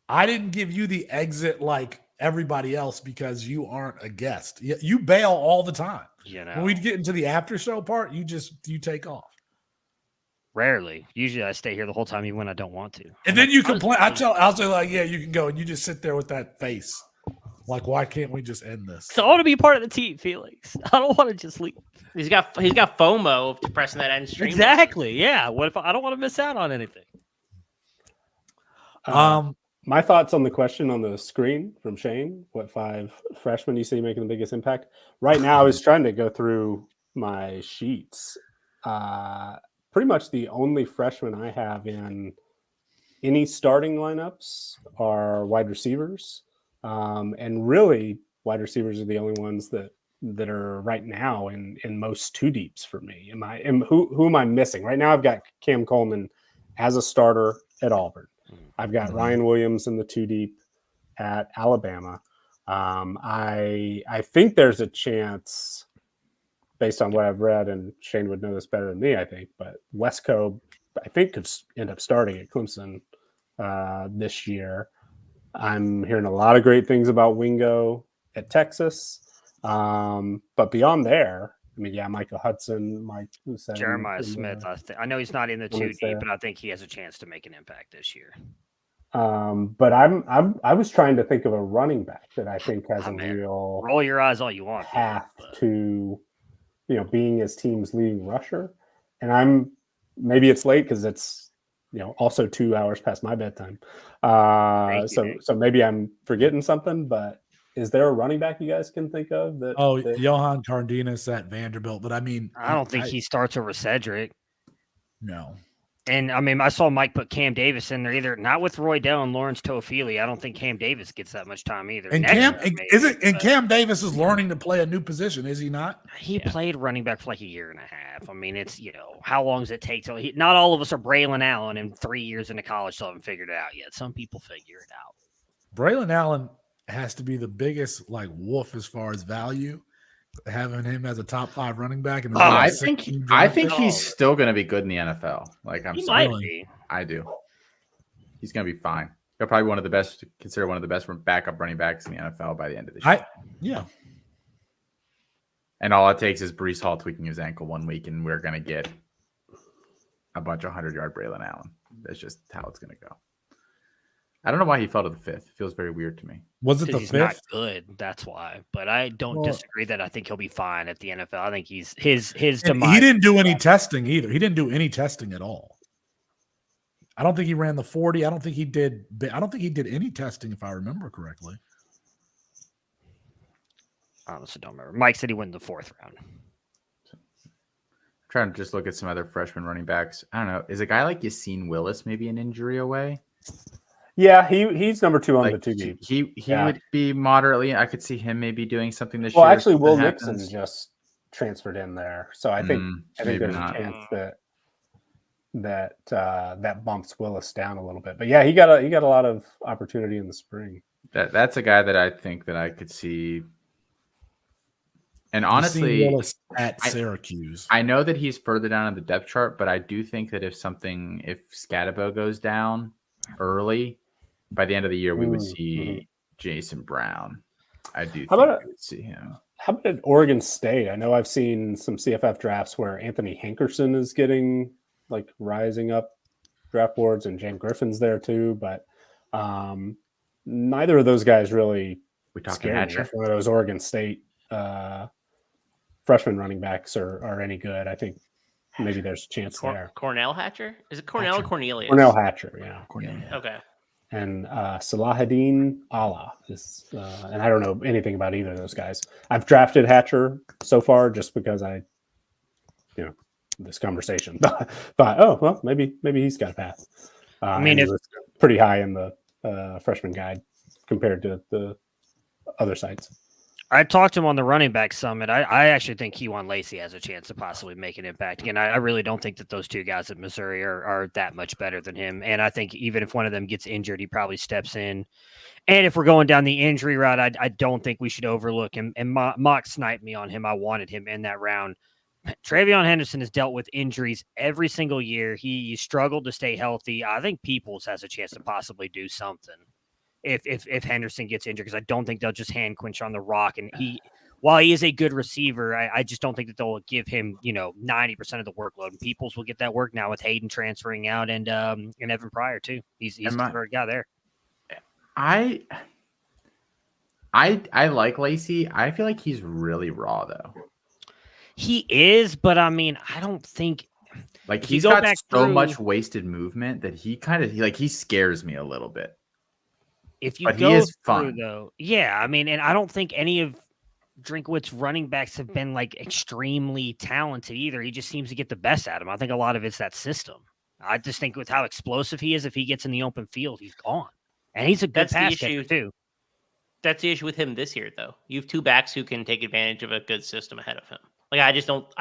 I didn't give you the exit like everybody else because you aren't a guest. You bail all the time. When we get into the after show part, you take off. Rarely. Usually I stay here the whole time even when I don't want to. And then you complain. I'll say like, yeah, you can go, and you just sit there with that face. Like, why can't we just end this? So I want to be a part of the team, Felix. I don't want to just leave. He's got FOMO of pressing that end stream. Exactly. Yeah. What if I don't want to miss out on anything? My thoughts on the question on the screen from Shane, what 5 freshmen you see making the biggest impact? Right now, I was trying to go through my sheets. Pretty much the only freshmen I have in any starting lineups are wide receivers. And really, wide receivers are the only ones that are right now in most 2 deeps for me. Who am I missing? Right now, I've got Cam Coleman as a starter at Auburn. I've got Ryan Williams in the 2 deep at Alabama. I think there's a chance, based on what I've read, and Shane would know this better than me, I think, but Westco, I think, could end up starting at Clemson this year. I'm hearing a lot of great things about Wingo at Texas. But beyond there, Michael Hudson, Jeremiah Smith. I know he's not in the 2 deep, but I think he has a chance to make an impact this year. But I was trying to think of a running back that I think has real roll your eyes all you want path to, being his team's leading rusher. And maybe it's late because it's, also 2 hours past my bedtime. So maybe I'm forgetting something, but is there a running back you guys can think of that? Johan Cardenas at Vanderbilt, but I don't think he starts over Cedric. No. And I saw Mike put Cam Davis in there, either not with Roy Dell and Lawrence Toafili. I don't think Cam Davis gets that much time either. And Cam Davis is learning to play a new position, is he not? He played running back for like a year and a half. It's how long does it take till not all of us are Braylon Allen and 3 years into college still haven't figured it out yet. Some people figure it out. Braylon Allen has to be the biggest wolf as far as value. Having him as a top 5 running back, and I think he's still going to be good in the NFL. He might be. I do. He's going to be fine. He'll probably consider one of the best backup running backs in the NFL by the end of this year. Yeah. And all it takes is Breece Hall tweaking his ankle 1 week, and we're going to get a bunch of 100-yard Braylon Allen. That's just how it's going to go. I don't know why he fell to the 5th. It feels very weird to me. Was it the He's not 5th? good. That's why. But I don't disagree that I think he'll be fine at the NFL. I think his And demise. he didn't do any testing either. He didn't do any testing at all. I don't think he ran the 40. I don't think he did any testing, if I remember correctly. I honestly don't remember. Mike said he went in the 4th round. I'm trying to just look at some other freshman running backs. I don't know. Is a guy like Yassine Willis maybe an injury away? Yeah, he's number 2 on Like, the 2 deep. He would be moderately. I could see him maybe doing something this Well, year. actually, Will That Nixon happens. just transferred in there, so I think maybe there's not. a chance that bumps Willis down a little bit. But yeah, he got a lot of opportunity in the spring. That's a guy that I think that I could see. And honestly, Willis at Syracuse. I know that he's further down on the depth chart, but I do think that if Scatabo goes down early, by the end of the year, we would see Jason Brown. I do think we would see him. How about at Oregon State? I know I've seen some CFF drafts where Anthony Hankerson is getting rising up draft boards, and Jan Griffin's there too. But neither of those guys really scare me. If one of those Oregon State freshman running backs are any good, I think maybe there's a chance there. Cornell Hatcher? Is it Cornell or Cornelius? Cornell Hatcher, yeah. Okay. And Salahuddin Allah is, and I don't know anything about either of those guys. I've drafted Hatcher so far just because this conversation, but maybe he's got a path. I mean, he was pretty high in the freshman guide compared to the other sites. I talked to him on the running back summit. I actually think Kewan Lacey has a chance to possibly make an impact. Again, I really don't think that those two guys at Missouri are that much better than him. And I think even if one of them gets injured, he probably steps in. And if we're going down the injury route, I don't think we should overlook him. And Mock sniped me on him. I wanted him in that round. Travion Henderson has dealt with injuries every single year. He struggled to stay healthy. I think Peoples has a chance to possibly do something if Henderson gets injured, because I don't think they'll just hand quench on the rock. And while he is a good receiver, I just don't think that they'll give him 90% of the workload. And Peoples will get that work now with Hayden transferring out and Evan Pryor too. He's the third guy there. I like Lacey. I feel like he's really raw though. He is, but I mean, I don't think he's got so much wasted movement that he scares me a little bit. If you go through though, yeah, I mean, and I don't think any of Drinkwitz's running backs have been extremely talented either. He just seems to get the best out of him. I think a lot of it's that system. I just think with how explosive he is, if he gets in the open field, he's gone. And he's a good pass catcher too. That's the issue with him this year, though. You have two backs who can take advantage of a good system ahead of him. I just don't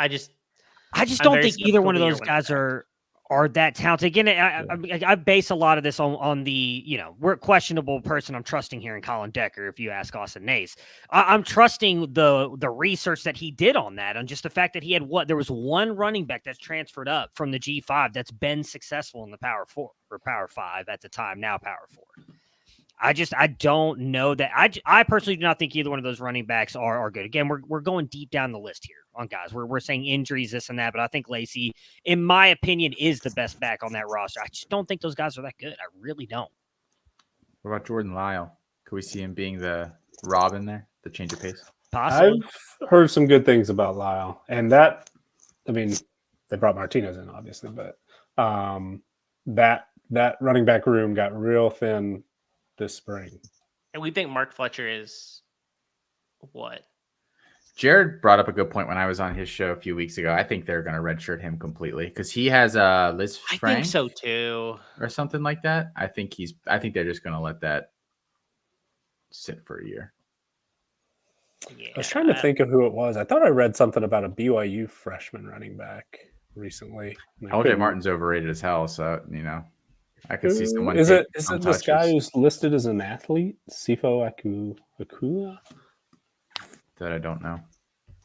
think either one of those guys are that talented. Again, I base a lot of this on the, we're a questionable person I'm trusting here in Colin Decker. If you ask Austin Nace, I'm trusting the research that he did on that, on just the fact that he had there was one running back that's transferred up from the G5 that's been successful in the Power 4 or Power 5 at the time, now Power 4. I don't know that. I personally do not think either one of those running backs are good. Again, we're going deep down the list here on guys. We're saying injuries, this and that, but I think Lacey, in my opinion, is the best back on that roster. I just don't think those guys are that good. I really don't. What about Jordan Lyle? Could we see him being the Robin there, the change of pace? Possibly. I've heard some good things about Lyle, and that, I mean, they brought Martinez in, obviously, but that running back room got real thin this spring. And we think Mark Fletcher is what? Jared brought up a good point when I was on his show a few weeks ago. I think they're going to redshirt him completely because he has Liz Frank. I think so too, or something like that. I think they're just going to let that sit for a year. Yeah. I was trying to think of who it was. I thought I read something about a BYU freshman running back recently. LJ Martin's overrated as hell, so I could see someone. Is it this guy who's listed as an athlete, Sifo Akula? That I don't know.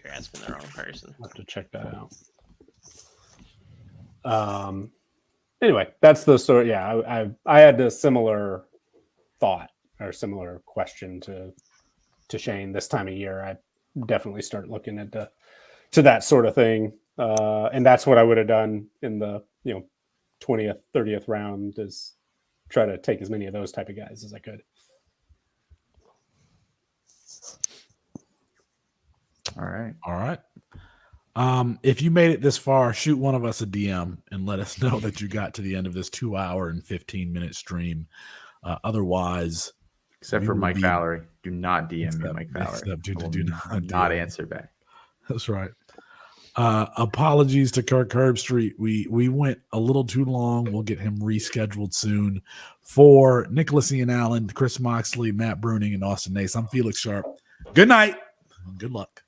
You're asking the wrong person. I'll have to check that out. anyway, that's the sort. Yeah, I had a similar thought or similar question to Shane this time of year. I definitely start looking into that sort of thing, and that's what I would have done in the 20th, 30th round, is try to take as many of those type of guys as I could. All right. All right. If you made it this far, shoot one of us a DM and let us know that you got to the end of this 2 hour and 15-minute stream. Otherwise, Except we for will Mike be- Valerie. Do not DM me, Except- Mike Valerie. except do I will not DM. answer back. That's right. Apologies to Kirk Herbstreit. We went a little too long. We'll get him rescheduled soon. For Nicholas Ian Allen, Chris Moxley, Matt Bruning, and Austin Nace, I'm Felix Sharp. Good night. Good luck.